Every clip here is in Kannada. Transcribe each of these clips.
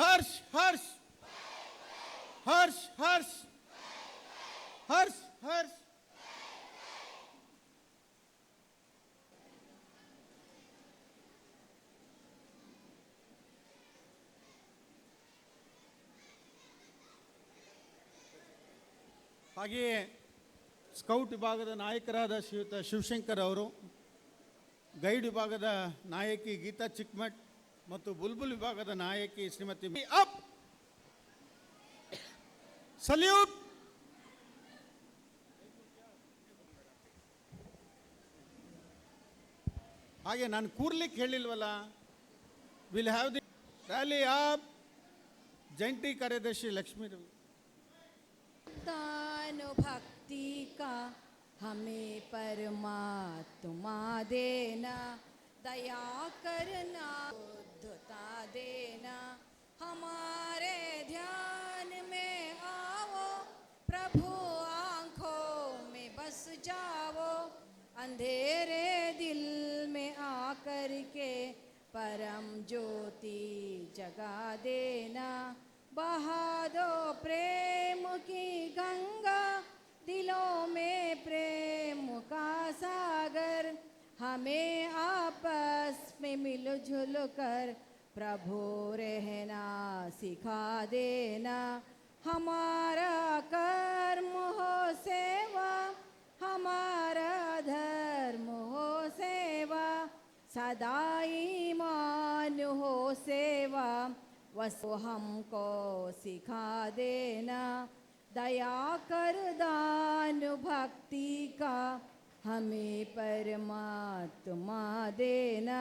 हर्ष हर्ष हर्ष हर्ष हर्ष हर्ष ಹಾಗೆಯೇ ಸ್ಕೌಟ್ ವಿಭಾಗದ ನಾಯಕರಾದ ಶ್ರೀಯುತ ಶಿವಶಂಕರ್ ಅವರು, ಗೈಡ್ ವಿಭಾಗದ ನಾಯಕಿ ಗೀತಾ ಚಿಕ್ಮಠ್ ಮತ್ತು ಬುಲ್ಬುಲ್ ವಿಭಾಗದ ನಾಯಕಿ ಶ್ರೀಮತಿ ಅಪ್ ಸಲ್ಯೂಟ್. ಹಾಗೆ ನಾನು ಕೂರ್ಲಿಕ್ಕೆ ಹೇಳಿಲ್ವಲ್ಲ, will have the rally of ಜಂಟಿ ಕಾರ್ಯದರ್ಶಿ ಲಕ್ಷ್ಮೀ ರವಿ. भक्ति का हमें परमात्मा देना, दया करना, बुद्धता देना, हमारे ध्यान में आओ, प्रभु आँखों में बस जाओ, अंधेरे दिल में आकर के परम ज्योति जगा देना, बहा दो प्रेम की गंगा, दिलों में प्रेम का सागर, हमें आपस में मिलजुल कर प्रभु रहना सिखा देना, हमारा कर्म हो सेवा, हमारा धर्म हो सेवा, सदा ईमान हो सेवा, वसो हमको सिखा देना, दया कर दान भक्ति का हमें परमात्मा देना,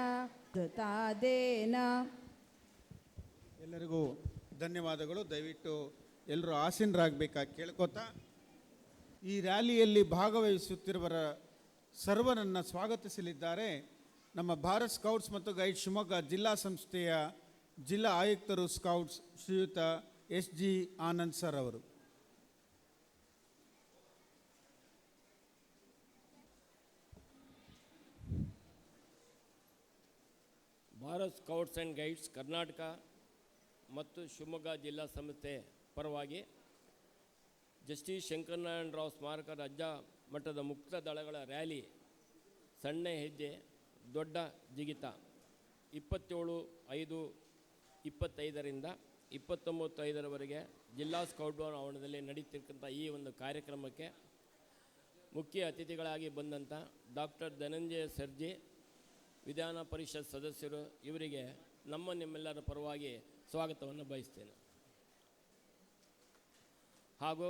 दता देना. ಎಲ್ಲರಿಗೂ ಧನ್ಯವಾದಗಳು. ದಯವಿಟ್ಟು ಎಲ್ಲರೂ ಆಸೀನರಾಗಬೇಕಾಗಿ ಕೇಳ್ಕೊತಾ, ಈ ರ್ಯಾಲಿಯಲ್ಲಿ ಭಾಗವಹಿಸುತ್ತಿರುವರ ಸರ್ವರನ್ನು ಸ್ವಾಗತಿಸಲಿದ್ದಾರೆ ನಮ್ಮ ಭಾರತ್ ಸ್ಕೌಟ್ಸ್ ಮತ್ತು ಗೈಡ್ ಶಿವಮೊಗ್ಗ ಜಿಲ್ಲಾ ಸಂಸ್ಥೆಯ ಜಿಲ್ಲಾ ಆಯುಕ್ತರು ಸ್ಕೌಟ್ಸ್ ಶ್ರೀಯುತ SG ಆನಂದ್ ಸರ್ ಅವರು. Bharat scouts and guides Karnataka ಮತ್ತು ಶಿವಮೊಗ್ಗ ಜಿಲ್ಲಾ ಸಂಸ್ಥೆ ಪರವಾಗಿ ಜಸ್ಟಿಸ್ ಶಂಕರನಾರಾಯಣ ರಾವ್ ಸ್ಮಾರಕ ರಾಜ್ಯ ಮಟ್ಟದ ಮುಕ್ತ ದಳಗಳ ರ್ಯಾಲಿ ಸಣ್ಣ ಹೆಜ್ಜೆ ದೊಡ್ಡ ಜಿಗಿತ 27/5/25ರಿಂದ 29/5ರವರೆಗೆ ಜಿಲ್ಲಾ ಸ್ಕೌಟ್ ಭವನ ಆವರಣದಲ್ಲಿ ನಡೀತಿರ್ತಕ್ಕಂಥ ಈ ಒಂದು ಕಾರ್ಯಕ್ರಮಕ್ಕೆ ಮುಖ್ಯ ಅತಿಥಿಗಳಾಗಿ ಬಂದಂಥ ಡಾಕ್ಟರ್ ಧನಂಜಯ ಸರ್ಜಿ, ವಿಧಾನ ಪರಿಷತ್ ಸದಸ್ಯರು, ಇವರಿಗೆ ನಿಮ್ಮೆಲ್ಲರ ಪರವಾಗಿ ಸ್ವಾಗತವನ್ನು ಬಯಸ್ತೇನೆ. ಹಾಗೂ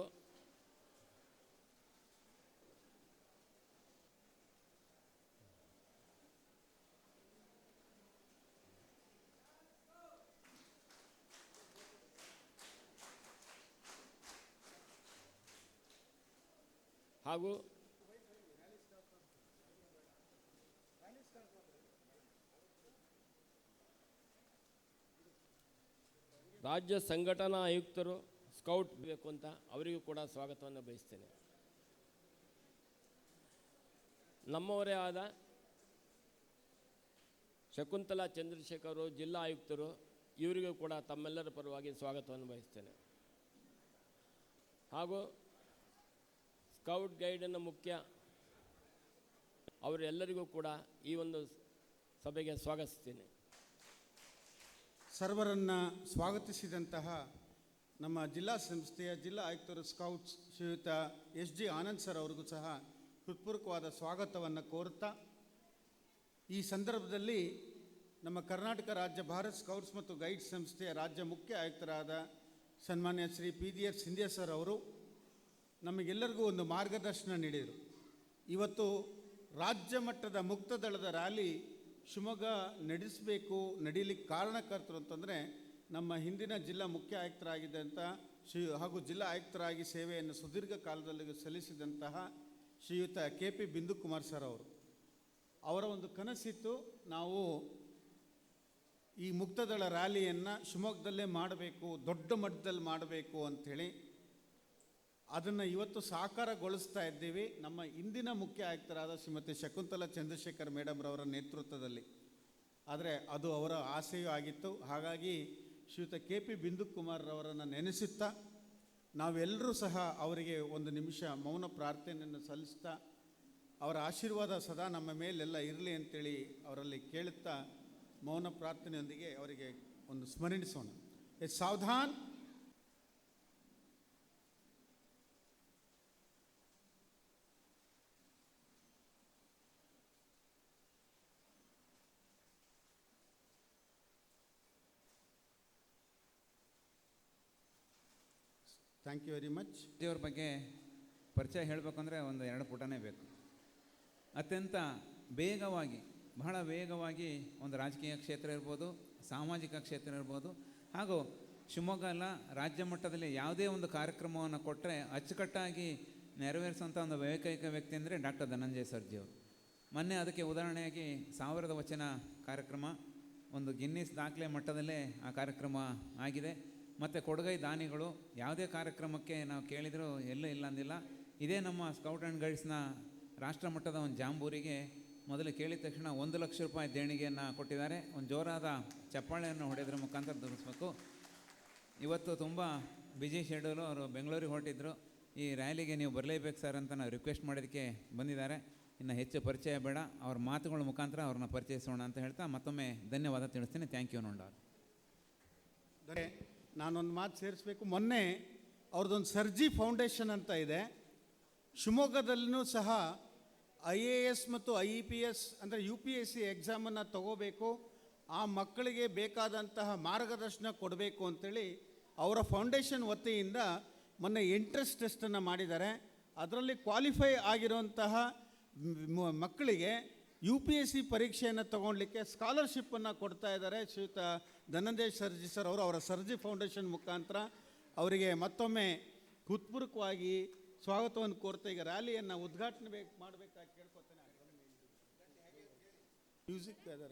ರಾಜ್ಯ ಸಂಘಟನಾ ಆಯುಕ್ತರು ಸ್ಕೌಟ್ ಬೇಕು ಅಂತ ಅವರಿಗೂ ಕೂಡ ಸ್ವಾಗತವನ್ನು ಬಯಸ್ತೇನೆ. ನಮ್ಮವರೇ ಆದ ಶಕುಂತಲಾ ಚಂದ್ರಶೇಖರ್ ಜಿಲ್ಲಾ ಆಯುಕ್ತರು, ಇವರಿಗೂ ಕೂಡ ತಮ್ಮೆಲ್ಲರ ಪರವಾಗಿ ಸ್ವಾಗತವನ್ನು ಬಯಸ್ತೇನೆ. ಹಾಗೂ ಸ್ಕೌಟ್ ಗೈಡನ್ನು ಮುಖ್ಯ ಅವರೆಲ್ಲರಿಗೂ ಕೂಡ ಈ ಒಂದು ಸಭೆಗೆ ಸ್ವಾಗತಿಸ್ತೀನಿ. ಸರ್ವರನ್ನು ಸ್ವಾಗತಿಸಿದಂತಹ ನಮ್ಮ ಜಿಲ್ಲಾ ಸಂಸ್ಥೆಯ ಜಿಲ್ಲಾ ಆಯುಕ್ತರು ಸ್ಕೌಟ್ಸ್ ಶ್ರೀಯುತ SG ಆನಂದ್ ಸರ್ ಅವ್ರಿಗೂ ಸಹ ಹೃತ್ಪೂರ್ವಕವಾದ ಸ್ವಾಗತವನ್ನು ಕೋರುತ್ತಾ, ಈ ಸಂದರ್ಭದಲ್ಲಿ ನಮ್ಮ ಕರ್ನಾಟಕ ರಾಜ್ಯ ಭಾರತ್ ಸ್ಕೌಟ್ಸ್ ಮತ್ತು ಗೈಡ್ಸ್ ಸಂಸ್ಥೆಯ ರಾಜ್ಯ ಮುಖ್ಯ ಆಯುಕ್ತರಾದ ಸನ್ಮಾನ್ಯ ಶ್ರೀ PDR ಸಿಂಧ್ಯಾ ಸರ್ ಅವರು ನಮಗೆಲ್ಲರಿಗೂ ಒಂದು ಮಾರ್ಗದರ್ಶನ ನೀಡಿದರು. ಇವತ್ತು ರಾಜ್ಯ ಮಟ್ಟದ ಮುಕ್ತ ದಳದ ರ್ಯಾಲಿ ಶಿವಮೊಗ್ಗ ನಡೀಲಿಕ್ಕೆ ಕಾರಣಕರ್ತರು ಅಂತಂದರೆ ನಮ್ಮ ಹಿಂದಿನ ಜಿಲ್ಲಾ ಮುಖ್ಯ ಆಯುಕ್ತರಾಗಿದ್ದಂಥ ಹಾಗೂ ಜಿಲ್ಲಾ ಆಯುಕ್ತರಾಗಿ ಸೇವೆಯನ್ನು ಸುದೀರ್ಘ ಕಾಲದಲ್ಲಿ ಸಲ್ಲಿಸಿದಂತಹ ಶ್ರೀಯುತ KP ಬಿಂದು ಕುಮಾರ್ ಸರ್ ಅವರು. ಅವರ ಒಂದು ಕನಸಿತ್ತು, ನಾವು ಈ ಮುಕ್ತದಳ ರ್ಯಾಲಿಯನ್ನು ಶಿವಮೊಗ್ಗದಲ್ಲೇ ಮಾಡಬೇಕು, ದೊಡ್ಡ ಮಟ್ಟದಲ್ಲಿ ಮಾಡಬೇಕು ಅಂಥೇಳಿ. ಅದನ್ನು ಇವತ್ತು ಸಾಕಾರಗೊಳಿಸ್ತಾ ಇದ್ದೀವಿ ನಮ್ಮ ಇಂದಿನ ಮುಖ್ಯ ಆಯುಕ್ತರಾದ ಶ್ರೀಮತಿ ಶಕುಂತಲಾ ಚಂದ್ರಶೇಖರ್ ಮೇಡಮ್ರವರ ನೇತೃತ್ವದಲ್ಲಿ. ಆದರೆ ಅದು ಅವರ ಆಸೆಯೂ ಆಗಿತ್ತು. ಹಾಗಾಗಿ ಶ್ರೀಯುತ KP ಬಿಂದು ಕುಮಾರ್ರವರನ್ನು ನೆನೆಸುತ್ತಾ ನಾವೆಲ್ಲರೂ ಸಹ ಅವರಿಗೆ ಒಂದು ನಿಮಿಷ ಮೌನ ಪ್ರಾರ್ಥನೆಯನ್ನು ಸಲ್ಲಿಸ್ತಾ ಅವರ ಆಶೀರ್ವಾದ ಸದಾ ನಮ್ಮ ಮೇಲೆಲ್ಲ ಇರಲಿ ಅಂತೇಳಿ ಅವರಲ್ಲಿ ಕೇಳುತ್ತಾ ಮೌನ ಪ್ರಾರ್ಥನೆಯೊಂದಿಗೆ ಅವರಿಗೆ ಒಂದು ಸ್ಮರಣಿಸೋಣ. ಸಾವಧಾನ್. Thank you very much. ದೇವ್ರ ಬಗ್ಗೆ ಪರಿಚಯ ಹೇಳಬೇಕಂದ್ರೆ ಒಂದು 2 ಪುಟನೇ ಬೇಕು. ಅತ್ಯಂತ ವೇಗವಾಗಿ, ಬಹಳ ವೇಗವಾಗಿ ಒಂದು ರಾಜಕೀಯ ಕ್ಷೇತ್ರ ಇರ್ಬೋದು, ಸಾಮಾಜಿಕ ಕ್ಷೇತ್ರ ಇರ್ಬೋದು, ಹಾಗೂ ಶಿವಮೊಗ್ಗ ಅಲ್ಲ ರಾಜ್ಯ ಮಟ್ಟದಲ್ಲಿ ಯಾವುದೇ ಒಂದು ಕಾರ್ಯಕ್ರಮವನ್ನು ಕೊಟ್ಟರೆ ಅಚ್ಚುಕಟ್ಟಾಗಿ ನೆರವೇರಿಸುವಂಥ ಒಂದು ಏಕೈಕ ವ್ಯಕ್ತಿ ಅಂದರೆ ಡಾಕ್ಟರ್ ಧನಂಜಯ ಸರ್ಜಿಯವರು. ಮೊನ್ನೆ ಅದಕ್ಕೆ ಉದಾಹರಣೆಯಾಗಿ 1000 ವಚನ ಕಾರ್ಯಕ್ರಮ ಒಂದು ಗಿನ್ನಿಸ್ ದಾಖಲೆ ಮಟ್ಟದಲ್ಲೇ ಆ ಕಾರ್ಯಕ್ರಮ ಆಗಿದೆ. ಮತ್ತು ಕೊಡುಗೈ ದಾನಿಗಳು ಯಾವುದೇ ಕಾರ್ಯಕ್ರಮಕ್ಕೆ ನಾವು ಕೇಳಿದರೂ ಎಲ್ಲೂ ಇಲ್ಲ ಅಂದಿಲ್ಲ. ಇದೇ ನಮ್ಮ ಸ್ಕೌಟ್ ಆ್ಯಂಡ್ ಗೈಡ್ಸ್ನ ರಾಷ್ಟ್ರ ಮಟ್ಟದ ಒಂದು ಜಾಂಬೂರಿಗೆ ಮೊದಲು ಕೇಳಿದ ತಕ್ಷಣ 1 ಲಕ್ಷ ರೂಪಾಯಿ ದೇಣಿಗೆಯನ್ನು ಕೊಟ್ಟಿದ್ದಾರೆ. ಒಂದು ಜೋರಾದ ಚಪ್ಪಾಳೆಯನ್ನು ಹೊಡೆಯೋದ್ರ ಮುಖಾಂತರ ತೋರಿಸ್ಬೇಕು. ಇವತ್ತು ತುಂಬ ಬಿಜಿ ಶೆಡ್ಯೂಲು, ಅವರು ಬೆಂಗಳೂರಿಗೆ ಹೊರಟಿದ್ರು. ಈ ರ್ಯಾಲಿಗೆ ನೀವು ಬರಲೇಬೇಕು ಸರ್ ಅಂತ ನಾವು ರಿಕ್ವೆಸ್ಟ್ ಮಾಡೋದಕ್ಕೆ ಬಂದಿದ್ದಾರೆ. ಇನ್ನು ಹೆಚ್ಚು ಪರಿಚಯ ಬೇಡ, ಅವ್ರ ಮಾತುಗಳ ಮುಖಾಂತರ ಅವ್ರನ್ನ ಪರಿಚಯಿಸೋಣ ಅಂತ ಹೇಳ್ತಾ ಮತ್ತೊಮ್ಮೆ ಧನ್ಯವಾದ ತಿಳಿಸ್ತೀನಿ. ಥ್ಯಾಂಕ್ ಯು ನೋಂಡಾರ್. ನಾನೊಂದು ಮಾತು ಸೇರಿಸ್ಬೇಕು. ಮೊನ್ನೆ ಅವ್ರದ್ದೊಂದು ಸರ್ಜಿ ಫೌಂಡೇಶನ್ ಅಂತ ಇದೆ. ಶಿವಮೊಗ್ಗದಲ್ಲೂ ಸಹ IAS ಮತ್ತು IEPS ಅಂದರೆ UPSC ಎಕ್ಸಾಮನ್ನು ತಗೋಬೇಕು, ಆ ಮಕ್ಕಳಿಗೆ ಬೇಕಾದಂತಹ ಮಾರ್ಗದರ್ಶನ ಕೊಡಬೇಕು ಅಂತೇಳಿ ಅವರ ಫೌಂಡೇಶನ್ ವತಿಯಿಂದ ಮೊನ್ನೆ ಎಂಟ್ರೆನ್ಸ್ ಟೆಸ್ಟನ್ನು ಮಾಡಿದ್ದಾರೆ. ಅದರಲ್ಲಿ ಕ್ವಾಲಿಫೈ ಆಗಿರುವಂತಹ ಮಕ್ಕಳಿಗೆ UPSC ಪರೀಕ್ಷೆಯನ್ನು ತಗೊಳ್ಳಿಕ್ಕೆ ಸ್ಕಾಲರ್ಶಿಪ್ಪನ್ನು ಕೊಡ್ತಾ ಇದ್ದಾರೆ. ಶ್ರೀಯುತ ಧನಂಜಯ್ ಸರ್ಜಿ ಸರ್ ಅವರು ಅವರ ಸರ್ಜಿ ಫೌಂಡೇಶನ್ ಮುಖಾಂತರ ಅವರಿಗೆ ಮತ್ತೊಮ್ಮೆ ಹೃತ್ಪೂರ್ವಕವಾಗಿ ಸ್ವಾಗತವನ್ನು ಕೋರ್ತಾ ಈಗ ರ್ಯಾಲಿಯನ್ನು ಉದ್ಘಾಟನೆ ಮಾಡಬೇಕಾಗಿ ಕೇಳ್ಕೊತೇನೆ. ಮ್ಯೂಸಿಕ್ ಅದರ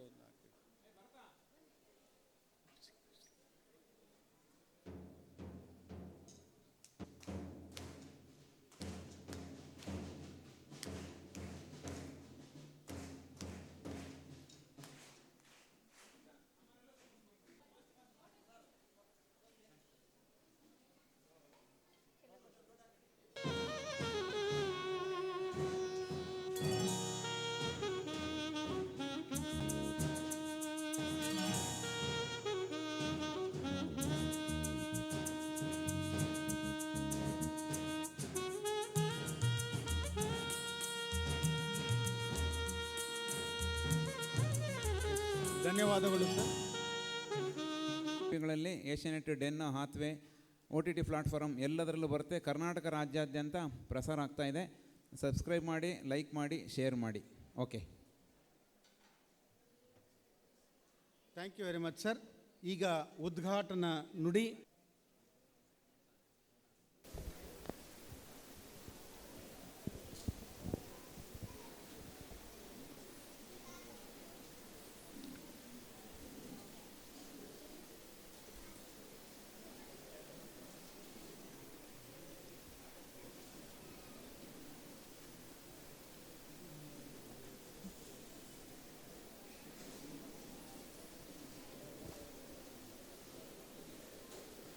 ಧನ್ಯವಾದಗಳು ಸರ್. ಗಳಲ್ಲಿ ಏಷ್ಯಾನೆಟ್, ಡೆನ್, ಹಾತ್ವೇ, OTT ಪ್ಲಾಟ್ಫಾರ್ಮ್ ಎಲ್ಲದರಲ್ಲೂ ಬರುತ್ತೆ. ಕರ್ನಾಟಕ ರಾಜ್ಯಾದ್ಯಂತ ಪ್ರಸಾರ ಆಗ್ತಾ ಇದೆ. ಸಬ್ಸ್ಕ್ರೈಬ್ ಮಾಡಿ, ಲೈಕ್ ಮಾಡಿ, ಶೇರ್ ಮಾಡಿ. Okay, thank you very much sir. ಈಗ ಉದ್ಘಾಟನಾ ನುಡಿ.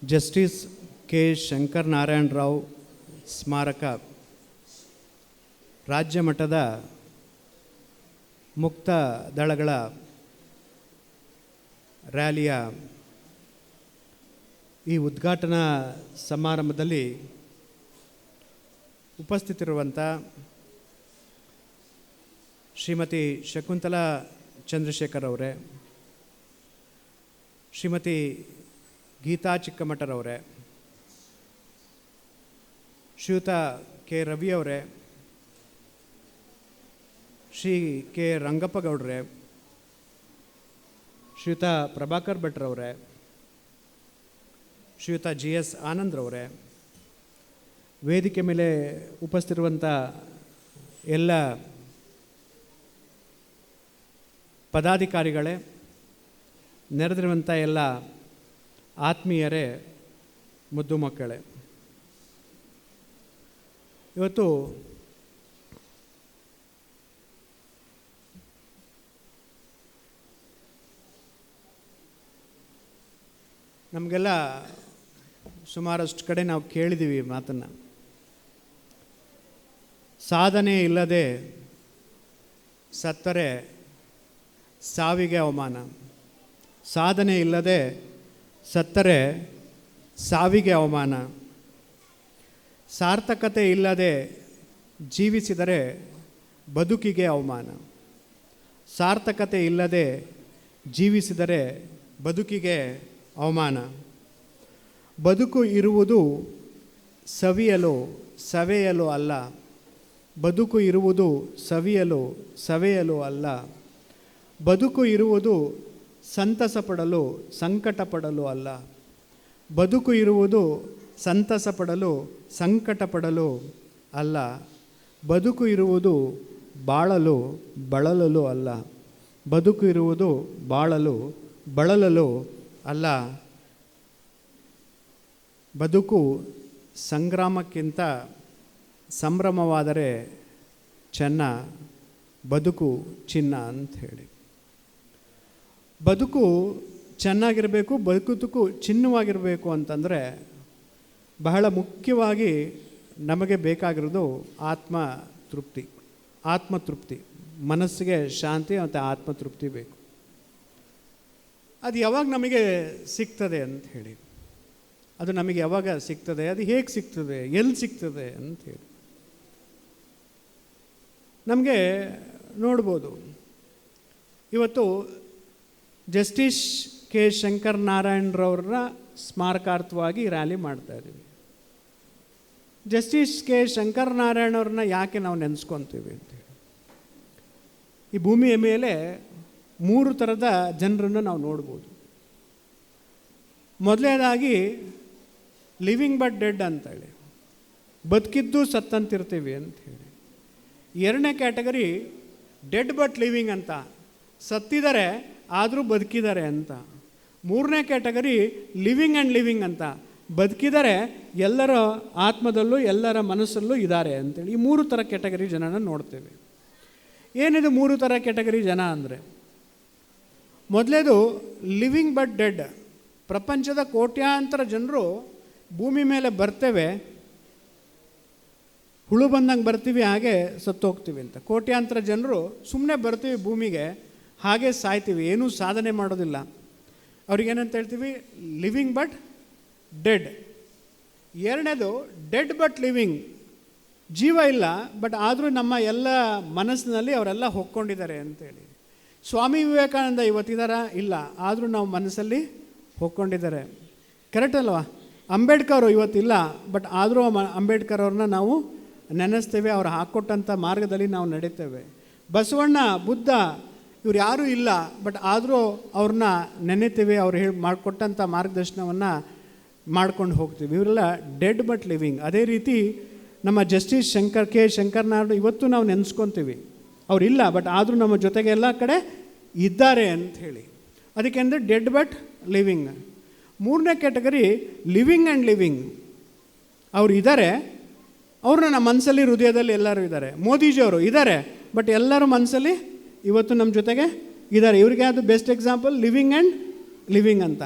ಜಸ್ಟಿಸ್ ಕೆ ಶಂಕರ್ ನಾರಾಯಣ ರಾವ್ ಸ್ಮಾರಕ ರಾಜ್ಯ ಮಟ್ಟದ ಮುಕ್ತ ದಳಗಳ ರ್ಯಾಲಿಯ ಈ ಉದ್ಘಾಟನಾ ಸಮಾರಂಭದಲ್ಲಿ ಉಪಸ್ಥಿತರಿರುವಂಥ ಶ್ರೀಮತಿ ಶಕುಂತಲಾ ಚಂದ್ರಶೇಖರ್ ಅವರೇ, ಶ್ರೀಮತಿ ಗೀತಾ ಚಿಕ್ಕಮಠರವರೇ, ಶ್ರೀಯುತ ಕೆ ರವಿ ಅವರೇ, ಶ್ರೀ ಕೆ ರಂಗಪ್ಪ ಗೌಡ್ರೆ, ಶ್ರೀಯುತ ಪ್ರಭಾಕರ್ ಭಟ್ರವರೇ, ಶ್ರೀಯುತ GS ಆನಂದ್ರವರೇ, ವೇದಿಕೆ ಮೇಲೆ ಉಪಸ್ಥಿತಿರುವಂಥ ಎಲ್ಲ ಪದಾಧಿಕಾರಿಗಳೇ, ನೆರೆದಿರುವಂಥ ಎಲ್ಲ ಆತ್ಮೀಯರೇ, ಮುದ್ದು ಮಕ್ಕಳೇ, ಇವತ್ತು ನಮಗೆಲ್ಲ ಸುಮಾರಷ್ಟು ಕಡೆ ನಾವು ಕೇಳಿದ್ದೀವಿ ಈ ಮಾತನ್ನು. ಸಾಧನೆ ಇಲ್ಲದೆ ಸತ್ತರೆ ಸಾವಿಗೆ ಅವಮಾನ. ಸಾಧನೆ ಇಲ್ಲದೆ ಸತ್ತರೆ ಸಾವಿಗೆ ಅವಮಾನ. ಸಾರ್ಥಕತೆ ಇಲ್ಲದೆ ಜೀವಿಸಿದರೆ ಬದುಕಿಗೆ ಅವಮಾನ. ಸಾರ್ಥಕತೆ ಇಲ್ಲದೆ ಜೀವಿಸಿದರೆ ಬದುಕಿಗೆ ಅವಮಾನ. ಬದುಕು ಇರುವುದು ಸವಿಯಲು ಸವೆಯಲು ಅಲ್ಲ. ಬದುಕು ಇರುವುದು ಸವಿಯಲು ಸವೆಯಲು ಅಲ್ಲ. ಬದುಕು ಇರುವುದು ಸಂತಸ ಪಡಲು ಸಂಕಟ ಪಡಲು ಅಲ್ಲ. ಬದುಕು ಇರುವುದು ಸಂತಸ ಪಡಲು ಸಂಕಟ ಪಡಲು ಅಲ್ಲ. ಬದುಕು ಇರುವುದು ಬಾಳಲು ಬಳಲಲು ಅಲ್ಲ. ಬದುಕು ಇರುವುದು ಬಾಳಲು ಬಳಲಲು ಅಲ್ಲ. ಬದುಕು ಸಂಗ್ರಾಮಕ್ಕಿಂತ ಸಂಭ್ರಮವಾದರೆ ಚೆನ್ನ. ಬದುಕು ಚಿನ್ನ ಅಂತ ಹೇಳಿ. ಬದುಕು ಚೆನ್ನಾಗಿರಬೇಕು, ಬದುಕು ಚಿನ್ನವಾಗಿರಬೇಕು ಅಂತಂದರೆ ಬಹಳ ಮುಖ್ಯವಾಗಿ ನಮಗೆ ಬೇಕಾಗಿರೋದು ಆತ್ಮತೃಪ್ತಿ. ಆತ್ಮತೃಪ್ತಿ, ಮನಸ್ಸಿಗೆ ಶಾಂತಿ ಮತ್ತು ಆತ್ಮತೃಪ್ತಿ ಬೇಕು. ಅದು ಯಾವಾಗ ನಮಗೆ ಸಿಗ್ತದೆ ಅಂತ ಹೇಳಿ, ಅದು ನಮಗೆ ಯಾವಾಗ ಸಿಗ್ತದೆ, ಅದು ಹೇಗೆ ಸಿಗ್ತದೆ, ಎಲ್ಲಿ ಸಿಗ್ತದೆ ಅಂಥೇಳಿ ನಮಗೆ ನೋಡ್ಬೋದು. ಇವತ್ತು ಜಸ್ಟಿಸ್ ಕೆ ಶಂಕರನಾರಾಯಣರವ್ರನ್ನ ಸ್ಮಾರಕಾರ್ಥವಾಗಿ ರ್ಯಾಲಿ ಮಾಡ್ತಾಯಿದ್ದೀವಿ. ಜಸ್ಟಿಸ್ ಕೆ ಶಂಕರನಾರಾಯಣವ್ರನ್ನ ಯಾಕೆ ನಾವು ನೆನೆಸ್ಕೊತೀವಿ ಅಂತೇಳಿ, ಈ ಭೂಮಿಯ ಮೇಲೆ 3 ಥರದ ಜನರನ್ನು ನಾವು ನೋಡ್ಬೋದು. ಮೊದಲನೇದಾಗಿ ಲಿವಿಂಗ್ ಬಟ್ ಡೆಡ್ ಅಂತೇಳಿ, ಬದುಕಿದ್ದು ಸತ್ತಂತಿರ್ತೀವಿ ಅಂಥೇಳಿ. 2ನೇ ಕ್ಯಾಟಗರಿ ಡೆಡ್ ಬಟ್ ಲಿವಿಂಗ್ ಅಂತ, ಸತ್ತಿದ್ದಾರೆ ಆದರೂ ಬದುಕಿದ್ದಾರೆ ಅಂತ. 3ನೇ ಕ್ಯಾಟಗರಿ ಲಿವಿಂಗ್ ಆ್ಯಂಡ್ ಲಿವಿಂಗ್ ಅಂತ, ಬದುಕಿದರೆ ಎಲ್ಲರ ಆತ್ಮದಲ್ಲೂ ಎಲ್ಲರ ಮನಸ್ಸಲ್ಲೂ ಇದ್ದಾರೆ ಅಂತೇಳಿ. ಈ 3 ಥರ ಕ್ಯಾಟಗರಿ ಜನನ ನೋಡ್ತೇವೆ. ಏನಿದು 3 ಥರ ಕ್ಯಾಟಗರಿ ಜನ ಅಂದರೆ, ಮೊದಲೇದು ಲಿವಿಂಗ್ ಬಟ್ ಡೆಡ್. ಪ್ರಪಂಚದ ಕೋಟ್ಯಾಂತರ ಜನರು ಭೂಮಿ ಮೇಲೆ ಬರ್ತೇವೆ, ಹುಳು ಬಂದಂಗೆ ಬರ್ತೀವಿ, ಹಾಗೆ ಸತ್ತೋಗ್ತೀವಿ ಅಂತ. ಕೋಟ್ಯಾಂತರ ಜನರು ಸುಮ್ಮನೆ ಬರ್ತೀವಿ ಭೂಮಿಗೆ, ಹಾಗೆ ಸಾಯ್ತೀವಿ, ಏನೂ ಸಾಧನೆ ಮಾಡೋದಿಲ್ಲ. ಅವ್ರಿಗೇನಂತ ಹೇಳ್ತೀವಿ, ಲಿವಿಂಗ್ ಬಟ್ ಡೆಡ್. 2ನೇದು ಡೆಡ್ ಬಟ್ ಲಿವಿಂಗ್. ಜೀವ ಇಲ್ಲ, ಬಟ್ ಆದರೂ ನಮ್ಮ ಎಲ್ಲ ಮನಸ್ಸಿನಲ್ಲಿ ಅವರೆಲ್ಲ ಹೊಕ್ಕೊಂಡಿದ್ದಾರೆ ಅಂತೇಳಿ. ಸ್ವಾಮಿ ವಿವೇಕಾನಂದ ಇವತ್ತಿದಾರ? ಇಲ್ಲ, ಆದರೂ ನಾವು ಮನಸ್ಸಲ್ಲಿ ಹೊಕ್ಕೊಂಡಿದ್ದಾರೆ. ಕರೆಕ್ಟ್ ಅಲ್ವಾ? ಅಂಬೇಡ್ಕರ್ ಇವತ್ತಿಲ್ಲ, ಬಟ್ ಆದರೂ ಅಂಬೇಡ್ಕರ್ ಅವ್ರನ್ನ ನಾವು ನೆನೆಸ್ತೇವೆ, ಅವ್ರು ಹಾಕ್ಕೊಟ್ಟಂಥ ಮಾರ್ಗದಲ್ಲಿ ನಾವು ನಡೀತೇವೆ. ಬಸವಣ್ಣ, ಬುದ್ಧ ಇವ್ರು ಯಾರೂ ಇಲ್ಲ, ಬಟ್ ಆದರೂ ಅವ್ರನ್ನ ನೆನೆತೇವೆ, ಅವ್ರು ಮಾಡಿಕೊಟ್ಟಂಥ ಮಾರ್ಗದರ್ಶನವನ್ನು ಮಾಡ್ಕೊಂಡು ಹೋಗ್ತೀವಿ. ಇವರೆಲ್ಲ ಡೆಡ್ ಬಟ್ ಲಿವಿಂಗ್. ಅದೇ ರೀತಿ ನಮ್ಮ ಜಸ್ಟಿಸ್ ಕೆ ಶಂಕರನಾರಾಯಣ ಇವತ್ತು ನಾವು ನೆನೆಸ್ಕೊತೀವಿ, ಅವರಿಲ್ಲ, ಬಟ್ ಆದರೂ ನಮ್ಮ ಜೊತೆಗೆ ಎಲ್ಲ ಕಡೆ ಇದ್ದಾರೆ ಅಂಥೇಳಿ. ಅದಕ್ಕೆ ಅಂದರೆ ಡೆಡ್ ಬಟ್ ಲಿವಿಂಗ್. 3ನೇ ಕ್ಯಾಟಗರಿ ಲಿವಿಂಗ್ ಆ್ಯಂಡ್ ಲಿವಿಂಗ್. ಅವರು ಇದ್ದಾರೆ, ಅವ್ರನ್ನ ನಮ್ಮ ಮನಸ್ಸಲ್ಲಿ ಹೃದಯದಲ್ಲಿ ಎಲ್ಲರೂ ಇದ್ದಾರೆ. ಮೋದಿಜಿಯವರು ಇದ್ದಾರೆ, ಬಟ್ ಎಲ್ಲರ ಮನಸ್ಸಲ್ಲಿ ಇವತ್ತು ನಮ್ಮ ಜೊತೆಗೆ ಇದ್ದಾರೆ. ಇವ್ರಿಗೆ ಅದು best example living and living ಅಂತ.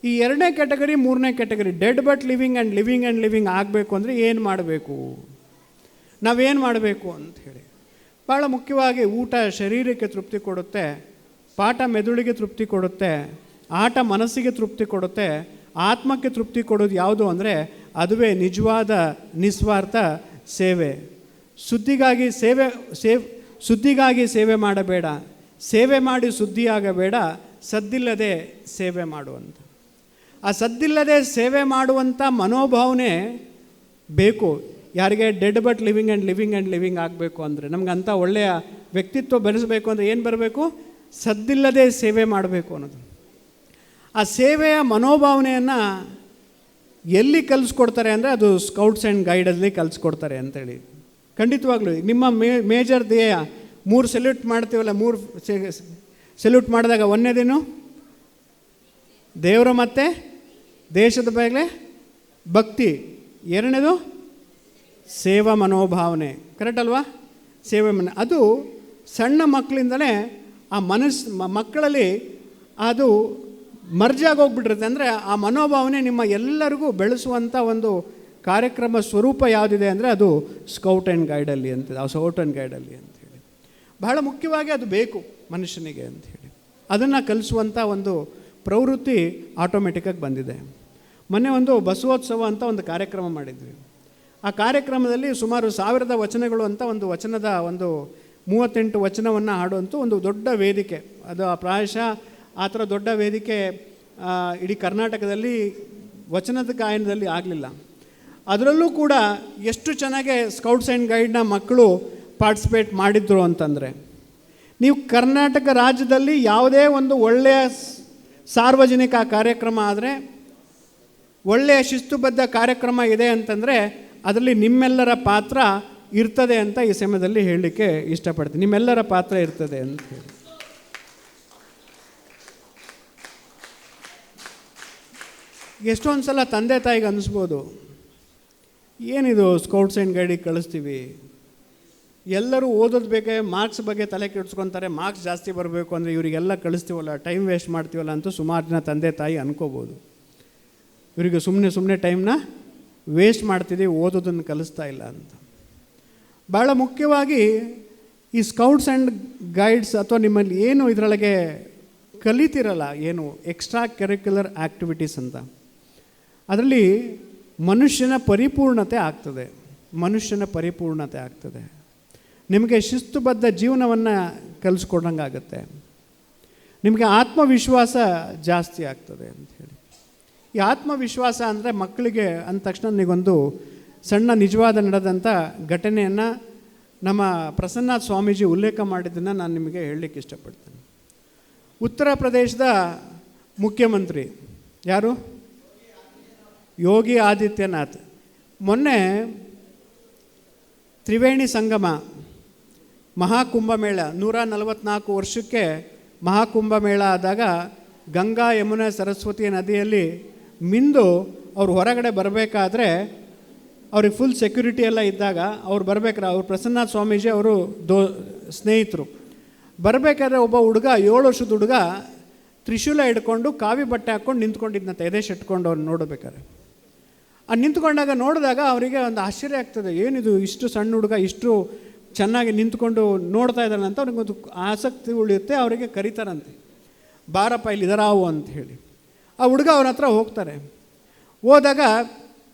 ಈ 2ನೇ ಕ್ಯಾಟಗರಿ 3ನೇ category dead but living and living ಆಗಬೇಕು ಅಂದರೆ ಏನು ಮಾಡಬೇಕು, ನಾವೇನು ಮಾಡಬೇಕು ಅಂಥೇಳಿ. ಭಾಳ ಮುಖ್ಯವಾಗಿ ಊಟ ಶರೀರಕ್ಕೆ ತೃಪ್ತಿ ಕೊಡುತ್ತೆ, ಪಾಠ ಮೆದುಳಿಗೆ ತೃಪ್ತಿ ಕೊಡುತ್ತೆ, ಆಟ ಮನಸ್ಸಿಗೆ ತೃಪ್ತಿ ಕೊಡುತ್ತೆ, ಆತ್ಮಕ್ಕೆ ತೃಪ್ತಿ ಕೊಡೋದು ಯಾವುದು ಅಂದರೆ ಅದುವೇ ನಿಜವಾದ ನಿಸ್ವಾರ್ಥ ಸೇವೆ. ಸುದ್ದಿಗಾಗಿ ಸೇವೆ ಮಾಡಬೇಡ, ಸೇವೆ ಮಾಡಿ ಸುದ್ದಿಯಾಗಬೇಡ, ಸದ್ದಿಲ್ಲದೆ ಸೇವೆ ಮಾಡುವಂಥ. ಆ ಸದ್ದಿಲ್ಲದೆ ಸೇವೆ ಮಾಡುವಂಥ ಮನೋಭಾವನೆ ಬೇಕು ಯಾರಿಗೆ dead but living and living ಆಗಬೇಕು ಅಂದರೆ. ನಮ್ಗೆ ಅಂಥ ಒಳ್ಳೆಯ ವ್ಯಕ್ತಿತ್ವ ಬೆಳೆಸಬೇಕು ಅಂದರೆ ಏನು ಬರಬೇಕು? ಸದ್ದಿಲ್ಲದೆ ಸೇವೆ ಮಾಡಬೇಕು ಅನ್ನೋದು. ಆ ಸೇವೆಯ ಮನೋಭಾವನೆಯನ್ನು ಎಲ್ಲಿ ಕಲಿಸ್ಕೊಡ್ತಾರೆ ಅಂದರೆ ಅದು ಸ್ಕೌಟ್ಸ್ ಆ್ಯಂಡ್ ಗೈಡಲ್ಲಿ ಕಲಿಸ್ಕೊಡ್ತಾರೆ ಅಂತೇಳಿ. ಖಂಡಿತವಾಗ್ಲೂ ನಿಮ್ಮ ಮೇಜರ್ ಧ್ಯೇಯ 3 ಸೆಲ್ಯೂಟ್ ಮಾಡ್ತೀವಲ್ಲ, 3 ಸೆಲ್ಯೂಟ್ ಮಾಡಿದಾಗ 1ನೇದೇನು? ದೇವರು ಮತ್ತು ದೇಶದ ಮೇಲೆ ಭಕ್ತಿ. 2ನೇದು ಸೇವಾ ಮನೋಭಾವನೆ. ಕರೆಕ್ಟ್ ಅಲ್ವಾ? ಸೇವೆ ಅದು ಸಣ್ಣ ಮಕ್ಕಳಿಂದಲೇ ಆ ಮಕ್ಕಳಲ್ಲಿ ಅದು ಮರ್ಜ್ ಆಗೋಗ್ಬಿಟ್ಟಿರುತ್ತೆ. ಅಂದರೆ ಆ ಮನೋಭಾವನೆ ನಿಮ್ಮ ಎಲ್ಲರಿಗೂ ಬೆಳೆಸುವಂಥ ಒಂದು ಕಾರ್ಯಕ್ರಮ ಸ್ವರೂಪ ಯಾವುದಿದೆ ಅಂದರೆ ಅದು ಸ್ಕೌಟ್ ಆ್ಯಂಡ್ ಗೈಡಲ್ಲಿ ಅಂತ, ಆ ಸ್ಕೌಟ್ ಆ್ಯಂಡ್ ಗೈಡಲ್ಲಿ ಅಂಥೇಳಿ ಬಹಳ ಮುಖ್ಯವಾಗಿ ಅದು ಬೇಕು ಮನುಷ್ಯನಿಗೆ ಅಂಥೇಳಿ. ಅದನ್ನು ಕಲಿಸುವಂಥ ಒಂದು ಪ್ರವೃತ್ತಿ ಆಟೋಮೆಟಿಕ್ಕಾಗಿ ಬಂದಿದೆ. ಮೊನ್ನೆ ಒಂದು ಬಸವೋತ್ಸವ ಅಂತ ಒಂದು ಕಾರ್ಯಕ್ರಮ ಮಾಡಿದ್ವಿ. ಆ ಕಾರ್ಯಕ್ರಮದಲ್ಲಿ ಸುಮಾರು 1000 ವಚನಗಳು ಅಂತ ಒಂದು ವಚನದ ಒಂದು 38 ವಚನವನ್ನು ಹಾಡುವಂಥ ಒಂದು ದೊಡ್ಡ ವೇದಿಕೆ. ಅದು ಪ್ರಾಯಶಃ ಆ ಥರ ದೊಡ್ಡ ವೇದಿಕೆ ಇಡೀ ಕರ್ನಾಟಕದಲ್ಲಿ ವಚನದ ಗಾಯನದಲ್ಲಿ ಆಗಲಿಲ್ಲ. ಅದರಲ್ಲೂ ಕೂಡ ಎಷ್ಟು ಚೆನ್ನಾಗಿ ಸ್ಕೌಟ್ಸ್ ಆ್ಯಂಡ್ ಗೈಡ್ನ ಮಕ್ಕಳು ಪಾರ್ಟಿಸಿಪೇಟ್ ಮಾಡಿದ್ರು ಅಂತಂದರೆ, ನೀವು ಕರ್ನಾಟಕ ರಾಜ್ಯದಲ್ಲಿ ಯಾವುದೇ ಒಂದು ಒಳ್ಳೆಯ ಸಾರ್ವಜನಿಕ ಕಾರ್ಯಕ್ರಮ ಆದರೆ, ಒಳ್ಳೆಯ ಶಿಸ್ತುಬದ್ಧ ಕಾರ್ಯಕ್ರಮ ಇದೆ ಅಂತಂದರೆ ಅದರಲ್ಲಿ ನಿಮ್ಮೆಲ್ಲರ ಪಾತ್ರ ಇರ್ತದೆ ಅಂತ ಈ ಸಮಯದಲ್ಲಿ ಹೇಳಲಿಕ್ಕೆ ಇಷ್ಟಪಡ್ತೀನಿ. ನಿಮ್ಮೆಲ್ಲರ ಪಾತ್ರ ಇರ್ತದೆ ಅಂತ ಹೇಳಿ. ಎಷ್ಟೊಂದು ಸಲ ತಂದೆ ತಾಯಿಗೆ ಅನ್ನಿಸ್ಬೋದು, ಏನಿದು ಸ್ಕೌಟ್ಸ್ ಆ್ಯಂಡ್ ಗೈಡಿಗೆ ಕಳಿಸ್ತೀವಿ, ಎಲ್ಲರೂ ಓದೋದು ಬೇಕೇ, ಮಾರ್ಕ್ಸ್ ಬಗ್ಗೆ ತಲೆ ಕೆಡಿಸ್ಕೊತಾರೆ, ಮಾರ್ಕ್ಸ್ ಜಾಸ್ತಿ ಬರಬೇಕು ಅಂದರೆ ಇವರಿಗೆಲ್ಲ ಕಳಿಸ್ತೀವಲ್ಲ, ಟೈಮ್ ವೇಸ್ಟ್ ಮಾಡ್ತೀವಲ್ಲ ಅಂತ ಸುಮಾರು ಜನ ತಂದೆ ತಾಯಿ ಅನ್ಕೋಬೋದು. ಇವರಿಗೆ ಸುಮ್ಮನೆ ಟೈಮ್ನ ವೇಸ್ಟ್ ಮಾಡ್ತಿದ್ದೀವಿ, ಓದೋದನ್ನು ಕಲಿಸ್ತಾ ಇಲ್ಲ ಅಂತ. ಭಾಳ ಮುಖ್ಯವಾಗಿ ಈ ಸ್ಕೌಟ್ಸ್ ಆ್ಯಂಡ್ ಗೈಡ್ಸ್ ಅಥವಾ ನಿಮ್ಮಲ್ಲಿ ಏನು ಇದರೊಳಗೆ ಕಲಿತಿರಲ್ಲ, ಏನು ಎಕ್ಸ್ಟ್ರಾ ಕರಿಕ್ಯುಲರ್ ಆ್ಯಕ್ಟಿವಿಟೀಸ್ ಅಂತ, ಅದರಲ್ಲಿ ಮನುಷ್ಯನ ಪರಿಪೂರ್ಣತೆ ಆಗ್ತದೆ. ನಿಮಗೆ ಶಿಸ್ತುಬದ್ಧ ಜೀವನವನ್ನು ಕಲಿಸ್ಕೊಡಂಗೆ ಆಗುತ್ತೆ. ನಿಮಗೆ ಆತ್ಮವಿಶ್ವಾಸ ಜಾಸ್ತಿ ಆಗ್ತದೆ ಅಂಥೇಳಿ. ಈ ಆತ್ಮವಿಶ್ವಾಸ ಅಂದರೆ ಮಕ್ಕಳಿಗೆ ಅಂದ ತಕ್ಷಣ ನನಗೊಂದು ಸಣ್ಣ ನಿಜವಾದ ನಡೆದಂಥ ಘಟನೆಯನ್ನು ನಮ್ಮ ಪ್ರಸನ್ನಾಥ್ ಸ್ವಾಮೀಜಿ ಉಲ್ಲೇಖ ಮಾಡಿದ್ದನ್ನು ನಾನು ನಿಮಗೆ ಹೇಳಲಿಕ್ಕೆ ಇಷ್ಟಪಡ್ತೇನೆ. ಉತ್ತರ ಪ್ರದೇಶದ ಮುಖ್ಯಮಂತ್ರಿ ಯಾರು? ಯೋಗಿ ಆದಿತ್ಯನಾಥ್. ಮೊನ್ನೆ ತ್ರಿವೇಣಿ ಸಂಗಮ ಮಹಾಕುಂಭಮೇಳ 144 ವರ್ಷಕ್ಕೆ ಮಹಾಕುಂಭಮೇಳ ಆದಾಗ ಗಂಗಾ ಯಮುನಾ ಸರಸ್ವತಿ ನದಿಯಲ್ಲಿ ಮಿಂದು ಅವ್ರು ಹೊರಗಡೆ ಬರಬೇಕಾದ್ರೆ ಅವ್ರಿಗೆ ಫುಲ್ ಸೆಕ್ಯೂರಿಟಿ ಎಲ್ಲ ಇದ್ದಾಗ ಅವ್ರು ಬರಬೇಕಾದ್ರೆ, ಅವ್ರು ಪ್ರಸನ್ನಾಥ್ ಸ್ವಾಮೀಜಿ ಅವರು ಸ್ನೇಹಿತರು ಬರಬೇಕಾದ್ರೆ ಒಬ್ಬ ಹುಡುಗ 7 ವರ್ಷದ ಹುಡುಗ ತ್ರಿಶೂಲ ಹಿಡ್ಕೊಂಡು ಕಾವಿ ಬಟ್ಟೆ ಹಾಕ್ಕೊಂಡು ನಿಂತ್ಕೊಂಡಿದ್ದಂತೆ, ಎದೆ ಶೆಟ್ಕೊಂಡು ಅವ್ರು ನೋಡಬೇಕಾದ್ರೆ. ನಿಂತ್ಕೊಂಡಾಗ ನೋಡಿದಾಗ ಅವರಿಗೆ ಒಂದು ಆಶ್ಚರ್ಯ ಆಗ್ತದೆ, ಏನಿದು ಇಷ್ಟು ಸಣ್ಣ ಹುಡುಗ ಇಷ್ಟು ಚೆನ್ನಾಗಿ ನಿಂತ್ಕೊಂಡು ನೋಡ್ತಾ ಇದ್ದಾನಂತ ಅವ್ರಿಗೊಂದು ಆಸಕ್ತಿ ಉಳಿಯುತ್ತೆ. ಅವರಿಗೆ ಕರೀತಾರಂತೆ, ಬಾರಪ್ಪ ಇಲ್ಲಿ ಇದರಾವು ಅಂತ ಹೇಳಿ. ಆ ಹುಡುಗ ಅವ್ರ ಹತ್ರ ಹೋಗ್ತಾರೆ. ಹೋದಾಗ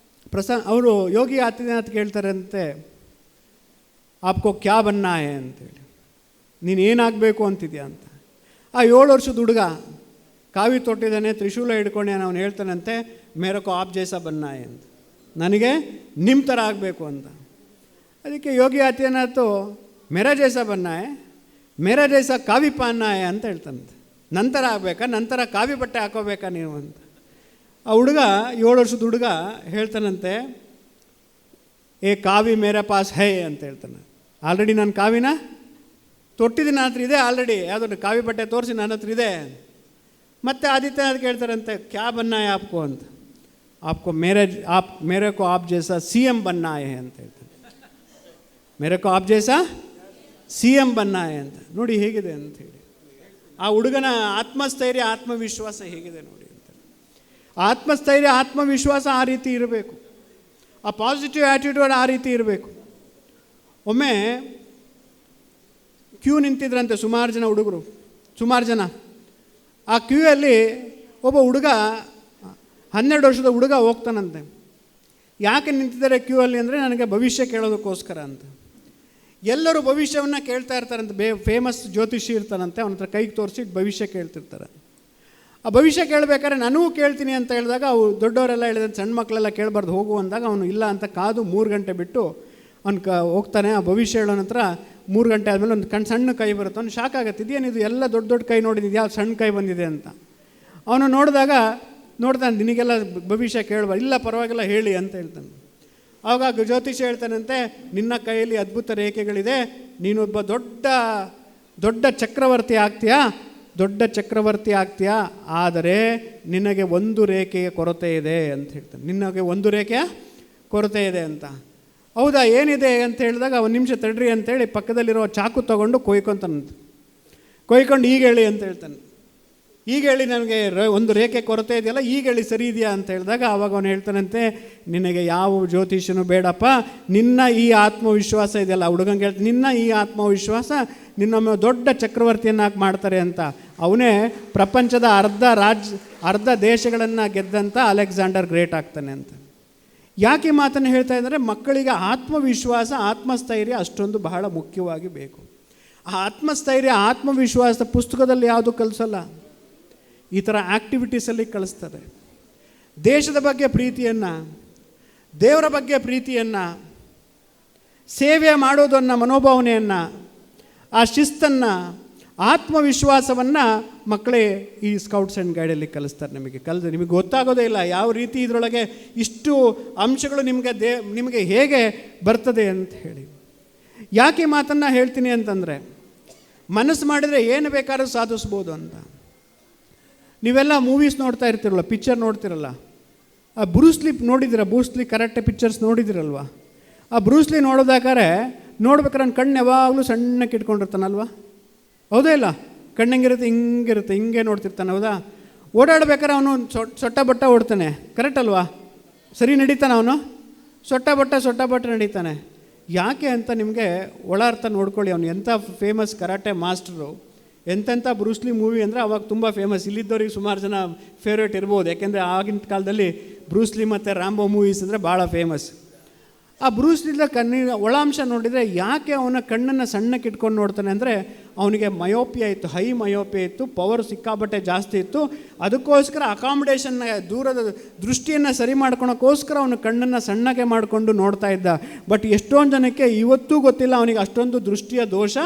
ಅವರು ಯೋಗಿ ಆದಿತ್ಯನಾಥ್ ಕೇಳ್ತಾರೆ ಅಂತೆ, ಆಪ್ಕೋ ಕ್ಯಾ ಬನ್ನಾ ಹೈ ಅಂತೇಳಿ, ನೀನು ಏನಾಗಬೇಕು ಅಂತಿದ್ಯಾ ಅಂತ. ಆ 7 ವರ್ಷದ ಹುಡುಗ ಕಾವಿ ತೊಟ್ಟಿದ್ದಾನೆ, ತ್ರಿಶೂಲ ಹಿಡ್ಕೊಂಡೇನೆ, ಅವನು ಹೇಳ್ತಾನಂತೆ, ಮೇರಕೋ ಆಪ್ ಜೈಸಾ ಬನ್ನಾ ಹೈ ಅಂತ, ನನಗೆ ನಿಮ್ಮ ಥರ ಆಗಬೇಕು ಅಂತ. ಅದಕ್ಕೆ ಯೋಗಿ ಆದಿತ್ಯನಾಥ್ ಮೇರಾ ಜೈಸಾ ಬನ್ನಾ ಹೈ, ಮೇರಾ ಜೈಸಾ ಕಾವಿ ಪಾನ್ನ ಹೈ ಅಂತ ಹೇಳ್ತಾನಂತೆ. ನಂತರ ಆಗಬೇಕಾ, ನಂತರ ಕಾವಿ ಬಟ್ಟೆ ಹಾಕೋಬೇಕಾ ನೀವು ಅಂತ. ಆ ಹುಡುಗ 7 ವರ್ಷದ ಹುಡುಗ ಹೇಳ್ತಾನಂತೆ, ಏ ಕಾವಿ ಮೇರಾ ಪಾಸ್ ಹೈ ಅಂತ ಹೇಳ್ತಾನೆ. ಆಲ್ರೆಡಿ ನಾನು ಕಾವಿನ ತೊಟ್ಟಿದ್ದೀನಿ, ನನ್ನ ಹತ್ರ ಇದೆ ಆಲ್ರೆಡಿ, ಯಾವುದೋ ಕಾವಿ ಬಟ್ಟೆ ತೋರಿಸಿ ನನ್ನ ಹತ್ರ ಇದೆ. ಮತ್ತು ಆದಿತ್ಯನಾಥ್ ಕೇಳ್ತಾರಂತೆ, ಕ್ಯಾ ಬನ್ನಾ ಹೈ ಆಪ್ಕೋ ಅಂತ. ಆಪ್ಕೋ ಮೇರೆಕೋ ಆಪ್ ಜೈಸಾ CM ಬನ್ನಾ ಹೈ ಅಂತ ಹೇಳ್ತಾನೆ. ಮೇರೆಕೋ ಆಪ್ ಜೈಸಾ CM ಬನ್ನಾ ಹೈ ಅಂತ. ನೋಡಿ ಹೇಗಿದೆ ಅಂಥೇಳಿ. ಆ ಹುಡುಗನ ಆತ್ಮಸ್ಥೈರ್ಯ ಆತ್ಮವಿಶ್ವಾಸ ಹೇಗಿದೆ ನೋಡಿ ಅಂತ. ಆತ್ಮಸ್ಥೈರ್ಯ ಆತ್ಮವಿಶ್ವಾಸ ಆ ರೀತಿ ಇರಬೇಕು, ಆ ಪಾಸಿಟಿವ್ ಆ್ಯಟಿಟ್ಯೂಡ್ ಆ ರೀತಿ ಇರಬೇಕು. ಒಮ್ಮೆ ಕ್ಯೂ ನಿಂತಿದ್ರಂತೆ ಸುಮಾರು ಜನ ಹುಡುಗರು, ಸುಮಾರು ಜನ. ಆ ಕ್ಯೂಯಲ್ಲಿ ಒಬ್ಬ ಹುಡುಗ 12 ವರ್ಷದ ಹುಡುಗ ಹೋಗ್ತಾನಂತೆ. ಯಾಕೆ ನಿಂತಿದ್ದಾರೆ ಕ್ಯೂ ಅಲ್ಲಿ ಅಂದರೆ ನನಗೆ ಭವಿಷ್ಯ ಕೇಳೋದಕ್ಕೋಸ್ಕರ ಅಂತ. ಎಲ್ಲರೂ ಭವಿಷ್ಯವನ್ನು ಕೇಳ್ತಾ ಇರ್ತಾರಂತೆ. ಫೇಮಸ್ ಜ್ಯೋತಿಷಿ ಇರ್ತಾನಂತೆ, ಅವನ ಹತ್ರ ಕೈಗೆ ತೋರಿಸಿ ಭವಿಷ್ಯ ಕೇಳ್ತಿರ್ತಾರೆ. ಆ ಭವಿಷ್ಯ ಕೇಳಬೇಕಾದ್ರೆ ನನಗೂ ಕೇಳ್ತೀನಿ ಅಂತ ಹೇಳಿದಾಗ ಅವು ದೊಡ್ಡವರೆಲ್ಲ ಹೇಳಿದಂತೆ ಸಣ್ಣ ಮಕ್ಕಳೆಲ್ಲ ಕೇಳಬಾರ್ದು ಹೋಗು ಅಂದಾಗ ಅವನು ಇಲ್ಲ ಅಂತ ಕಾದು 3 ಗಂಟೆ ಬಿಟ್ಟು ಅವ್ನು ಹೋಗ್ತಾನೆ. ಆ ಭವಿಷ್ಯ ಹೇಳೋ ನಂತರ 3 ಗಂಟೆ ಆದಮೇಲೆ ಒಂದು ಸಣ್ಣ ಕೈ ಬರುತ್ತೆ. ಅವ್ನು ಶಾಕ್ ಆಗುತ್ತೆ, ಇದೇನಿದು ಎಲ್ಲ ದೊಡ್ಡ ಕೈ ನೋಡಿದ್ದು, ಯಾವ ಸಣ್ಣ ಕೈ ಬಂದಿದೆ ಅಂತ. ಅವನು ನೋಡಿದಾಗ ನೋಡ್ತಾನೆ, ನಿನಗೆಲ್ಲ ಭವಿಷ್ಯ ಕೇಳಬಾರ್ದು, ಇಲ್ಲ ಪರವಾಗಿಲ್ಲ ಹೇಳಿ ಅಂತ ಹೇಳ್ತಾನೆ. ಆವಾಗ ಜ್ಯೋತಿಷ ಹೇಳ್ತಾನಂತೆ, ನಿನ್ನ ಕೈಯಲ್ಲಿ ಅದ್ಭುತ ರೇಖೆಗಳಿದೆ, ನೀನೊಬ್ಬ ದೊಡ್ಡ ಚಕ್ರವರ್ತಿ ಆಗ್ತೀಯಾ, ಆದರೆ ನಿನಗೆ ಒಂದು ರೇಖೆಯ ಕೊರತೆ ಇದೆ ಅಂತ ಹೇಳ್ತಾನೆ. ನಿನಗೆ ಒಂದು ರೇಖೆಯ ಕೊರತೆ ಇದೆ ಅಂತ. ಹೌದಾ, ಏನಿದೆ ಅಂತ ಹೇಳಿದಾಗ 1 ನಿಮಿಷ ತಡ್ರಿ ಅಂತೇಳಿ ಪಕ್ಕದಲ್ಲಿರೋ ಚಾಕು ತೊಗೊಂಡು ಕೊಯ್ಕೊಂಡು ಈಗ ಹೇಳಿ ಅಂತ ಹೇಳ್ತಾನೆ. ಈಗ ಹೇಳಿ ನನಗೆ ಒಂದು ರೇಖೆ ಕೊರತೆ ಇದೆಯಲ್ಲ, ಈಗ ಹೇಳಿ ಸರಿ ಇದೆಯಾ ಅಂತ ಹೇಳಿದಾಗ ಆವಾಗ ಅವನು ಹೇಳ್ತಾನಂತೆ, ನಿನಗೆ ಯಾವ ಜ್ಯೋತಿಷನು ಬೇಡಪ್ಪ, ನಿನ್ನ ಈ ಆತ್ಮವಿಶ್ವಾಸ ಇದೆಯಲ್ಲ, ಹುಡುಗಂಗೆ ಹೇಳ್ತಾನೆ, ನಿನ್ನ ಈ ಆತ್ಮವಿಶ್ವಾಸ ನಿನ್ನೊಮ್ಮೆ ದೊಡ್ಡ ಚಕ್ರವರ್ತಿಯನ್ನಾಗಿ ಮಾಡ್ತಾರೆ ಅಂತ. ಅವನೇ ಪ್ರಪಂಚದ ಅರ್ಧ ದೇಶಗಳನ್ನು ಗೆದ್ದಂಥ ಅಲೆಕ್ಸಾಂಡರ್ ಗ್ರೇಟ್ ಆಗ್ತಾನೆ ಅಂತ. ಯಾಕೆ ಮಾತನ್ನು ಹೇಳ್ತಾ ಇದ್ದಾರೆ? ಮಕ್ಕಳಿಗೆ ಆತ್ಮವಿಶ್ವಾಸ, ಆತ್ಮಸ್ಥೈರ್ಯ ಅಷ್ಟೊಂದು ಬಹಳ ಮುಖ್ಯವಾಗಿ ಬೇಕು. ಆ ಆತ್ಮಸ್ಥೈರ್ಯ, ಆತ್ಮವಿಶ್ವಾಸ ಪುಸ್ತಕದಲ್ಲಿ ಯಾವುದು ಕಲಿಸಲ್ಲ, ಈ ಥರ ಆ್ಯಕ್ಟಿವಿಟೀಸಲ್ಲಿ ಕಳಿಸ್ತಾರೆ. ದೇಶದ ಬಗ್ಗೆ ಪ್ರೀತಿಯನ್ನು, ದೇವರ ಬಗ್ಗೆ ಪ್ರೀತಿಯನ್ನು, ಸೇವೆ ಮಾಡೋದನ್ನು, ಮನೋಭಾವನೆಯನ್ನು, ಆ ಶಿಸ್ತನ್ನು, ಆತ್ಮವಿಶ್ವಾಸವನ್ನು ಮಕ್ಕಳೇ ಈ ಸ್ಕೌಟ್ಸ್ ಆ್ಯಂಡ್ ಗೈಡಲ್ಲಿ ಕಲಿಸ್ತಾರೆ. ನಿಮಗೆ ಗೊತ್ತಾಗೋದೇ ಇಲ್ಲ ಯಾವ ರೀತಿ ಇದರೊಳಗೆ ಇಷ್ಟು ಅಂಶಗಳು ನಿಮಗೆ ಹೇಗೆ ಬರ್ತದೆ ಅಂತ ಹೇಳಿ. ಯಾಕೆ ಮಾತನ್ನು ಹೇಳ್ತೀನಿ ಅಂತಂದರೆ, ಮನಸ್ಸು ಮಾಡಿದರೆ ಏನು ಬೇಕಾದ್ರೂ ಸಾಧಿಸ್ಬೋದು ಅಂತ. ನೀವೆಲ್ಲ ಮೂವೀಸ್ ನೋಡ್ತಾ ಇರ್ತಿರಲ್ಲ, ಪಿಕ್ಚರ್ ನೋಡ್ತಿರಲ್ಲ, ಆ ಬ್ರೂಸ್ಲಿ ನೋಡಿದ್ದೀರ? ಬ್ರೂಸ್ಲಿ ಕರೆಕ್ಟ್ ಪಿಕ್ಚರ್ಸ್ ನೋಡಿದಿರಲ್ವ? ಆ ಬ್ರೂಸ್ಲಿ ನೋಡೋದಾದ್ರೆ ನೋಡ್ಬೇಕಾದ್ರೆ ನನ್ನ ಕಣ್ಣು ಯಾವಾಗಲೂ ಸಣ್ಣಕ್ಕೆ ಇಟ್ಕೊಂಡಿರ್ತಾನಲ್ವ? ಹೌದೇ ಇಲ್ಲ? ಕಣ್ಣಂಗಿರುತ್ತೆ, ಹಿಂಗೆ ನೋಡ್ತಿರ್ತಾನೆ, ಹೌದಾ? ಓಡಾಡ್ಬೇಕಾದ್ರೆ ಅವನು ಸೊಟ್ಟ ಬಟ್ಟ ಓಡ್ತಾನೆ, ಕರೆಕ್ಟ್ ಅಲ್ವಾ? ಸರಿ ನಡೀತಾನೆ ಅವನು? ಸೊಟ್ಟ ಬಟ್ಟ ನಡೀತಾನೆ. ಯಾಕೆ ಅಂತ ನಿಮಗೆ ಒಳ ಅರ್ಥ ನೋಡ್ಕೊಳ್ಳಿ. ಅವನು ಎಂಥ ಫೇಮಸ್ ಕರಾಟೆ ಮಾಸ್ಟರು, ಎಂತೆಂಥ ಬ್ರೂಸ್ಲಿ ಮೂವಿ ಅಂದರೆ ಅವಾಗ ತುಂಬ ಫೇಮಸ್. ಇಲ್ಲಿದ್ದವ್ರಿಗೆ ಸುಮಾರು ಜನ ಫೇವ್ರೇಟ್ ಇರ್ಬೋದು, ಯಾಕೆಂದರೆ ಆಗಿನ ಕಾಲದಲ್ಲಿ ಬ್ರೂಸ್ಲಿ ಮತ್ತು ರಾಂಬೋ ಮೂವೀಸ್ ಅಂದರೆ ಭಾಳ ಫೇಮಸ್. ಆ ಬ್ರೂಸ್ಲಿದ ಕಣ್ಣಿನ ಒಳಾಂಶ ನೋಡಿದರೆ ಯಾಕೆ ಅವನ ಕಣ್ಣನ್ನು ಸಣ್ಣಕ್ಕೆ ಇಟ್ಕೊಂಡು ನೋಡ್ತಾನೆ ಅಂದರೆ, ಅವನಿಗೆ ಮಯೋಪಿಯಾ ಇತ್ತು, ಹೈ ಮಯೋಪಿಯಾ ಇತ್ತು, ಪವರ್ ಸಿಕ್ಕಾಬಟ್ಟೆ ಜಾಸ್ತಿ ಇತ್ತು. ಅದಕ್ಕೋಸ್ಕರ ಅಕಾಮಿಡೇಷನ್ನ, ದೂರದ ದೃಷ್ಟಿಯನ್ನು ಸರಿ ಮಾಡ್ಕೊಳಕ್ಕೋಸ್ಕರ ಅವನು ಕಣ್ಣನ್ನು ಸಣ್ಣಗೆ ಮಾಡಿಕೊಂಡು ನೋಡ್ತಾ ಇದ್ದ. ಬಟ್ ಎಷ್ಟೊಂದು ಜನಕ್ಕೆ ಇವತ್ತೂ ಗೊತ್ತಿಲ್ಲ ಅವನಿಗೆ ಅಷ್ಟೊಂದು ದೃಷ್ಟಿಯ ದೋಷ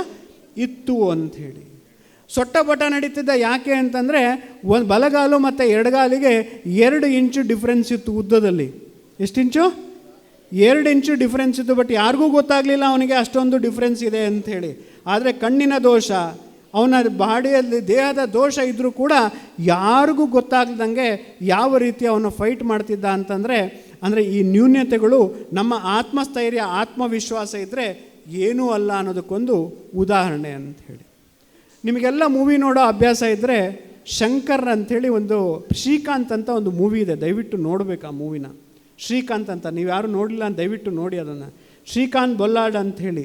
ಇತ್ತು ಅಂಥೇಳಿ. ಸೊಟ್ಟ ಬಟ ನಡೀತಿದ್ದ. ಯಾಕೆ ಅಂತಂದರೆ ಒಂದು ಬಲಗಾಲು ಮತ್ತು ಎಡಗಾಲಿಗೆ 2 ಇಂಚು ಡಿಫ್ರೆನ್ಸ್ ಇತ್ತು ಉದ್ದದಲ್ಲಿ. ಎಷ್ಟು ಇಂಚು? 2 ಇಂಚು ಡಿಫ್ರೆನ್ಸ್ ಇತ್ತು. ಬಟ್ ಯಾರಿಗೂ ಗೊತ್ತಾಗಲಿಲ್ಲ ಅವನಿಗೆ ಅಷ್ಟೊಂದು ಡಿಫ್ರೆನ್ಸ್ ಇದೆ ಅಂಥೇಳಿ. ಆದರೆ ಕಣ್ಣಿನ ದೋಷ, ಅವನ ಬಾಡಿಯಲ್ಲಿ ದೇಹದ ದೋಷ ಇದ್ದರೂ ಕೂಡ ಯಾರಿಗೂ ಗೊತ್ತಾಗ್ದಂಗೆ ಯಾವ ರೀತಿ ಅವನು ಫೈಟ್ ಮಾಡ್ತಿದ್ದ ಅಂತಂದರೆ, ಈ ನ್ಯೂನ್ಯತೆಗಳು ನಮ್ಮ ಆತ್ಮಸ್ಥೈರ್ಯ, ಆತ್ಮವಿಶ್ವಾಸ ಇದ್ದರೆ ಏನೂ ಅಲ್ಲ ಅನ್ನೋದಕ್ಕೊಂದು ಉದಾಹರಣೆ ಅಂಥೇಳಿ. ನಿಮಗೆಲ್ಲ ಮೂವಿ ನೋಡೋ ಅಭ್ಯಾಸ ಇದ್ದರೆ, ಶಂಕರ್ ಅಂಥೇಳಿ ಒಂದು ಶ್ರೀಕಾಂತ್ ಅಂತ ಒಂದು ಮೂವಿ ಇದೆ, ದಯವಿಟ್ಟು ನೋಡಬೇಕು ಆ ಮೂವಿನ. ಶ್ರೀಕಾಂತ್ ಅಂತ, ನೀವು ಯಾರು ನೋಡಿಲ್ಲ ಅಂತ ದಯವಿಟ್ಟು ನೋಡಿ ಅದನ್ನು. ಶ್ರೀಕಾಂತ್ ಬೊಲ್ಲಾಡ್ ಅಂಥೇಳಿ,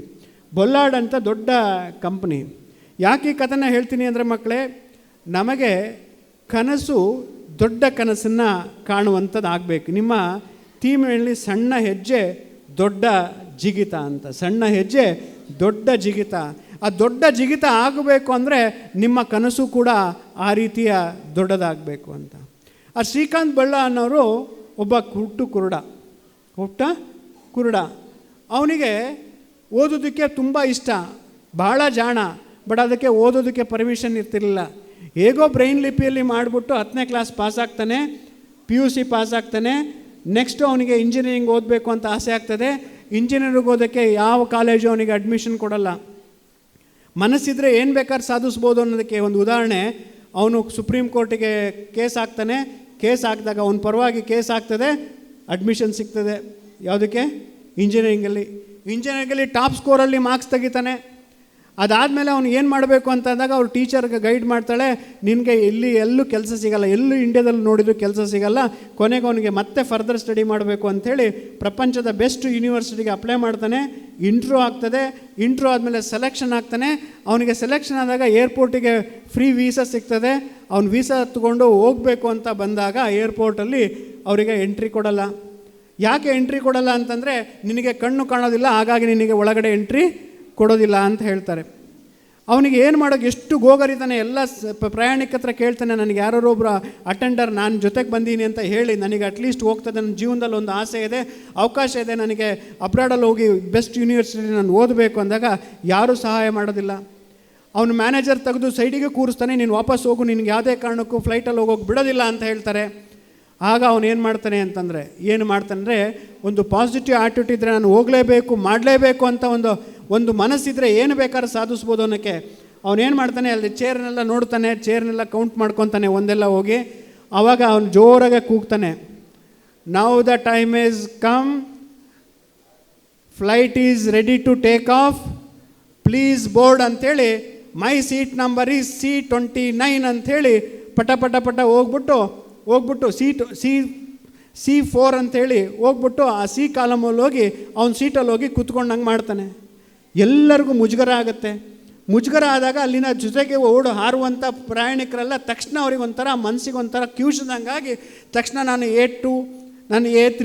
ಬೊಲ್ಲಾಡ್ ಅಂತ ದೊಡ್ಡ ಕಂಪ್ನಿ. ಯಾಕೆ ಈ ಕಥೆನ ಹೇಳ್ತೀನಿ ಅಂದರೆ ಮಕ್ಕಳೇ, ನಮಗೆ ಕನಸು ದೊಡ್ಡ ಕನಸನ್ನು ಕಾಣುವಂಥದ್ದು ಆಗಬೇಕು. ನಿಮ್ಮ ಥೀಮಲ್ಲಿ ಸಣ್ಣ ಹೆಜ್ಜೆ ದೊಡ್ಡ ಜಿಗಿತ ಅಂತ, ಸಣ್ಣ ಹೆಜ್ಜೆ ದೊಡ್ಡ ಜಿಗಿತ. ಆ ದೊಡ್ಡ ಜಿಗಿತ ಆಗಬೇಕು ಅಂದರೆ ನಿಮ್ಮ ಕನಸು ಕೂಡ ಆ ರೀತಿಯ ದೊಡ್ಡದಾಗಬೇಕು ಅಂತ. ಆ ಶ್ರೀಕಾಂತ್ ಬಳ್ಳ ಅನ್ನೋರು ಒಬ್ಬ ಹುಟ್ಟ ಕುರುಡ. ಅವನಿಗೆ ಓದೋದಕ್ಕೆ ತುಂಬ ಇಷ್ಟ, ಭಾಳ ಜಾಣ. ಬಟ್ ಅದಕ್ಕೆ ಓದೋದಕ್ಕೆ ಪರ್ಮಿಷನ್ ಇರ್ತಿರಲಿಲ್ಲ. ಹೇಗೋ ಬ್ರೈನ್ ಲಿಪಿಯಲ್ಲಿ ಮಾಡಿಬಿಟ್ಟು 10ನೇ ಕ್ಲಾಸ್ ಪಾಸ್ ಆಗ್ತಾನೆ, PUC ಪಾಸ್ ಆಗ್ತಾನೆ. ನೆಕ್ಸ್ಟು ಅವನಿಗೆ ಇಂಜಿನಿಯರಿಂಗ್ ಓದಬೇಕು ಅಂತ ಆಸೆ ಆಗ್ತದೆ. ಇಂಜಿನಿಯರಿಂಗ್ ಓದೋಕ್ಕೆ ಯಾವ ಕಾಲೇಜು ಅವನಿಗೆ ಅಡ್ಮಿಷನ್ ಕೊಡಲ್ಲ. ಮನಸ್ಸಿದ್ರೆ ಏನು ಬೇಕಾದ್ರೂ ಸಾಧಿಸ್ಬೋದು ಅನ್ನೋದಕ್ಕೆ ಒಂದು ಉದಾಹರಣೆ, ಅವನು ಸುಪ್ರೀಂ ಕೋರ್ಟಿಗೆ ಕೇಸ್ ಹಾಕ್ತಾನೆ. ಕೇಸ್ ಹಾಕಿದಾಗ ಅವನ ಪರವಾಗಿ ಕೇಸ್ ಆಗ್ತದೆ, ಅಡ್ಮಿಷನ್ ಸಿಗ್ತದೆ. ಯಾವುದಕ್ಕೆ? ಇಂಜಿನಿಯರಿಂಗಲ್ಲಿ ಟಾಪ್ ಸ್ಕೋರಲ್ಲಿ ಮಾರ್ಕ್ಸ್ ತೆಗಿತಾನೆ. ಅದಾದಮೇಲೆ ಅವನು ಏನು ಮಾಡಬೇಕು ಅಂತಂದಾಗ ಅವ್ರು ಟೀಚರ್ಗೆ ಗೈಡ್ ಮಾಡ್ತಾಳೆ, ನಿನಗೆ ಎಲ್ಲೂ ಕೆಲಸ ಸಿಗಲ್ಲ, ಎಲ್ಲೂ ಇಂಡಿಯಾದಲ್ಲಿ ನೋಡಿದ್ರು ಕೆಲಸ ಸಿಗಲ್ಲ. ಕೊನೆಗೆ ಅವನಿಗೆ ಮತ್ತೆ ಫರ್ದರ್ ಸ್ಟಡಿ ಮಾಡಬೇಕು ಅಂಥೇಳಿ ಪ್ರಪಂಚದ ಬೆಸ್ಟ್ ಯೂನಿವರ್ಸಿಟಿಗೆ ಅಪ್ಲೈ ಮಾಡ್ತಾನೆ. ಇಂಟ್ರ್ಯೂ ಆಗ್ತದೆ. ಇಂಟ್ರ್ಯೂ ಆದಮೇಲೆ ಸೆಲೆಕ್ಷನ್ ಆಗ್ತಾನೆ. ಅವನಿಗೆ ಸೆಲೆಕ್ಷನ್ ಆದಾಗ ಏರ್ಪೋರ್ಟಿಗೆ ಫ್ರೀ ವೀಸಾ ಸಿಗ್ತದೆ. ಅವ್ನು ವೀಸಾ ತೊಗೊಂಡು ಹೋಗಬೇಕು ಅಂತ ಬಂದಾಗ ಏರ್ಪೋರ್ಟಲ್ಲಿ ಅವರಿಗೆ ಎಂಟ್ರಿ ಕೊಡಲ್ಲ. ಯಾಕೆ ಎಂಟ್ರಿ ಕೊಡಲ್ಲ ಅಂತಂದರೆ, ನಿನಗೆ ಕಣ್ಣು ಕಾಣೋದಿಲ್ಲ, ಹಾಗಾಗಿ ನಿನಗೆ ಒಳಗಡೆ ಎಂಟ್ರಿ ಕೊಡೋದಿಲ್ಲ ಅಂತ ಹೇಳ್ತಾರೆ. ಅವನಿಗೆ ಏನು ಮಾಡೋಕ್ಕೆ ಎಷ್ಟು ಗೋಗರಿತಾನೆ. ಎಲ್ಲ ಪ್ರಯಾಣಿಕ ಹತ್ರ ಕೇಳ್ತಾನೆ, ನನಗೆ ಯಾರೋ ಒಬ್ಬರು ಅಟೆಂಡರ್ ನಾನು ಜೊತೆಗೆ ಬಂದೀನಿ ಅಂತ ಹೇಳಿ ನನಗೆ ಅಟ್ಲೀಸ್ಟ್ ಹೋಗ್ತದೆ, ನನ್ನ ಜೀವನದಲ್ಲಿ ಒಂದು ಆಸೆ ಇದೆ, ಅವಕಾಶ ಇದೆ, ನನಗೆ ಅಬ್ರಾಡಲ್ಲಿ ಹೋಗಿ ಬೆಸ್ಟ್ ಯೂನಿವರ್ಸಿಟಿ ನಾನು ಓದಬೇಕು ಅಂದಾಗ ಯಾರೂ ಸಹಾಯ ಮಾಡೋದಿಲ್ಲ. ಅವನು ಮ್ಯಾನೇಜರ್ ತೆಗೆದು ಸೈಡಿಗೆ ಕೂರಿಸ್ತಾನೆ, ನೀನು ವಾಪಸ್ ಹೋಗು, ನಿನಗೆ ಯಾವುದೇ ಕಾರಣಕ್ಕೂ ಫ್ಲೈಟಲ್ಲಿ ಹೋಗೋಕೆ ಬಿಡೋದಿಲ್ಲ ಅಂತ ಹೇಳ್ತಾರೆ. ಆಗ ಅವನು ಏನು ಮಾಡ್ತಾನೆ, ಒಂದು ಪಾಸಿಟಿವ್ ಆ್ಯಟಿಟ್ಯೂಡ್ ಇದ್ದರೆ ನಾನು ಹೋಗಲೇಬೇಕು, ಮಾಡಲೇಬೇಕು ಅಂತ ಒಂದು ಮನಸ್ಸಿದ್ರೆ ಏನು ಬೇಕಾದ್ರೂ ಸಾಧಿಸ್ಬೋದು ಅನ್ನೋಕ್ಕೆ ಅವನೇನು ಮಾಡ್ತಾನೆ, ಅಲ್ಲಿ ಚೇರ್ನೆಲ್ಲ ನೋಡ್ತಾನೆ, ಚೇರ್ನೆಲ್ಲ ಕೌಂಟ್ ಮಾಡ್ಕೊತಾನೆ ಒಂದೆಲ್ಲ ಹೋಗಿ. ಆವಾಗ ಅವನು ಜೋರಾಗೆ ಕೂಗ್ತಾನೆ, now the time is come, flight is ready to take off, please board ಅಂಥೇಳಿ, my seat number is C29 ಅಂಥೇಳಿ ಪಟ ಪಟ ಪಟ ಹೋಗ್ಬಿಟ್ಟು C4 ಅಂತೇಳಿ ಹೋಗ್ಬಿಟ್ಟು ಆ ಸಿ ಕಾಲಮಲ್ಲಿ ಹೋಗಿ ಅವ್ನ ಸೀಟಲ್ಲಿ ಹೋಗಿ ಕೂತ್ಕೊಂಡಂಗೆ ಮಾಡ್ತಾನೆ. ಎಲ್ಲರಿಗೂ ಮುಜುಗರ ಆಗುತ್ತೆ. ಮುಜುಗರ ಆದಾಗ ಅಲ್ಲಿನ ಜೊತೆಗೆ ಹಾರುವಂಥ ಪ್ರಯಾಣಿಕರೆಲ್ಲ ತಕ್ಷಣ ಅವ್ರಿಗೆ ಒಂಥರ ಮನಸ್ಸಿಗೆ ಒಂಥರ ಕ್ಯೂಷದಂಗಾಗಿ ತಕ್ಷಣ ನಾನು A2, ನಾನು A3,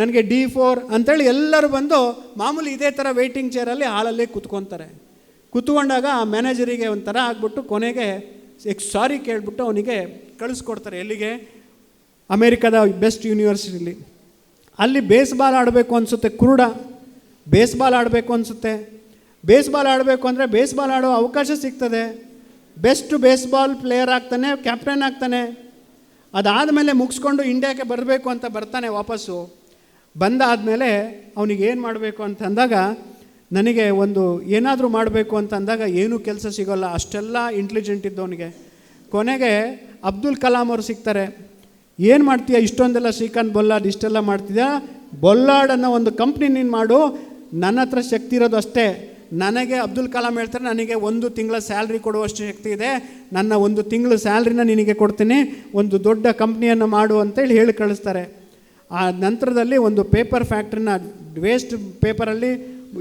ನನಗೆ D4 ಅಂಥೇಳಿ ಎಲ್ಲರೂ ಬಂದು ಮಾಮೂಲಿ ಇದೇ ಥರ ವೆಯ್ಟಿಂಗ್ ಚೇರಲ್ಲಿ ಹಾಲಲ್ಲೇ ಕೂತ್ಕೊತಾರೆ. ಕೂತ್ಕೊಂಡಾಗ ಆ ಮ್ಯಾನೇಜರಿಗೆ ಒಂಥರ ಆಗ್ಬಿಟ್ಟು ಕೊನೆಗೆ ಸಾರಿ ಕೇಳಿಬಿಟ್ಟು ಅವನಿಗೆ ಕಳಿಸ್ಕೊಡ್ತಾರೆ. ಎಲ್ಲಿಗೆ? ಅಮೇರಿಕಾದ ಬೆಸ್ಟ್ ಯೂನಿವರ್ಸಿಟಿಲಿ. ಅಲ್ಲಿ ಬೇಸ್ಬಾಲ್ ಆಡಬೇಕು ಅನಿಸುತ್ತೆ. ಕುರುಡ ಬೇಸ್ಬಾಲ್ ಆಡಬೇಕು ಅನಿಸುತ್ತೆ. ಬೇಸ್ಬಾಲ್ ಆಡಬೇಕು ಅಂದರೆ ಬೇಸ್ಬಾಲ್ ಆಡೋ ಅವಕಾಶ ಸಿಗ್ತದೆ. ಬೆಸ್ಟ್ ಬೇಸ್ಬಾಲ್ ಪ್ಲೇಯರ್ ಆಗ್ತಾನೆ, ಕ್ಯಾಪ್ಟನ್ ಆಗ್ತಾನೆ. ಅದಾದಮೇಲೆ ಮುಗಿಸ್ಕೊಂಡು ಇಂಡಿಯಾಕ್ಕೆ ಬರಬೇಕು ಅಂತ ಬರ್ತಾನೆ ವಾಪಸ್ಸು. ಬಂದಾದಮೇಲೆ ಅವನಿಗೆ ಏನು ಮಾಡಬೇಕು ಅಂತಂದಾಗ, ನನಗೆ ಒಂದು ಏನಾದರೂ ಮಾಡಬೇಕು ಅಂತಂದಾಗ ಏನೂ ಕೆಲಸ ಸಿಗೋಲ್ಲ, ಅಷ್ಟೆಲ್ಲ ಇಂಟೆಲಿಜೆಂಟ್ ಇದ್ದವನಿಗೆ. ಕೊನೆಗೆ ಅಬ್ದುಲ್ ಕಲಾಂ ಅವರು ಸಿಗ್ತಾರೆ. ಏನು ಮಾಡ್ತೀಯ, ಇಷ್ಟೊಂದೆಲ್ಲ ಶ್ರೀಕಾಂತ್ ಬೊಲ್ಲಾಡ್ ಇಷ್ಟೆಲ್ಲ ಮಾಡ್ತಿದ್ಯಾ, ಬೊಲ್ಲಾಡ್ ಅನ್ನೋ ಒಂದು ಕಂಪ್ನಿ ನೀನು ಮಾಡು, ನನ್ನ ಹತ್ರ ಶಕ್ತಿ ಇರೋದು ಅಷ್ಟೇ. ನನಗೆ ಅಬ್ದುಲ್ ಕಲಾಂ ಹೇಳ್ತಾರೆ, ನನಗೆ 1 ತಿಂಗಳ ಸ್ಯಾಲ್ರಿ ಕೊಡುವಷ್ಟು ಶಕ್ತಿ ಇದೆ, ನನ್ನ 1 ತಿಂಗಳ ಸ್ಯಾಲ್ರಿನ ನಿನಗೆ ಕೊಡ್ತೀನಿ, ಒಂದು ದೊಡ್ಡ ಕಂಪ್ನಿಯನ್ನು ಮಾಡು ಅಂತೇಳಿ ಹೇಳಿ ಕಳಿಸ್ತಾರೆ. ಆ ನಂತರದಲ್ಲಿ ಒಂದು ಪೇಪರ್ ಫ್ಯಾಕ್ಟ್ರಿನ ವೇಸ್ಟ್ ಪೇಪರಲ್ಲಿ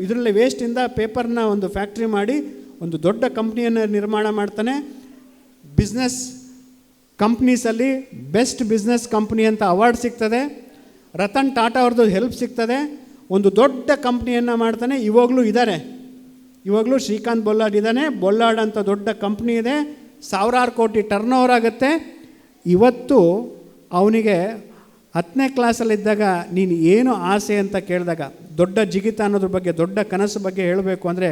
ಇದರಲ್ಲಿ ವೇಸ್ಟಿಂದ ಪೇಪರ್ನ ಒಂದು ಫ್ಯಾಕ್ಟ್ರಿ ಮಾಡಿ ಒಂದು ದೊಡ್ಡ ಕಂಪ್ನಿಯನ್ನು ನಿರ್ಮಾಣ ಮಾಡ್ತಾನೆ. ಬಿಸ್ನೆಸ್ ಕಂಪ್ನೀಸಲ್ಲಿ ಬೆಸ್ಟ್ ಬಿಸ್ನೆಸ್ ಕಂಪ್ನಿ ಅಂತ ಅವಾರ್ಡ್ ಸಿಗ್ತದೆ. ರತನ್ ಟಾಟಾ ಅವ್ರದ್ದು ಹೆಲ್ಪ್ ಸಿಗ್ತದೆ. ಒಂದು ದೊಡ್ಡ ಕಂಪ್ನಿಯನ್ನು ಮಾಡ್ತಾನೆ. ಇವಾಗಲೂ ಶ್ರೀಕಾಂತ್ ಬೊಲ್ಲಾಡ್ ಇದ್ದಾನೆ. ಬೊಲ್ಲಾಡ್ ಅಂತ ದೊಡ್ಡ ಕಂಪ್ನಿ ಇದೆ, ಸಾವಿರಾರು ಕೋಟಿ ಟರ್ನ್ ಓವರ್ ಆಗುತ್ತೆ. ಇವತ್ತು ಅವನಿಗೆ 10ನೇ ಕ್ಲಾಸಲ್ಲಿದ್ದಾಗ ನೀನು ಏನು ಆಸೆ ಅಂತ ಕೇಳಿದಾಗ, ದೊಡ್ಡ ಜಿಗಿತ ಅನ್ನೋದ್ರ ಬಗ್ಗೆ, ದೊಡ್ಡ ಕನಸು ಬಗ್ಗೆ ಹೇಳಬೇಕು ಅಂದರೆ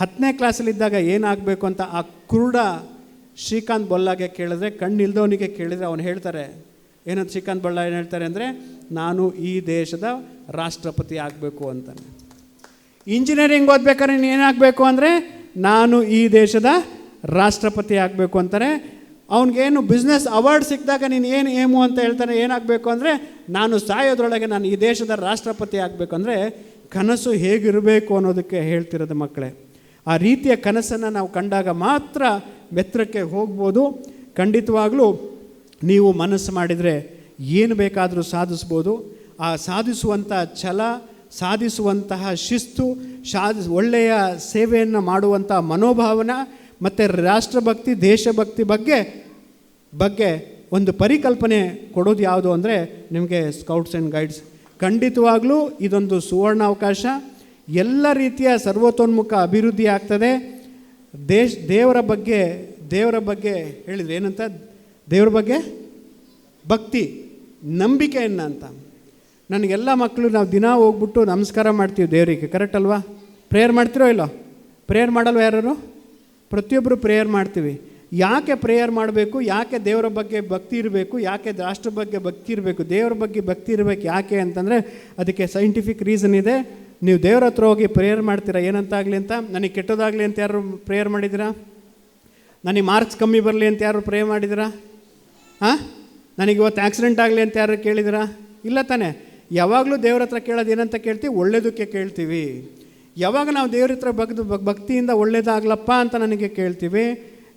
10ನೇ ಕ್ಲಾಸಲ್ಲಿದ್ದಾಗ ಏನಾಗಬೇಕು ಅಂತ ಆ ಕುರುಡ ಶ್ರೀಕಾಂತ್ ಬೊಲ್ಲಾಗೆ ಕೇಳಿದ್ರೆ, ಕಣ್ಣಿಲ್ದವನಿಗೆ ಕೇಳಿದರೆ ಅವನು ಹೇಳ್ತಾರೆ ಏನಂತ. ಶ್ರೀಕಾಂತ್ ಬೊಲ್ಲಾ ಏನು ಹೇಳ್ತಾರೆ ಅಂದರೆ, ನಾನು ಈ ದೇಶದ ರಾಷ್ಟ್ರಪತಿ ಆಗಬೇಕು ಅಂತಾನೆ. ಇಂಜಿನಿಯರಿಂಗ್ ಓದಬೇಕಾದ್ರೆ ನೀನು ಏನಾಗಬೇಕು ಅಂದರೆ, ನಾನು ಈ ದೇಶದ ರಾಷ್ಟ್ರಪತಿ ಆಗಬೇಕು ಅಂತಾರೆ. ಅವನಿಗೇನು ಬಿಸ್ನೆಸ್ ಅವಾರ್ಡ್ ಸಿಕ್ಕಿದಾಗ ನೀನು ಏನು ಏಮು ಅಂತ ಹೇಳ್ತಾನೆ, ಏನಾಗಬೇಕು ಅಂದರೆ ನಾನು ಸಾಯೋದ್ರೊಳಗೆ ನಾನು ಈ ದೇಶದ ರಾಷ್ಟ್ರಪತಿ ಆಗಬೇಕು. ಅಂದರೆ ಕನಸು ಹೇಗಿರಬೇಕು ಅನ್ನೋದಕ್ಕೆ ಹೇಳ್ತಿರೋದು ಮಕ್ಕಳೇ. ಆ ರೀತಿಯ ಕನಸನ್ನು ನಾವು ಕಂಡಾಗ ಮಾತ್ರ ಬೆತ್ತರಕ್ಕೆ ಹೋಗ್ಬೋದು. ಖಂಡಿತವಾಗಲೂ ನೀವು ಮನಸ್ಸು ಮಾಡಿದರೆ ಏನು ಬೇಕಾದರೂ ಸಾಧಿಸ್ಬೋದು. ಆ ಸಾಧಿಸುವಂಥ ಛಲ, ಸಾಧಿಸುವಂತಹ ಶಿಸ್ತು, ಒಳ್ಳೆಯ ಸೇವೆಯನ್ನು ಮಾಡುವಂಥ ಮನೋಭಾವನ ಮತ್ತು ರಾಷ್ಟ್ರಭಕ್ತಿ, ದೇಶಭಕ್ತಿ ಬಗ್ಗೆ ಒಂದು ಪರಿಕಲ್ಪನೆ ಕೊಡೋದು ಯಾವುದು ಅಂದರೆ ನಿಮಗೆ ಸ್ಕೌಟ್ಸ್ ಆ್ಯಂಡ್ ಗೈಡ್ಸ್. ಖಂಡಿತವಾಗಲೂ ಇದೊಂದು ಸುವರ್ಣಾವಕಾಶ. ಎಲ್ಲ ರೀತಿಯ ಸರ್ವತೋನ್ಮುಖ ಅಭಿವೃದ್ಧಿ ಆಗ್ತದೆ. ದೇವರ ಬಗ್ಗೆ ಹೇಳಿದರೆ ಏನಂತ, ದೇವರ ಬಗ್ಗೆ ಭಕ್ತಿ, ನಂಬಿಕೆಯನ್ನು ಅಂತ. ನನಗೆಲ್ಲ ಮಕ್ಕಳು ನಾವು ದಿನ ಹೋಗ್ಬಿಟ್ಟು ನಮಸ್ಕಾರ ಮಾಡ್ತೀವಿ ದೇವರಿಗೆ, ಕರೆಕ್ಟ್ ಅಲ್ವಾ? ಪ್ರೇಯರ್ ಮಾಡ್ತಿರೋ ಇಲ್ಲೋ? ಪ್ರೇಯರ್ ಮಾಡಲ್ವ ಯಾರು? ಪ್ರತಿಯೊಬ್ಬರು ಪ್ರೇಯರ್ ಮಾಡ್ತೀವಿ. ಯಾಕೆ ಪ್ರೇಯರ್ ಮಾಡಬೇಕು? ಯಾಕೆ ದೇವರ ಬಗ್ಗೆ ಭಕ್ತಿ ಇರಬೇಕು? ಯಾಕೆ ರಾಷ್ಟ್ರ ಬಗ್ಗೆ ಭಕ್ತಿ ಇರಬೇಕು? ದೇವರ ಬಗ್ಗೆ ಭಕ್ತಿ ಇರಬೇಕು ಯಾಕೆ ಅಂತಂದರೆ ಅದಕ್ಕೆ ಸೈಂಟಿಫಿಕ್ ರೀಸನ್ ಇದೆ. ನೀವು ದೇವ್ರ ಹತ್ರ ಹೋಗಿ ಪ್ರೇಯರ್ ಮಾಡ್ತೀರಾ ಏನಂತಾಗಲಿ ಅಂತ. ನನಗೆ ಕೆಟ್ಟದಾಗಲಿ ಅಂತ ಯಾರು ಪ್ರೇಯರ್ ಮಾಡಿದ್ದೀರಾ? ನನಗೆ ಮಾರ್ಕ್ಸ್ ಕಮ್ಮಿ ಬರಲಿ ಅಂತ ಯಾರು ಪ್ರೇಯರ್ ಮಾಡಿದ್ದೀರಾ? ನನಗೆ ಇವತ್ತು ಆಕ್ಸಿಡೆಂಟ್ ಆಗಲಿ ಅಂತ ಯಾರು ಕೇಳಿದ್ದೀರಾ? ಇಲ್ಲ ತಾನೆ. ಯಾವಾಗಲೂ ದೇವ್ರ ಹತ್ರ ಕೇಳೋದು ಏನಂತ ಕೇಳ್ತೀವಿ? ಒಳ್ಳೆಯದಕ್ಕೆ ಕೇಳ್ತೀವಿ. ಯಾವಾಗ ನಾವು ದೇವ್ರ ಹತ್ರ ಭಕ್ತಿಯಿಂದ ಒಳ್ಳೇದಾಗ್ಲಪ್ಪ ಅಂತ ನನಗೆ ಕೇಳ್ತೀವಿ.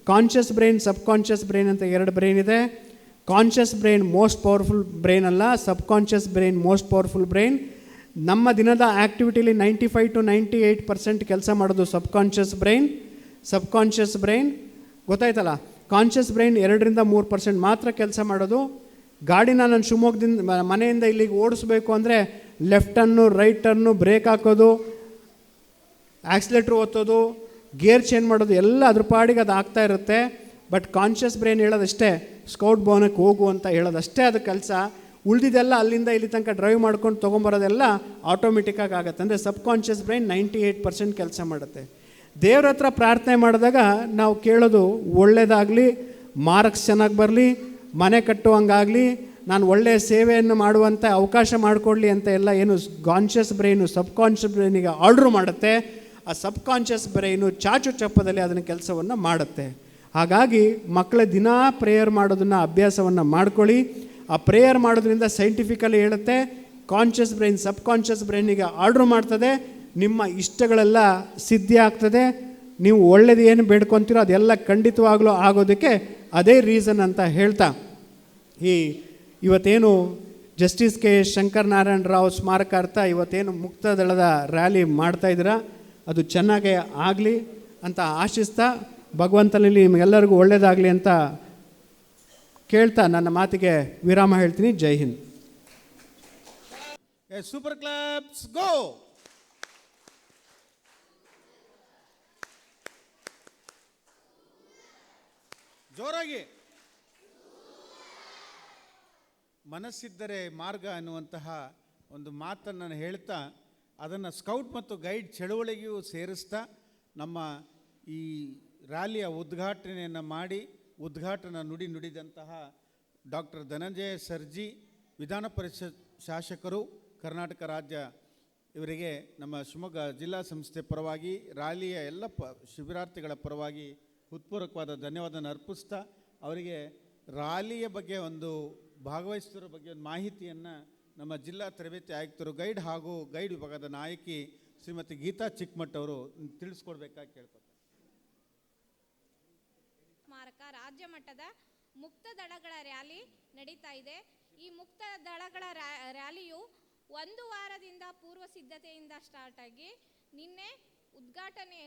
Conscious brain, subconscious brain ಅಂತ 2 ಬ್ರೈನ್ ಇದೆ. Conscious brain most powerful brain ಅಲ್ಲ, subconscious brain most powerful brain. ನಮ್ಮ ದಿನದ ಆ್ಯಕ್ಟಿವಿಟಿಲಿ 95 to 98% ಕೆಲಸ ಮಾಡೋದು ಸಬ್ ಕಾನ್ಷಿಯಸ್ ಬ್ರೈನ್. ಗೊತ್ತಾಯ್ತಲ್ಲ? ಕಾನ್ಷಿಯಸ್ ಬ್ರೈನ್ 2-3% ಮಾತ್ರ ಕೆಲಸ ಮಾಡೋದು. ಗಾಡಿನ ನಾನು ಶಿವಮೊಗ್ಗದಿಂದ ಮನೆಯಿಂದ ಇಲ್ಲಿಗೆ ಓಡಿಸ್ಬೇಕು ಅಂದರೆ left turn, right turn, brake ಹಾಕೋದು, ಆಕ್ಸಿಲೇಟ್ರ್ ಒತ್ತೋದು, ಗೇರ್ ಚೇಂಜ್ ಮಾಡೋದು ಎಲ್ಲ ಅದ್ರ ಪಾಡಿಗೆ ಅದು ಆಗ್ತಾ ಇರುತ್ತೆ. ಬಟ್ ಕಾನ್ಷಿಯಸ್ ಬ್ರೈನ್ ಹೇಳೋದಷ್ಟೇ ಸ್ಕೌಟ್ ಭವನಕ್ಕೆ ಹೋಗು ಅಂತ ಹೇಳೋದಷ್ಟೇ ಅದು ಕೆಲಸ. ಉಳಿದಿದ್ದೆಲ್ಲ ಅಲ್ಲಿಂದ ಇಲ್ಲಿ ತನಕ ಡ್ರೈವ್ ಮಾಡ್ಕೊಂಡು ತೊಗೊಂಬರೋದೆಲ್ಲ ಆಟೋಮೆಟಿಕ್ಕಾಗಿ ಆಗುತ್ತೆ. ಅಂದರೆ ಸಬ್ ಕಾನ್ಷಿಯಸ್ ಬ್ರೈನ್ 98% ಕೆಲಸ ಮಾಡುತ್ತೆ. ದೇವ್ರ ಹತ್ರ ಪ್ರಾರ್ಥನೆ ಮಾಡಿದಾಗ ನಾವು ಕೇಳೋದು ಒಳ್ಳೆಯದಾಗಲಿ, ಮಾರ್ಕ್ಸ್ ಚೆನ್ನಾಗಿ ಬರಲಿ, ಮನೆ ಕಟ್ಟುವಂಗಾಗಲಿ, ನಾನು ಒಳ್ಳೆಯ ಸೇವೆಯನ್ನು ಮಾಡುವಂಥ ಅವಕಾಶ ಮಾಡಿಕೊಡ್ಲಿ ಅಂತ ಎಲ್ಲ ಏನು ಕಾನ್ಷಿಯಸ್ ಬ್ರೈನು ಸಬ್ ಕಾನ್ಷಿಯಸ್ ಬ್ರೈನಿಗೆ ಆರ್ಡ್ರ್ ಮಾಡುತ್ತೆ. ಆ ಸಬ್ ಕಾನ್ಷಿಯಸ್ ಬ್ರೈನು ಚಾಚು ಚಪ್ಪದಲ್ಲಿ ಅದನ್ನು ಕೆಲಸವನ್ನು ಮಾಡುತ್ತೆ. ಹಾಗಾಗಿ ಮಕ್ಕಳ ದಿನಾ ಪ್ರೇಯರ್ ಮಾಡೋದನ್ನು ಅಭ್ಯಾಸವನ್ನು ಮಾಡ್ಕೊಳ್ಳಿ. ಆ ಪ್ರೇಯರ್ ಮಾಡೋದ್ರಿಂದ ಸೈಂಟಿಫಿಕಲಿ ಹೇಳುತ್ತೆ, ಕಾನ್ಷಿಯಸ್ ಬ್ರೈನ್ ಸಬ್ ಕಾನ್ಷಿಯಸ್ ಬ್ರೈನಿಗೆ ಆರ್ಡ್ರ್ ಮಾಡ್ತದೆ, ನಿಮ್ಮ ಇಷ್ಟಗಳೆಲ್ಲ ಸಿದ್ಧಿ ಆಗ್ತದೆ, ನೀವು ಒಳ್ಳೇದು ಏನು ಬೇಡ್ಕೊತೀರೋ ಅದೆಲ್ಲ ಖಂಡಿತವಾಗ್ಲೂ ಆಗೋದಕ್ಕೆ ಅದೇ ರೀಸನ್ ಅಂತ ಹೇಳ್ತಾ, ಇವತ್ತೇನು ಜಸ್ಟಿಸ್ ಕೆ ಶಂಕರನಾರಾಯಣ ರಾವ್ ಸ್ಮಾರಕಾರ್ಥ ಇವತ್ತೇನು ಮುಕ್ತದಳದ ರ್ಯಾಲಿ ಮಾಡ್ತಾಯಿದ್ದೀರಾ, ಅದು ಚೆನ್ನಾಗೇ ಆಗಲಿ ಅಂತ ಆಶಿಸ್ತಾ, ಭಗವಂತನಲ್ಲಿ ನಿಮಗೆಲ್ಲರಿಗೂ ಒಳ್ಳೆಯದಾಗಲಿ ಅಂತ ಕೇಳ್ತಾ ನನ್ನ ಮಾತಿಗೆ ವಿರಾಮ ಹೇಳ್ತೀನಿ. ಜೈ ಹಿಂದ್. ಸೂಪರ್ ಕ್ಲಾಪ್ಸ್ ಗೋ. ಜೋರಾಗಿ. ಮನಸ್ಸಿದ್ದರೆ ಮಾರ್ಗ ಅನ್ನುವಂತಹ ಒಂದು ಮಾತನ್ನು ಹೇಳ್ತಾ, ಅದನ್ನು ಸ್ಕೌಟ್ ಮತ್ತು ಗೈಡ್ ಚಳುವಳಿಗೆಯೂ ಸೇರಿಸ್ತಾ ನಮ್ಮ ಈ ರ್ಯಾಲಿಯ ಉದ್ಘಾಟನೆಯನ್ನು ಮಾಡಿ ಉದ್ಘಾಟನಾ ನುಡಿ ನುಡಿದಂತಹ ಡಾಕ್ಟರ್ ಧನಂಜಯ ಸರ್ಜಿ, ವಿಧಾನ ಪರಿಷತ್ ಶಾಸಕರು, ಕರ್ನಾಟಕ ರಾಜ್ಯ, ಇವರಿಗೆ ನಮ್ಮ ಶಿವಮೊಗ್ಗ ಜಿಲ್ಲಾ ಸಂಸ್ಥೆ ಪರವಾಗಿ ರ್ಯಾಲಿಯ ಎಲ್ಲ ಶಿಬಿರಾರ್ಥಿಗಳ ಪರವಾಗಿ ಹೃತ್ಪೂರ್ವಕವಾದ ಧನ್ಯವಾದನ ಅರ್ಪಿಸ್ತಾ, ಅವರಿಗೆ ರ್ಯಾಲಿಯ ಬಗ್ಗೆ ಒಂದು ಭಾಗವಹಿಸಿದರ ಬಗ್ಗೆ ಒಂದು ಮಾಹಿತಿಯನ್ನು ನಮ್ಮ ಜಿಲ್ಲಾ ತರಬೇತಿ ಆಯುಕ್ತರು ಗೈಡ್ ಹಾಗೂ ಗೈಡ್ ವಿಭಾಗದ ನಾಯಕಿ ಶ್ರೀಮತಿ ಗೀತಾ ಚಿಕ್ಕಮಠ್ ಅವರು ತಿಳಿಸ್ಕೊಡ್ಬೇಕಾಗಿ ಕೇಳ್ಕೊತಾರೆ. ಸ್ಮಾರಕ ರಾಜ್ಯ ಮಟ್ಟದ ಮುಕ್ತ ದಳಗಳ ರ್ಯಾಲಿ ನಡೀತಾ ಇದೆ. ಈ ಮುಕ್ತ ದಳಗಳ ರ್ಯಾಲಿಯು ಒಂದು ವಾರದಿಂದ ಪೂರ್ವ ಸಿದ್ಧತೆಯಿಂದ ಸ್ಟಾರ್ಟ್ ಆಗಿ ನಿನ್ನೆ ಉದ್ಘಾಟನೆ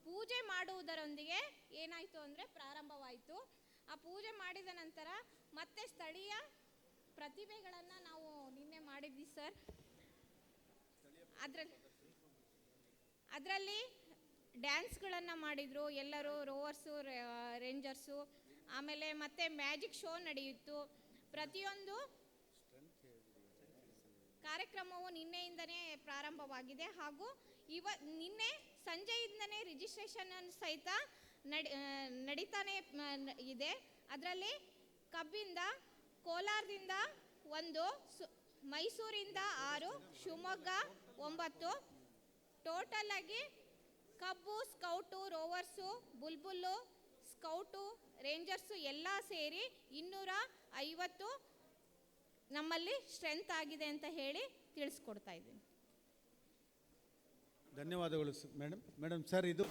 ಪೂಜೆ ಮಾಡುವುದರೊಂದಿಗೆ ಏನಾಯಿತು ಅಂದರೆ ಪ್ರಾರಂಭವಾಯಿತು. ಆ ಪೂಜೆ ಮಾಡಿದ ನಂತರ ಮತ್ತೆ ಸ್ಥಳೀಯ ಪ್ರತಿಭೆಗಳನ್ನು ನಾವು ನಿನ್ನೆ ಮಾಡಿದ್ವಿ ಸರ್. ಅದರಲ್ಲಿ ಡ್ಯಾನ್ಸ್ಗಳನ್ನು ಮಾಡಿದರು ಎಲ್ಲರೂ, ರೋವರ್ಸು, ರೇಂಜರ್ಸು. ಆಮೇಲೆ ಮತ್ತೆ ಮ್ಯಾಜಿಕ್ ಶೋ ನಡೆಯಿತು. ಪ್ರತಿಯೊಂದು ಕಾರ್ಯಕ್ರಮವು ನಿನ್ನೆಯಿಂದನೇ ಪ್ರಾರಂಭವಾಗಿದೆ ಹಾಗೂ ನಿನ್ನೆ ಸಂಜೆಯಿಂದನೇ ರಿಜಿಸ್ಟ್ರೇಷನ್ ಸಹಿತ ನಡೀತಾನೆ ಇದೆ. ಅದರಲ್ಲಿ ಕಬ್ಬಿಂದ, ಕೋಲಾರದಿಂದ 1, ಮೈಸೂರಿಂದ 6, ಶಿವಮೊಗ್ಗ 9, ಟೋಟಲ್ ಆಗಿ ಕಬ್ಬು, ಸ್ಕೌಟು, ರೋವರ್ಸು, ಬುಲ್ಬುಲ್ಲು, ಸ್ಕೌಟು, ರೇಂಜರ್ಸು ಎಲ್ಲ ಸೇರಿ 250 ನಮ್ಮಲ್ಲಿ ಸ್ಟ್ರೆಂತ್ ಆಗಿದೆ ಅಂತ ಹೇಳಿ ತಿಳಿಸ್ಕೊಡ್ತಾ ಇದ್ದೀನಿ. ಧನ್ಯವಾದಗಳು ಮೇಡಮ್. ಸರ್, ಇದು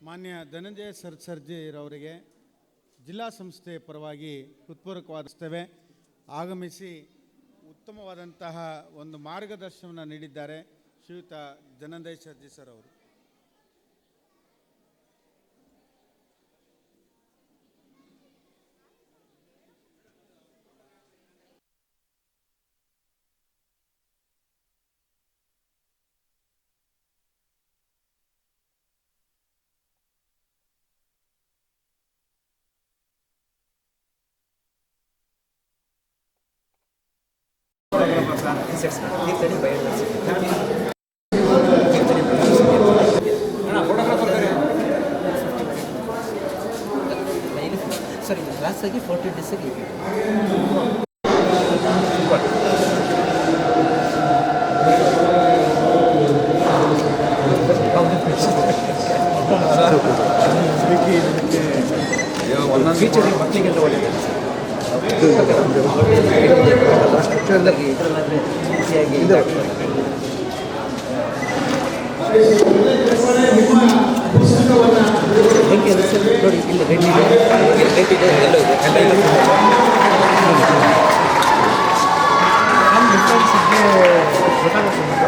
ಮಾನ್ಯ ಧನಂಜಯ ಸರ್ಜಿರವರಿಗೆ ಜಿಲ್ಲಾ ಸಂಸ್ಥೆಯ ಪರವಾಗಿ ಹೃತ್ಪೂರ್ವಕವಾದಿಸ್ತೇವೆ. ಆಗಮಿಸಿ ಉತ್ತಮವಾದಂತಹ ಒಂದು ಮಾರ್ಗದರ್ಶನವನ್ನು ನೀಡಿದ್ದಾರೆ ಶ್ರೀಯುತ ಧನಂಜಯ ಸರ್ಜಿ ಸರ್ ಅವರು. ಸರ್, ಇದು ಕ್ಲಾಸ್ ಆಗಿ 40 ಡೇಸಿಗೆ ಫೀಚರಿಂಗ್ ಮಕ್ಕಳಿಗೆಲ್ಲ ಒಳ್ಳೆಯದು. ಇದರಲ್ಲಾದರೆ ಈಸಿಯಾಗಿ ಹೆಂಗೆ ಅನಿಸ್ತದೆ ನೋಡಿ. ಇಲ್ಲಿ ರೆಡ್ ಇದೆ, ಎಲ್ಲೋ ಇದೆ.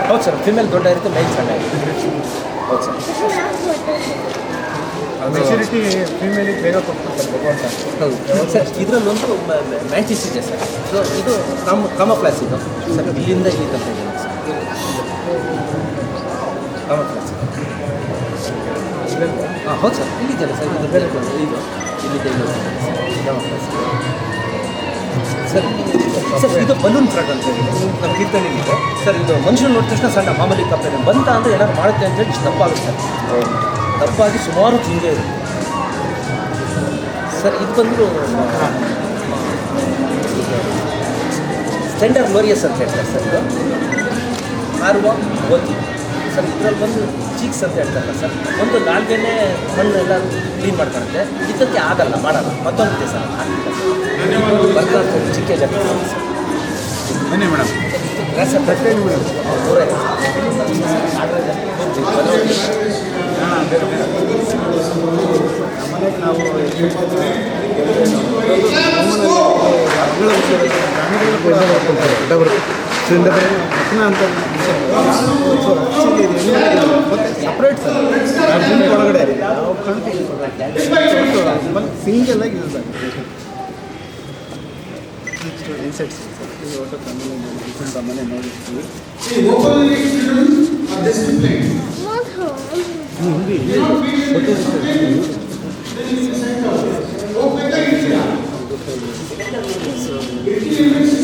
ಹೌದು ಸರ್, ಫಿಮೇಲ್ ದೊಡ್ಡ ಇರುತ್ತೆ, ಮೈಲ್ ಸಣ್ಣ ಇರುತ್ತೆ. ಹೌದು ಸರ್. ಮೆಚುರಿಟಿ ಫೀಮೇಲಿಗೆ ಬೇಗ ಕೊಟ್ಬಿಡ್ತಾರೆ ಹೌದು ಸರ್. ಇದರಲ್ಲೊಂದು ಮ್ಯಾಚಿಸ್ ಇದೆ ಸರ್. ಸೊ ಇದು ಕಮ ಕ್ಲಾಸ್ ಇದು ಸರ್, ಇಲ್ಲಿಂದ ಇಲ್ಲಿ ತನಕ ಇದೆ ಸರ್. ಕಮ ಕ್ಲಾಸ್ ಹಾಂ ಹೌದು ಸರ್, ಇಲ್ಲಿದೆಯಲ್ಲ ಸರ್, ಇದು ಬೇರೆ ಇದು ಇಲ್ಲಿದೆ ಕಮ ಕ್ಲಾಸ್ ಸರ್. ಸರ್ ಇದು ಬಲೂನ್ ಫ್ರಾಡ್ ಅಂತ ಹೇಳಿ ನಮ್ಮ ಕೀರ್ತನೆಯಲ್ಲಿದೆ ಸರ್. ಇದು ಮನುಷ್ಯನ ನೋಡಿದ ತಕ್ಷಣ ಸಣ್ಣ ಮಾಮೂಲಿ ಕಪ್ಪೆ ಬಂತ ಅಂದರೆ ಏನಾದ್ರು ಮಾಡುತ್ತೆ ಅಂತೇಳಿ ಇಷ್ಟು ದಪ್ಪಾಗುತ್ತೆ ಸರ್. ದಪ್ಪಾಗಿ ಸುಮಾರು ಹಿಂಗೆ ಇದೆ ಸರ್. ಇದು ಬಂದು ಸ್ಟೆಂಡರ್ ಲೋರಿಯಸ್ ಅಂತ ಹೇಳ್ತಾರೆ ಸರ್. ಇದು ಆರುವ ಓತಿ ಸರ್. ಇದರಲ್ಲಿ ಬಂದು ಚೀಕ್ಸ್ ಅಂತ ಹೇಳ್ತಾರಲ್ಲ ಸರ್, ಒಂದು ನಾಲ್ಗೆನೇ ಮಣ್ಣು ಎಲ್ಲ ಕ್ಲೀನ್ ಮಾಡ್ಕೊಳುತ್ತೆ. ಇದಕ್ಕೆ ಆಗಲ್ಲ, ಮಾಡಲ್ಲ. ಮತ್ತೊಂದಿದೆ ಸರ್, ಬರ್ತಾ ಚಿಕ್ಕ ಜಾಗ ಸರ್. ಬನ್ನಿ ಮೇಡಮ್. ಮನೆಗೆ ನಾವು ಸಪ್ರೇಟ್ ಸರ್ ಒಳಗಡೆ ಸಿಂಗಲ್ ಆಗಿ ಯೂಸ್ ಆಗುತ್ತೆ ಇನ್ಸೆಟ್ಸ್. ಮನೆ ನೋಡಿರ್ತೀವಿ.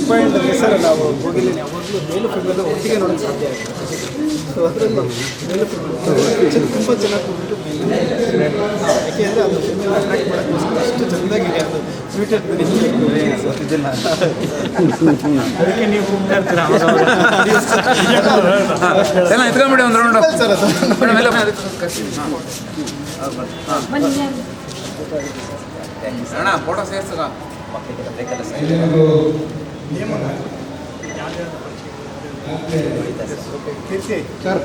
ಪಾಯಿಂಟ್ ಅಂದರೆ ಸರ್, ನಾವು ಹೋಗಿಲ್ಲ ಯಾವಾಗಲೂ ಮೇಲು ಫಿಲ್ಮಲ್ಲಿ ಒಟ್ಟಿಗೆ ನೋಡೋಕ್ಕೆ ಸಾಧ್ಯ ಆಗುತ್ತೆ. ಸೊ ಅದರಲ್ಲೂ ಮೇಲು ಫಿಲ್ಮ್ ತುಂಬ ಚೆನ್ನಾಗಿ ಹೋಗ್ಬಿಟ್ಟು ಯಾಕೆ ಅಂದರೆ ಅದು ಫಿಲ್ಮೆಲ್ಲ ಅಟ್ರಾಕ್ಟ್ ಮಾಡೋಕ್ಕೋಸ್ಕರ ಅಷ್ಟು ಚೆಂದಾಗಿದೆ. ಅದು ಸ್ವೀಟೆಡ್ ಇದೆಲ್ಲ ಅದಕ್ಕೆ ನೀವು ಹೇಳ್ತೀರಾ ಎಲ್ಲ ಎತ್ಕೊಂಡ್ಬಿಡಿ ಒಂದು ರೌಂಡ್ ಸರ್. ಅದು ಅಣ್ಣ ಫೋಟೋ ಸೇರ್ಸಕ ಮಕ್ಕಳಿಗೆಲ್ಲ ಬೇಕಲ್ಲ sir. Keerthi sir,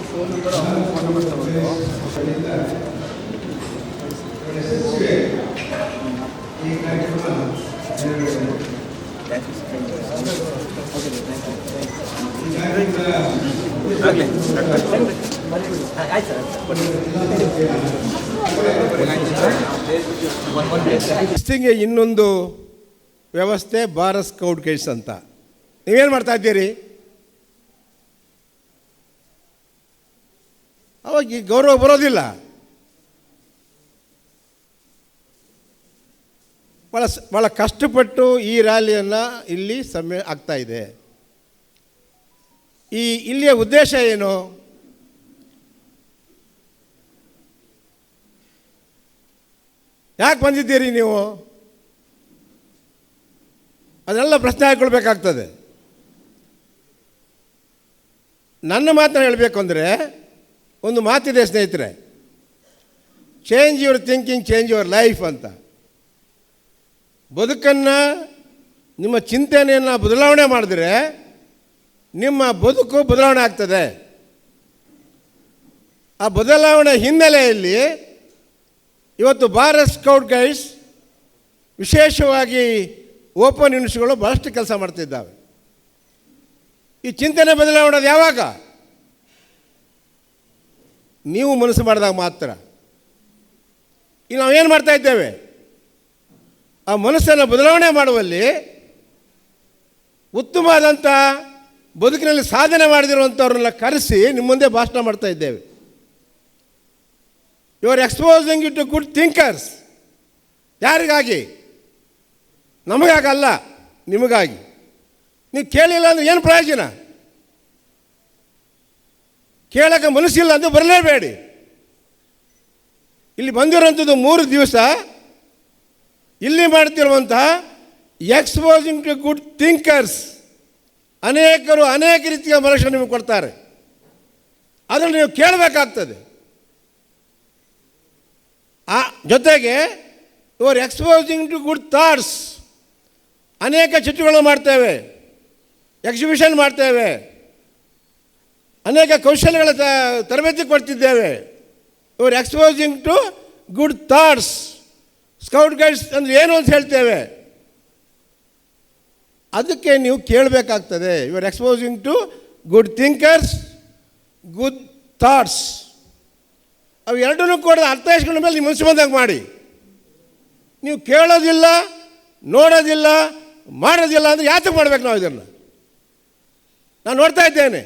phone number phone number ತಗೊಂಡು ಆಯ್ತು ಸರ್. ಟೆಸ್ಟಿಂಗ್ಗೆ ಇನ್ನೊಂದು ವ್ಯವಸ್ಥೆ ಭಾರತ್ ಸ್ಕೌಟ್ ಗೈಡ್ಸ್ ಅಂತ. ನೀವೇನು ಮಾಡ್ತಾ ಇದ್ದೀರಿ? ಅವಾಗ ಈ ಗೌರವ ಬರೋದಿಲ್ಲ. ಭಾಳ ಕಷ್ಟಪಟ್ಟು ಈ ರ್ಯಾಲಿಯನ್ನು ಇಲ್ಲಿ ಆಗ್ತಾ ಇದೆ. ಇಲ್ಲಿಯ ಉದ್ದೇಶ ಏನು? ಯಾಕೆ ಬಂದಿದ್ದೀರಿ ನೀವು? ಅದೆಲ್ಲ ಪ್ರಶ್ನೆ ಹಾಕ್ಕೊಳ್ಬೇಕಾಗ್ತದೆ. ನನ್ನ ಮಾತನ್ನು ಹೇಳಬೇಕು ಅಂದರೆ ಒಂದು ಮಾತಿದೆ ಸ್ನೇಹಿತರೆ, change your thinking, change your life ಅಂತ. ಬದುಕನ್ನು, ನಿಮ್ಮ ಚಿಂತನೆಯನ್ನು ಬದಲಾವಣೆ ಮಾಡಿದ್ರೆ ನಿಮ್ಮ ಬದುಕು ಬದಲಾವಣೆ ಆಗ್ತದೆ. ಆ ಬದಲಾವಣೆ ಹಿನ್ನೆಲೆಯಲ್ಲಿ ಇವತ್ತು ಭಾರತ್ ಸ್ಕೌಟ್ ಗೈಡ್ಸ್ ವಿಶೇಷವಾಗಿ ಓಪನ್ ಯೂನಿಟ್ಸ್ಗಳು ಭಾಳಷ್ಟು ಕೆಲಸ ಮಾಡ್ತಿದ್ದಾವೆ. ಈ ಚಿಂತನೆ ಬದಲಾವಣೆ ಯಾವಾಗ? ನೀವು ಮನಸ್ಸು ಮಾಡಿದಾಗ ಮಾತ್ರ. ಈಗ ನಾವೇನು ಮಾಡ್ತಾ ಇದ್ದೇವೆ? ಆ ಮನಸ್ಸನ್ನು ಬದಲಾವಣೆ ಮಾಡುವಲ್ಲಿ ಉತ್ತಮವಾದಂಥ ಬದುಕಿನಲ್ಲಿ ಸಾಧನೆ ಮಾಡಿದಿರುವಂಥವ್ರನ್ನೆಲ್ಲ ಕರೆಸಿ ನಿಮ್ಮ ಮುಂದೆ ಭಾಷಣ ಮಾಡ್ತಾ ಇದ್ದೇವೆ. You are exposing it to good thinkers. ಯಾರಿಗಾಗಿ? ನಮಗಾಗಲ್ಲ, ನಿಮಗಾಗಿ. ನೀವು ಕೇಳಿಲ್ಲ ಅಂದರೆ ಏನು ಪ್ರಯೋಜನ? ಕೇಳೋಕ್ಕೆ ಮನಸ್ಸಿಲ್ಲ ಅಂದರೆ ಬರಲೇಬೇಡಿ. ಇಲ್ಲಿ ಬಂದಿರೋಂಥದ್ದು 3 ದಿವಸ ಇಲ್ಲಿ ಮಾಡ್ತಿರುವಂತಹ ಎಕ್ಸ್ಪೋಸಿಂಗ್ ಟು ಗುಡ್ ಥಿಂಕರ್ಸ್. ಅನೇಕರು ಅನೇಕ ರೀತಿಯ ಮನುಷ್ಯರು ನಿಮಗೆ ಕೊಡ್ತಾರೆ, ಅದನ್ನು ನೀವು ಕೇಳಬೇಕಾಗ್ತದೆ. ಜೊತೆಗೆ you are exposing to good thoughts. ಅನೇಕ ಚಟುವಟಿಕೆಗಳನ್ನು ಮಾಡ್ತೇವೆ, ಎಕ್ಸಿಬಿಷನ್ ಮಾಡ್ತೇವೆ, ಅನೇಕ ಕೌಶಲ್ಯಗಳ ತರಬೇತಿ ಕೊಡ್ತಿದ್ದೇವೆ. You are exposing to good thoughts. Scout guides ಅಂದರೆ ಏನು ಅಂತ ಹೇಳ್ತೇವೆ. ಅದಕ್ಕೆ ನೀವು ಕೇಳಬೇಕಾಗ್ತದೆ. You are exposing to good thinkers, good thoughts. ಅವು ಎರಡನ್ನೂ ಕೂಡ ಅರ್ಥೈಸ್ಕೊಂಡ ಮೇಲೆ ನೀವು ಮನಸ್ಸು ಬಂದಾಗ ಮಾಡಿ. ನೀವು ಕೇಳೋದಿಲ್ಲ, ನೋಡೋದಿಲ್ಲ, ಮಾಡೋದಿಲ್ಲ ಅಂದರೆ ಯಾತಕ್ಕೆ ಮಾಡ್ಬೇಕು ನಾವು ಇದನ್ನು? ನಾನು ನೋಡ್ತಾ ಇದ್ದೇನೆ,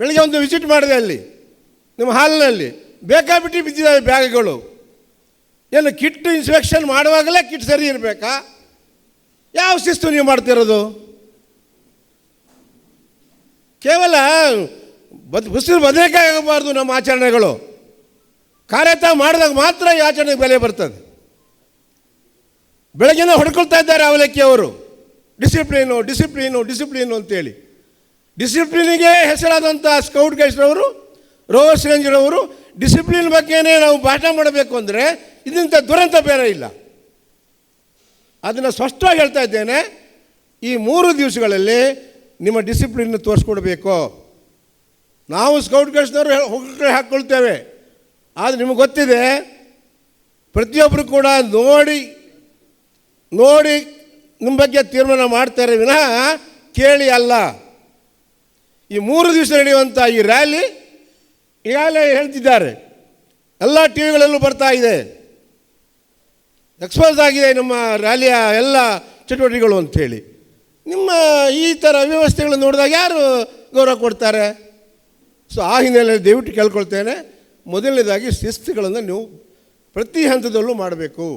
ಬೆಳಿಗ್ಗೆ ಒಂದು ವಿಸಿಟ್ ಮಾಡಿದೆ ಅಲ್ಲಿ ನಿಮ್ಮ ಹಾಲ್ನಲ್ಲಿ, ಬೇಕಾಬಿಟ್ಟು ಬಿದ್ದಿದ್ದಾವೆ ಬ್ಯಾಗ್ಗಳು. ಏನು ಕಿಟ್ ಇನ್ಸ್ಪೆಕ್ಷನ್ ಮಾಡುವಾಗಲೇ ಕಿಟ್ ಸರಿ ಇರಬೇಕಾ? ಯಾವ ಶಿಸ್ತು ನೀವು ಮಾಡ್ತಿರೋದು? ಕೇವಲ ಉಸಿರು ಬದನೆಕಾಯಿ ಆಗಬಾರ್ದು ನಮ್ಮ ಆಚರಣೆಗಳು. ಕಾರ್ಯತ ಮಾಡಿದಾಗ ಮಾತ್ರ ಈ ಆಚರಣೆಗೆ ಬೆಲೆ ಬರ್ತದೆ. ಬೆಳಗ್ಗೆನೇ ಹೊಡ್ಕೊಳ್ತಾ ಇದ್ದಾರೆ ಅವಲಕ್ಕಿ ಅವರು, ಡಿಸಿಪ್ಲೀನು ಡಿಸಿಪ್ಲೀನು ಡಿಸಿಪ್ಲೀನು ಅಂತೇಳಿ. ಡಿಸಿಪ್ಲಿನಿಗೆ ಹೆಸರಾದಂಥ ಸ್ಕೌಟ್ ಗೈಡ್ಸ್ರವರು, ರೋವರ್ಸ್ ರೇಂಜ್ರವರು ಡಿಸಿಪ್ಲಿನ್ ಬಗ್ಗೆನೇ ನಾವು ಪಾಠ ಮಾಡಬೇಕು ಅಂದರೆ ಇದರಿಂದ ದುರಂತ ಬೇರೆ ಇಲ್ಲ. ಅದನ್ನು ಸ್ಪಷ್ಟವಾಗಿ ಹೇಳ್ತಾ ಇದ್ದೇನೆ. ಈ 3 ದಿವಸಗಳಲ್ಲಿ ನಿಮ್ಮ ಡಿಸಿಪ್ಲಿನ್ ತೋರಿಸ್ಕೊಡ್ಬೇಕು. ನಾವು ಸ್ಕೌಟ್ ಗೈಡ್ಸ್ನವರು ಹೊಗಟೆ ಹಾಕ್ಕೊಳ್ತೇವೆ, ಆದರೆ ನಿಮಗೆ ಗೊತ್ತಿದೆ ಪ್ರತಿಯೊಬ್ಬರು ಕೂಡ ನೋಡಿ ನಿಮ್ಮ ಬಗ್ಗೆ ತೀರ್ಮಾನ ಮಾಡ್ತಾರೆ ವಿನಃ ಕೇಳಿ ಅಲ್ಲ. ಈ 3 ದಿವಸ ನಡೆಯುವಂಥ ಈ ರ್ಯಾಲಿ ಈಗಾಗಲೇ ಹೇಳ್ತಿದ್ದಾರೆ, ಎಲ್ಲ ಟಿ ವಿಗಳಲ್ಲೂ ಬರ್ತಾ ಇದೆ, ಎಕ್ಸ್ಪೋಸ್ ಆಗಿದೆ ನಮ್ಮ ರ್ಯಾಲಿಯ ಎಲ್ಲ ಚಟುವಟಿಕೆಗಳು ಅಂಥೇಳಿ. ನಿಮ್ಮ ಈ ಥರ ವ್ಯವಸ್ಥೆಗಳನ್ನು ನೋಡಿದಾಗ ಯಾರು ಗೌರವ ಕೊಡ್ತಾರೆ? ಸೊ ಆ ಹಿನ್ನೆಲೆಯಲ್ಲಿ ದಯವಿಟ್ಟು ಕೇಳ್ಕೊಳ್ತೇನೆ, ಮೊದಲನೇದಾಗಿ ಶಿಸ್ತುಗಳನ್ನು ನೀವು ಪ್ರತಿ ಹಂತದಲ್ಲೂ ಮಾಡಬೇಕು.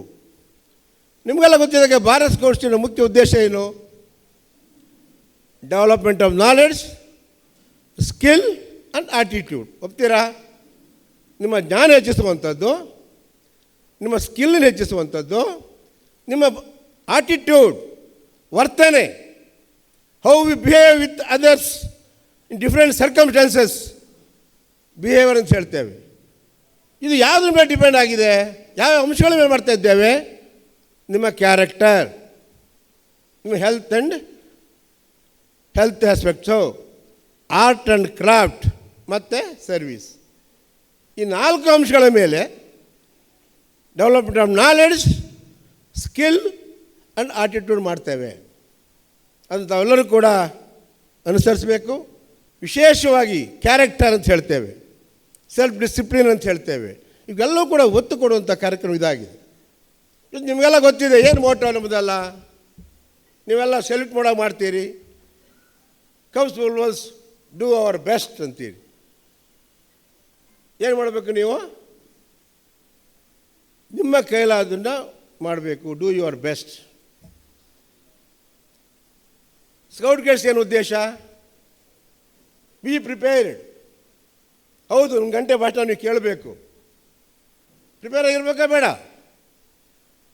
ನಿಮಗೆಲ್ಲ ಗೊತ್ತಿದ್ದಾಗೆ ಭಾರತ್ ಸ್ಕೌಟ್ಸ್ನ ಮುಖ್ಯ ಉದ್ದೇಶ ಏನು? Development of knowledge, skill and attitude. ಒಪ್ತೀರಾ? ನಿಮ್ಮ ಜ್ಞಾನ ಹೆಚ್ಚಿಸುವಂಥದ್ದು, ನಿಮ್ಮ ಸ್ಕಿಲ್ನ ಹೆಚ್ಚಿಸುವಂಥದ್ದು, ನಿಮ್ಮ ಆಟಿಟ್ಯೂಡ್ ವರ್ತನೆ, how we behave with others in different circumstances, behaviour ಅಂತ ಹೇಳ್ತೇವೆ. ಇದು ಯಾವುದ್ರ ಮೇಲೆ ಡಿಪೆಂಡ್ ಆಗಿದೆ? ಯಾವ ಅಂಶಗಳ ಮೇಲೆ ಮಾಡ್ತಾ ಇದ್ದೇವೆ? ನಿಮ್ಮ ಕ್ಯಾರೆಕ್ಟರ್, ನಿಮ್ಮ health aspects, art and craft ಮತ್ತು ಸರ್ವಿಸ್. ಈ 4 ಅಂಶಗಳ ಮೇಲೆ development of knowledge, skill and attitude ಮಾಡ್ತೇವೆ. ಅದು ತಾವೆಲ್ಲರೂ ಕೂಡ ಅನುಸರಿಸಬೇಕು. ವಿಶೇಷವಾಗಿ ಕ್ಯಾರೆಕ್ಟರ್ ಅಂತ ಹೇಳ್ತೇವೆ, ಸೆಲ್ಫ್ ಡಿಸಿಪ್ಲಿನ್ ಅಂತ ಹೇಳ್ತೇವೆ. ಇವೆಲ್ಲವೂ ಕೂಡ ಒತ್ತು ಕೊಡುವಂಥ ಕಾರ್ಯಕ್ರಮ ಇದಾಗಿದೆ. ಇದು ನಿಮಗೆಲ್ಲ ಗೊತ್ತಿದೆ ಏನು ಮೋಟೋ ನಮ್ಮದಲ್ಲ. ನೀವೆಲ್ಲ ಸೆಲ್ಯೂಟ್ ಮಾಡೋಕೆ ಮಾಡ್ತೀರಿ, comes wills do our best ಅಂತೀರಿ. ಏನು ಮಾಡಬೇಕು ನೀವು? ನಿಮ್ಮ ಕೈಲಾದನ್ನು ಮಾಡಬೇಕು, do your best. Scout guides ಏನು ಉದ್ದೇಶ? Be prepared. ಹೌದು, 1 ಗಂಟೆ ಭಾಷಣ ನೀವು ಕೇಳಬೇಕು. ಪ್ರಿಪೇರ್ ಆಗಿರ್ಬೇಕಾ ಬೇಡ?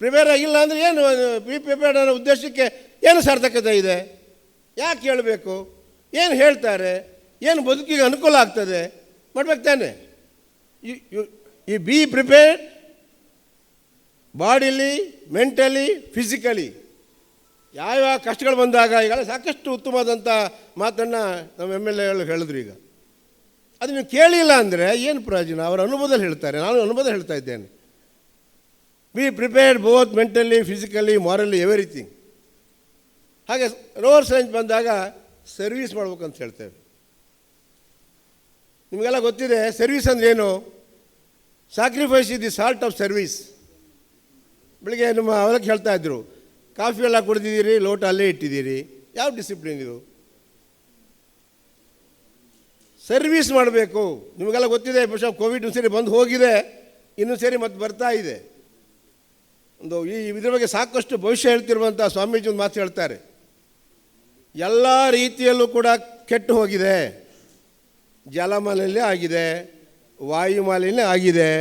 ಪ್ರಿಪೇರ್ ಆಗಿಲ್ಲ ಅಂದರೆ ಏನು? ಬಿ ಪ್ರಿಪೇರ್ಡ್ ಅನ್ನೋ ಉದ್ದೇಶಕ್ಕೆ ಏನು ಸಾರ್ಥಕತೆ ಇದೆ? ಯಾಕೆ ಕೇಳಬೇಕು? ಏನು ಹೇಳ್ತಾರೆ? ಏನು ಬದುಕಿಗೆ ಅನುಕೂಲ ಆಗ್ತದೆ ಮಾಡ್ಬೇಕು ತಾನೆ. ಈ be prepared bodily, mentally, physically. ಯಾವ್ಯಾವ ಕಷ್ಟಗಳು ಬಂದಾಗ ಈಗಾಗಲೇ ಸಾಕಷ್ಟು ಉತ್ತಮವಾದಂಥ ಮಾತನ್ನು ನಮ್ಮ MLAಗಳು ಹೇಳಿದ್ರು. ಈಗ ಅದು ನೀವು ಕೇಳಿಲ್ಲ ಅಂದರೆ ಏನು ಪ್ರಯೋಜನ? ಅವರ ಅನುಭವದಲ್ಲಿ ಹೇಳ್ತಾರೆ, ನಾನು ಅನುಭವದಲ್ಲಿ ಹೇಳ್ತಾ ಇದ್ದೇನೆ. Be prepared both mentally, physically, morally, everything. ಹಾಗೆ ರೋವರ್ಸ್ ರೇಂಜ್ ಬಂದಾಗ ಸರ್ವೀಸ್ ಮಾಡ್ಬೇಕಂತ ಹೇಳ್ತೇವೆ. ನಿಮಗೆಲ್ಲ ಗೊತ್ತಿದೆ ಸರ್ವೀಸ್ ಅಂದರೆ ಏನು? Sacrifice is the salt of service. ಬೆಳಿಗ್ಗೆ ನಮ್ಮ ಅವಲಕ್ಕಿ ಹೇಳ್ತಾ ಇದ್ರು, ಕಾಫಿ ಎಲ್ಲ ಕುಡಿದಿದ್ದೀರಿ, ಲೋಟ ಅಲ್ಲೇ ಇಟ್ಟಿದ್ದೀರಿ. ಯಾವ ಡಿಸಿಪ್ಲಿನ್ ಇದು? ಸರ್ವೀಸ್ ಮಾಡಬೇಕು. ನಿಮಗೆಲ್ಲ ಗೊತ್ತಿದೆ, ಬಹುಶಃ ಕೋವಿಡ್ ಒಂದು ಸರಿ ಬಂದು ಹೋಗಿದೆ, ಇನ್ನೊಂದು ಸರಿ ಮತ್ತೆ ಬರ್ತಾ ಇದೆ. ಇದ್ರ ಬಗ್ಗೆ ಸಾಕಷ್ಟು ಭವಿಷ್ಯ ಹೇಳ್ತಿರುವಂಥ ಸ್ವಾಮೀಜಿ ಒಂದು ಮಾತು ಹೇಳ್ತಾರೆ, ಎಲ್ಲ ರೀತಿಯಲ್ಲೂ ಕೂಡ ಕೆಟ್ಟು ಹೋಗಿದೆ. ಜಲಮಾಲಿನ್ಯ ಆಗಿದೆ, ವಾಯುಮಾಲಿನ್ಯ ಆಗಿದೆ,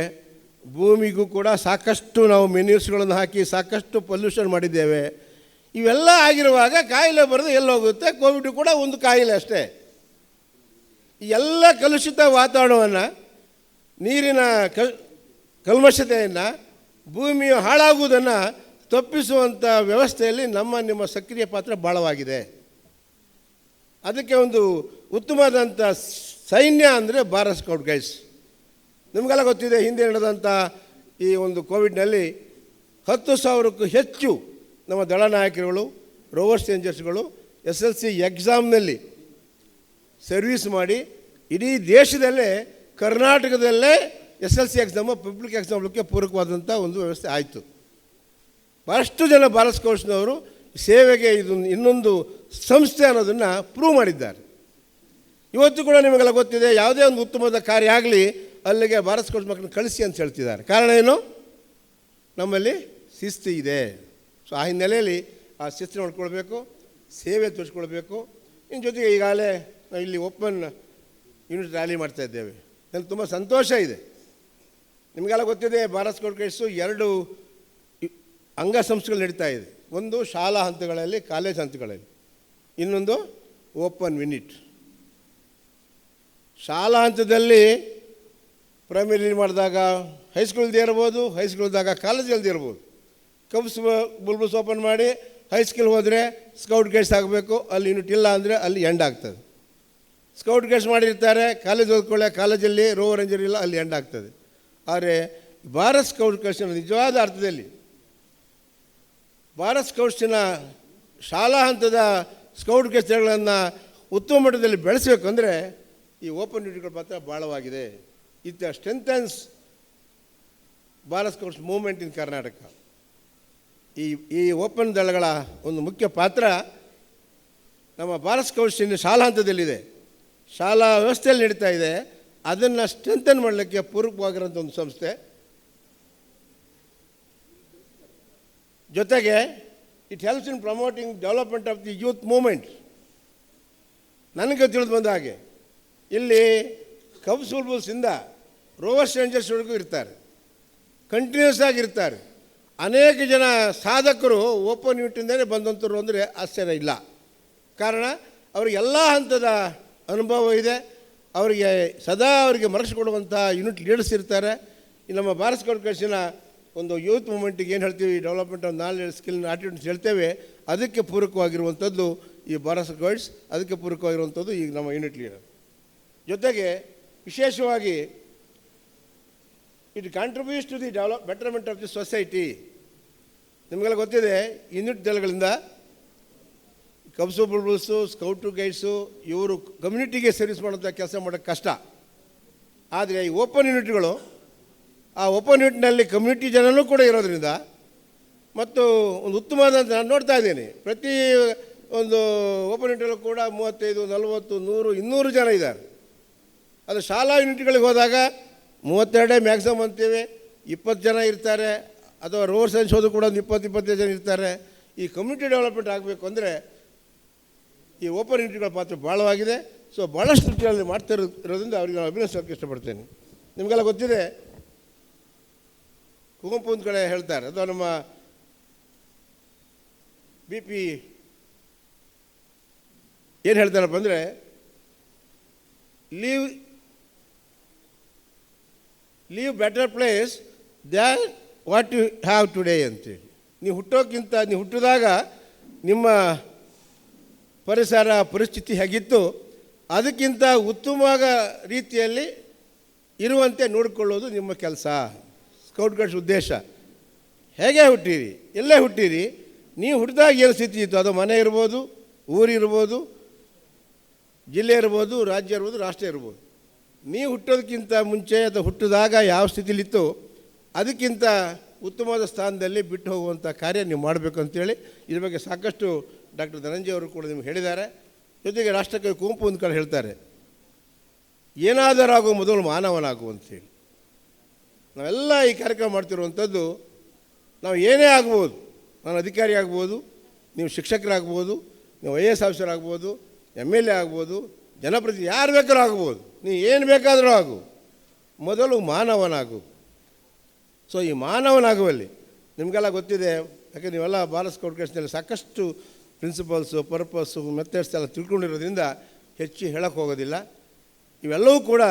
ಭೂಮಿಗೂ ಕೂಡ ಸಾಕಷ್ಟು ನಾವು ಮೆನ್ಯೂಸ್ಗಳನ್ನು ಹಾಕಿ ಸಾಕಷ್ಟು ಪೊಲ್ಯೂಷನ್ ಮಾಡಿದ್ದೇವೆ. ಇವೆಲ್ಲ ಆಗಿರುವಾಗ ಕಾಯಿಲೆ ಬರೋದು ಎಲ್ಲೋಗುತ್ತೆ? ಕೋವಿಡ್ ಕೂಡ ಒಂದು ಕಾಯಿಲೆ ಅಷ್ಟೇ. ಈ ಎಲ್ಲ ಕಲುಷಿತ ವಾತಾವರಣವನ್ನು, ನೀರಿನ ಕಲ್ಮಶತೆಯನ್ನು, ಭೂಮಿಯು ಹಾಳಾಗುವುದನ್ನು ತಪ್ಪಿಸುವಂಥ ವ್ಯವಸ್ಥೆಯಲ್ಲಿ ನಿಮ್ಮ ಸಕ್ರಿಯ ಪಾತ್ರ ಭಾಳವಾಗಿದೆ. ಅದಕ್ಕೆ ಒಂದು ಉತ್ತಮವಾದಂಥ ಸೈನ್ಯ ಅಂದರೆ ಭಾರತ್ ಸ್ಕೌಟ್ ಗೈಡ್ಸ್. ನಿಮಗೆಲ್ಲ ಗೊತ್ತಿದೆ, ಹಿಂದೆ ನಡೆದಂಥ ಈ ಒಂದು ಕೋವಿಡ್ನಲ್ಲಿ 10,000ಕ್ಕೂ ಹೆಚ್ಚು ನಮ್ಮ ದಳ ನಾಯಕರುಗಳು, ರೋವರ್ ರೇಂಜರ್ಸ್ಗಳು SLC ಎಕ್ಸಾಮ್ನಲ್ಲಿ ಸರ್ವೀಸ್ ಮಾಡಿ ಇಡೀ ದೇಶದಲ್ಲೇ ಕರ್ನಾಟಕದಲ್ಲೇ SLC ಎಕ್ಸಾಮು ಪಬ್ಲಿಕ್ ಎಕ್ಸಾಮ್ಗೆ ಪೂರಕವಾದಂಥ ಒಂದು ವ್ಯವಸ್ಥೆ ಆಯಿತು. ಭಾಳಷ್ಟು ಜನ ಭಾರತ್ ಸ್ಕೌಟ್ಸ್ನವರು ಸೇವೆಗೆ ಇದು ಇನ್ನೊಂದು ಸಂಸ್ಥೆ ಅನ್ನೋದನ್ನು ಪ್ರೂವ್ ಮಾಡಿದ್ದಾರೆ. ಇವತ್ತು ಕೂಡ ನಿಮಗೆಲ್ಲ ಗೊತ್ತಿದೆ, ಯಾವುದೇ ಒಂದು ಉತ್ತಮವಾದ ಕಾರ್ಯ ಆಗಲಿ ಅಲ್ಲಿಗೆ ಭಾರತ್ ಸ್ಕೌಟ್ಸ್ ಮಕ್ಕಳನ್ನ ಕಳಿಸಿ ಅಂತ ಹೇಳ್ತಿದ್ದಾರೆ. ಕಾರಣ ಏನು? ನಮ್ಮಲ್ಲಿ ಶಿಸ್ತು ಇದೆ. ಸೊ ಆ ಹಿನ್ನೆಲೆಯಲ್ಲಿ ಆ ಶಿಸ್ತು ನೋಡ್ಕೊಳ್ಬೇಕು, ಸೇವೆ ತೋರಿಸ್ಕೊಳ್ಬೇಕು. ಇನ್ನು ಜೊತೆಗೆ ಈಗಾಗಲೇ ನಾವು ಇಲ್ಲಿ ಓಪನ್ ಯೂನಿಟ್ ರ್ಯಾಲಿ ಮಾಡ್ತಾಯಿದ್ದೇವೆ. ನನಗೆ ತುಂಬ ಸಂತೋಷ ಇದೆ. ನಿಮಗೆಲ್ಲ ಗೊತ್ತಿದೆ, ಭಾರತ್ ಸ್ಕೌಟ್ ಗೈಡ್ಸು 2 ಅಂಗಸಂಸ್ಥೆಗಳು ನಡೀತಾ ಇದೆ. ಒಂದು ಶಾಲಾ ಹಂತಗಳಲ್ಲಿ, ಕಾಲೇಜ್ ಹಂತಗಳಲ್ಲಿ, ಇನ್ನೊಂದು ಓಪನ್ ಯೂನಿಟ್. ಶಾಲಾ ಹಂತದಲ್ಲಿ ಪ್ರೈಮರಿ ಮಾಡಿದಾಗ ಹೈಸ್ಕೂಲ್ದೇ ಇರ್ಬೋದು, ಹೈಸ್ಕೂಲ್ದಾಗ ಕಾಲೇಜಲ್ದೇ ಇರ್ಬೋದು. ಕಬ್ಸ್ ಬುಲ್ಬುಲ್ಸ್ ಓಪನ್ ಮಾಡಿ ಹೈಸ್ಕೂಲ್ ಹೋದರೆ ಸ್ಕೌಟ್ ಗೈಡ್ಸ್ ಆಗಬೇಕು, ಅಲ್ಲಿ ಯೂನಿಟ್ ಇಲ್ಲ ಅಂದರೆ ಅಲ್ಲಿ ಎಂಡ್ ಆಗ್ತದೆ. ಸ್ಕೌಟ್ ಗೈಡ್ಸ್ ಮಾಡಿರ್ತಾರೆ, ಕಾಲೇಜ್ ಓದ್ಕೊಳ್ಳೆ, ಕಾಲೇಜಲ್ಲಿ ರೋವರ್ ರೇಂಜರ್ ಇಲ್ಲ, ಅಲ್ಲಿ ಎಂಡ್ ಆಗ್ತದೆ. ಆದರೆ ಭಾರತ್ ಸ್ಕೌಟ್ ಗೈಡ್ಸ್ನ ನಿಜವಾದ ಅರ್ಥದಲ್ಲಿ ಭಾರತ್ ಸ್ಕೌಟ್ಸಿನ ಶಾಲಾ ಹಂತದ ಸ್ಕೌಟ್ ಗೈಡ್ಸ್ಗಳನ್ನು ಉತ್ತಮ ಮಟ್ಟದಲ್ಲಿ ಬೆಳೆಸಬೇಕು ಅಂದರೆ ಈ ಓಪನ್ ಯೂನಿಟ್ಗಳ ಪಾತ್ರ ಭಾಳವಾಗಿದೆ. It strengthens Bharat scouts movement in Karnataka. ಈ ಓಪನ್ ದಳಗಳ ಒಂದು ಮುಖ್ಯ ಪಾತ್ರ ನಮ್ಮ ಭಾರತ್ ಸ್ಕೌಟ್ಸಿನ ಶಾಲಾ ಹಂತದಲ್ಲಿದೆ, ಶಾಲಾ ವ್ಯವಸ್ಥೆಯಲ್ಲಿ ನಡೀತಾ ಇದೆ. ಅದನ್ನು ಸ್ಟ್ರೆಂಥನ್ ಮಾಡಲಿಕ್ಕೆ ಪೂರಕವಾಗಿರೋಂಥ ಒಂದು ಸಂಸ್ಥೆ. ಜೊತೆಗೆ it helps in promoting development of the youth movement. ನನಗೆ ತಿಳಿದು ಬಂದ ಹಾಗೆ ಇಲ್ಲಿ ಕಬ್ಸ್ ಬುಲ್ಬುಲ್ಸಿಂದ ರೋವರ್ ರೇಂಜರ್ಸ್ವರೆಗೂ ಇರ್ತಾರೆ, ಕಂಟಿನ್ಯೂಸ್ ಆಗಿರ್ತಾರೆ. ಅನೇಕ ಜನ ಸಾಧಕರು ಓಪನ್ ಯೂನಿಟಿಂದಲೇ ಬಂದಂಥವ್ರು ಅಂದರೆ ಆಶ್ಚರ್ಯ ಇಲ್ಲ. ಕಾರಣ ಅವರಿಗೆ ಎಲ್ಲ ಹಂತದ ಅನುಭವ ಇದೆ. ಅವರಿಗೆ ಸದಾ ಅವರಿಗೆ ಮರೆಸಿಕೊಡುವಂಥ ಯೂನಿಟ್ ಲೀಡರ್ಸ್ ಇರ್ತಾರೆ. ಈ ನಮ್ಮ ಭಾರತ್ ಸ್ಕೌಟ್ ಗೈಡ್ಸಿನ ಒಂದು ಯೂತ್ ಮೂವ್ಮೆಂಟಿಗೆ ಏನು ಹೇಳ್ತೀವಿ, development of knowledge, skill, attitudes ಹೇಳ್ತೇವೆ, ಅದಕ್ಕೆ ಪೂರಕವಾಗಿರುವಂಥದ್ದು ಈ ಭಾರತ್ ಗೈಡ್ಸ್, ಅದಕ್ಕೆ ಪೂರಕವಾಗಿರುವಂಥದ್ದು ಈಗ ನಮ್ಮ ಯೂನಿಟ್ ಲೀಡರ್. ಜೊತೆಗೆ ವಿಶೇಷವಾಗಿ it contributes to the betterment of the society. ನಿಮಗೆಲ್ಲ ಗೊತ್ತಿದೆ, ಯೂನಿಟ್ ದಳಗಳಿಂದ ಕಬ್ಸು ಬುಲ್ಬುಲ್ಸು, ಸ್ಕೌಟು ಗೈಡ್ಸು ಇವರು ಕಮ್ಯುನಿಟಿಗೆ ಸರ್ವಿಸ್ ಮಾಡೋಂಥ ಕೆಲಸ ಮಾಡೋಕ್ಕೆ ಕಷ್ಟ. ಆದರೆ ಈ ಓಪನ್ ಯೂನಿಟ್ಗಳು, ಆ ಓಪನ್ ಯೂನಿಟ್ನಲ್ಲಿ ಕಮ್ಯುನಿಟಿ ಜನನೂ ಕೂಡ ಇರೋದ್ರಿಂದ ಮತ್ತು ಒಂದು ಉತ್ತಮವಾದಂಥ ನಾನು ನೋಡ್ತಾ ಇದ್ದೀನಿ, ಪ್ರತಿ ಒಂದು ಓಪನ್ ಯೂನಿಟಲ್ಲೂ ಕೂಡ 35, 40, 100, 200 ಜನ ಇದ್ದಾರೆ. ಅದು ಶಾಲಾ ಯೂನಿಟ್ಗಳಿಗೆ ಹೋದಾಗ 32 ಮ್ಯಾಕ್ಸಿಮಮ್ ಅಂತೀವಿ, 20 ಜನ ಇರ್ತಾರೆ. ಅಥವಾ ರೋವರ್ ಸೈನ್ಸ್ ಹೋದ್ರು ಕೂಡ ಒಂದು 20-25 ಜನ ಇರ್ತಾರೆ. ಈ ಕಮ್ಯುನಿಟಿ ಡೆವಲಪ್ಮೆಂಟ್ ಆಗಬೇಕು ಅಂದರೆ ಈ ಓಪನ್ ಯೂನಿಟ್ಗಳ ಪಾತ್ರ ಭಾಳವಾಗಿದೆ. ಸೊ ಭಾಳಷ್ಟು ರೀತಿಯಲ್ಲಿ ಮಾಡ್ತಾ ಇರೋದ್ರಿಂದ ಅವರಿಗೆ ನಾನು ಅಭಿನಂದಿಸೋಕ್ಕೆ ಇಷ್ಟಪಡ್ತೇನೆ. ನಿಮಗೆಲ್ಲ ಗೊತ್ತಿದೆ, ಕುವೆಂಪು ಒಂದು ಕಡೆ ಹೇಳ್ತಾರೆ, ಅಥವಾ ನಮ್ಮ BP ಏನು ಹೇಳ್ತಾರಪ್ಪ ಅಂದರೆ, leave better place than what you have today ಅಂತೇಳಿ. ನೀವು ಹುಟ್ಟೋಕ್ಕಿಂತ, ನೀವು ಹುಟ್ಟಿದಾಗ ನಿಮ್ಮ ಪರಿಸರ ಪರಿಸ್ಥಿತಿ ಹೇಗಿತ್ತು ಅದಕ್ಕಿಂತ ಉತ್ತಮವಾದ ರೀತಿಯಲ್ಲಿ ಇರುವಂತೆ ನೋಡಿಕೊಳ್ಳೋದು ನಿಮ್ಮ ಕೆಲಸ. ಸ್ಕೌಟ್ ಗೈಡ್ಸ್ ಉದ್ದೇಶ. ಹೇಗೆ ಹುಟ್ಟಿರಿ, ಎಲ್ಲೇ ಹುಟ್ಟಿರಿ, ನೀವು ಹುಟ್ಟಿದಾಗ ಏನು ಸ್ಥಿತಿ ಇತ್ತು, ಅದು ಮನೆ ಇರ್ಬೋದು, ಊರಿರ್ಬೋದು, ಜಿಲ್ಲೆ ಇರ್ಬೋದು, ರಾಜ್ಯ ಇರ್ಬೋದು, ರಾಷ್ಟ್ರ ಇರ್ಬೋದು. ನೀವು ಹುಟ್ಟೋದಕ್ಕಿಂತ ಮುಂಚೆ ಅಥವಾ ಹುಟ್ಟಿದಾಗ ಯಾವ ಸ್ಥಿತಿಲಿತ್ತು ಅದಕ್ಕಿಂತ ಉತ್ತಮವಾದ ಸ್ಥಾನದಲ್ಲಿ ಬಿಟ್ಟು ಹೋಗುವಂಥ ಕಾರ್ಯ ನೀವು ಮಾಡಬೇಕು ಅಂತೇಳಿ ಇದ್ರ ಬಗ್ಗೆ ಸಾಕಷ್ಟು ಡಾಕ್ಟರ್ ಧನಂಜಯ ಅವರು ಕೂಡ ನಿಮ್ಗೆ ಹೇಳಿದ್ದಾರೆ. ಜೊತೆಗೆ ರಾಷ್ಟ್ರಕವಿ ಕುವೆಂಪು ಒಂದು ಕಡೆ ಹೇಳ್ತಾರೆ, ಏನಾದರಾಗುವ ಮೊದಲು ಮಾನವನಾಗು ಅಂತೇಳಿ. ನಾವೆಲ್ಲ ಈ ಕಾರ್ಯಕ್ರಮ ಮಾಡ್ತಿರುವಂಥದ್ದು, ನಾವು ಏನೇ ಆಗ್ಬೋದು, ನಾನು ಅಧಿಕಾರಿ ಆಗ್ಬೋದು, ನೀವು ಶಿಕ್ಷಕರಾಗ್ಬೋದು, ನೀವು IAS ಆಫೀಸರ್ ಆಗ್ಬೋದು, MLA ಆಗ್ಬೋದು, ಜನಪ್ರತಿನಿಧಿ ಯಾರು ಬೇಕಾದ್ರೂ ಆಗ್ಬೋದು, ನೀವು ಏನು ಬೇಕಾದರೂ ಆಗು, ಮೊದಲು ಮಾನವನಾಗು. ಸೊ ಈ ಮಾನವನಾಗುವಲ್ಲಿ ನಿಮಗೆಲ್ಲ ಗೊತ್ತಿದೆ, ಯಾಕೆ ನೀವೆಲ್ಲ ಭಾರತ್ ಸ್ಕೌಟ್ ಗೈಡ್ಸ್ನಲ್ಲಿ ಸಾಕಷ್ಟು ಪ್ರಿನ್ಸಿಪಲ್ಸು, ಪರ್ಪಸ್ಸು, ಮೆಥಡ್ಸ್ ಎಲ್ಲ ತಿಳ್ಕೊಂಡಿರೋದ್ರಿಂದ ಹೆಚ್ಚು ಹೇಳಕ್ಕೆ ಹೋಗೋದಿಲ್ಲ. ಇವೆಲ್ಲವೂ ಕೂಡ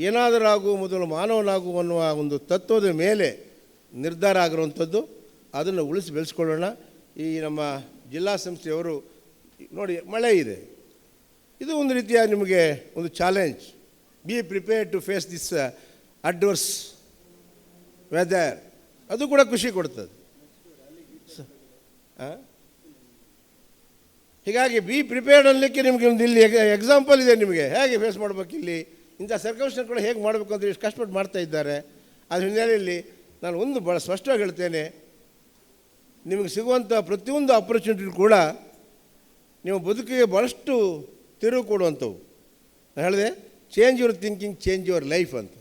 ಏನಾದರಾಗು ಮೊದಲು ಮಾನವನಾಗು ಅನ್ನುವ ಒಂದು ತತ್ವದ ಮೇಲೆ ನಿರ್ಧಾರ ಆಗಿರುವಂಥದ್ದು. ಅದನ್ನು ಉಳಿಸಿ ಬೆಳೆಸ್ಕೊಳ್ಳೋಣ. ಈ ನಮ್ಮ ಜಿಲ್ಲಾ ಸಂಸ್ಥೆಯವರು ನೋಡಿ, ಮಳೆ ಇದೆ, ಇದು ಒಂದು ರೀತಿಯ ನಿಮಗೆ ಒಂದು challenge. Be prepared to face this adverse weather. ಅದು ಕೂಡ ಖುಷಿ ಕೊಡ್ತದೆ. ಹೀಗಾಗಿ ಬಿ ಪ್ರಿಪೇರ್ಡ್ ಅನ್ನಲಿಕ್ಕೆ ನಿಮಗೆ ಒಂದು ಇಲ್ಲಿ ಎಕ್ಸಾಂಪಲ್ ಇದೆ ನಿಮಗೆ ಹೇಗೆ ಫೇಸ್ ಮಾಡಬೇಕು ಇಲ್ಲಿ ಇಂಥ ಸರ್ಕಮ್ಸ್ಟೆನ್ಸ್ ಕೂಡ ಹೇಗೆ ಮಾಡಬೇಕು ಅಂತ ಇಷ್ಟು ಕಷ್ಟಪಟ್ಟು ಮಾಡ್ತಾ ಇದ್ದಾರೆ. ಅದ್ರ ಹಿನ್ನೆಲೆಯಲ್ಲಿ ನಾನು ಒಂದು ಭಾಳ ಸ್ಪಷ್ಟವಾಗಿ ಹೇಳ್ತೇನೆ, ನಿಮಗೆ ಸಿಗುವಂಥ ಪ್ರತಿಯೊಂದು ಆಪರ್ಚುನಿಟಿ ಕೂಡ ನಿಮ್ಮ ಬದುಕಿಗೆ ಭಾಳಷ್ಟು ತಿರುವು ಕೊಡುವಂಥವು. ನಾನು ಹೇಳಿದೆ change your thinking, change your life ಅಂತ.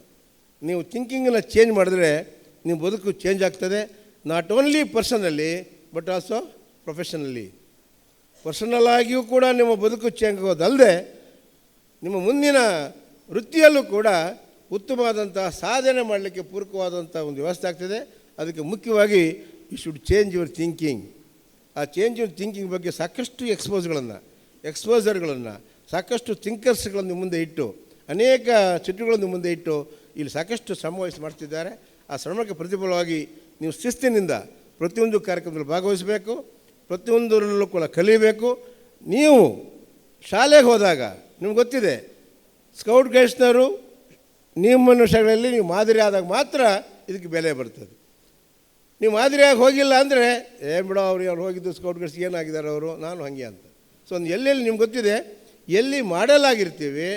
ನೀವು ಥಿಂಕಿಂಗನ್ನು ಚೇಂಜ್ ಮಾಡಿದ್ರೆ ನಿಮ್ಮ ಬದುಕು ಚೇಂಜ್ ಆಗ್ತದೆ. Not only personally but also professionally. Personal ಆಗಿಯೂ ಕೂಡ ನಿಮ್ಮ ಬದುಕು ಚೇಂಜ್ ಆಗೋದಲ್ಲದೆ ನಿಮ್ಮ ಮುಂದಿನ ವೃತ್ತಿಯಲ್ಲೂ ಕೂಡ ಉತ್ತಮವಾದಂಥ ಸಾಧನೆ ಮಾಡಲಿಕ್ಕೆ ಪೂರಕವಾದಂಥ ಒಂದು ವ್ಯವಸ್ಥೆ ಆಗ್ತದೆ. ಅದಕ್ಕೆ ಮುಖ್ಯವಾಗಿ you should change your thinking. ಆ ಚೇಂಜ್ ಯುವರ್ ಥಿಂಕಿಂಗ್ ಬಗ್ಗೆ ಸಾಕಷ್ಟು ಎಕ್ಸ್ಪೋಸರ್ಗಳನ್ನು ಸಾಕಷ್ಟು ಥಿಂಕರ್ಸ್ಗಳನ್ನು ಮುಂದೆ ಇಟ್ಟು ಅನೇಕ ಚಟುವಟಿಕೆಗಳನ್ನು ಮುಂದೆ ಇಟ್ಟು ಇಲ್ಲಿ ಸಾಕಷ್ಟು ಶ್ರಮವಹಿಸಿ ಮಾಡ್ತಿದ್ದಾರೆ. ಆ ಶ್ರಮಕ್ಕೆ ಪ್ರತಿಫಲವಾಗಿ ನೀವು ಶಿಸ್ತಿನಿಂದ ಪ್ರತಿಯೊಂದು ಕಾರ್ಯಕ್ರಮದಲ್ಲಿ ಭಾಗವಹಿಸಬೇಕು, ಪ್ರತಿಯೊಂದರಲ್ಲೂ ಕೂಡ ಕಲಿಯಬೇಕು. ನೀವು ಶಾಲೆಗೆ ಹೋದಾಗ ನಿಮ್ಗೆ ಗೊತ್ತಿದೆ, ಸ್ಕೌಟ್ ಗೈಡ್ಸ್ನವರು ನಿಮ್ಮನ್ನು ಶಾಲೆಯಲ್ಲಿ ನೀವು ಮಾದರಿ ಆದಾಗ ಮಾತ್ರ ಇದಕ್ಕೆ ಬೆಲೆ ಬರ್ತದೆ. ನೀವು ಮಾದರಿಯಾಗಿ ಹೋಗಿಲ್ಲ ಅಂದರೆ ಬಿಡೋ ಅವ್ರು ಹೋಗಿದ್ದು ಸ್ಕೌಟ್ ಗೈಡ್ಸ್ ಏನಾಗಿದ್ದಾರೆ ಅವರು, ನಾನು ಹಾಗೆ ಅಂತ. ಸೊ ಒಂದು ಎಲ್ಲೆಲ್ಲಿ ನಿಮ್ಗೆ ಗೊತ್ತಿದೆ, ಎಲ್ಲಿ ಮಾಡೆಲ್ ಆಗಿರ್ತೀವಿ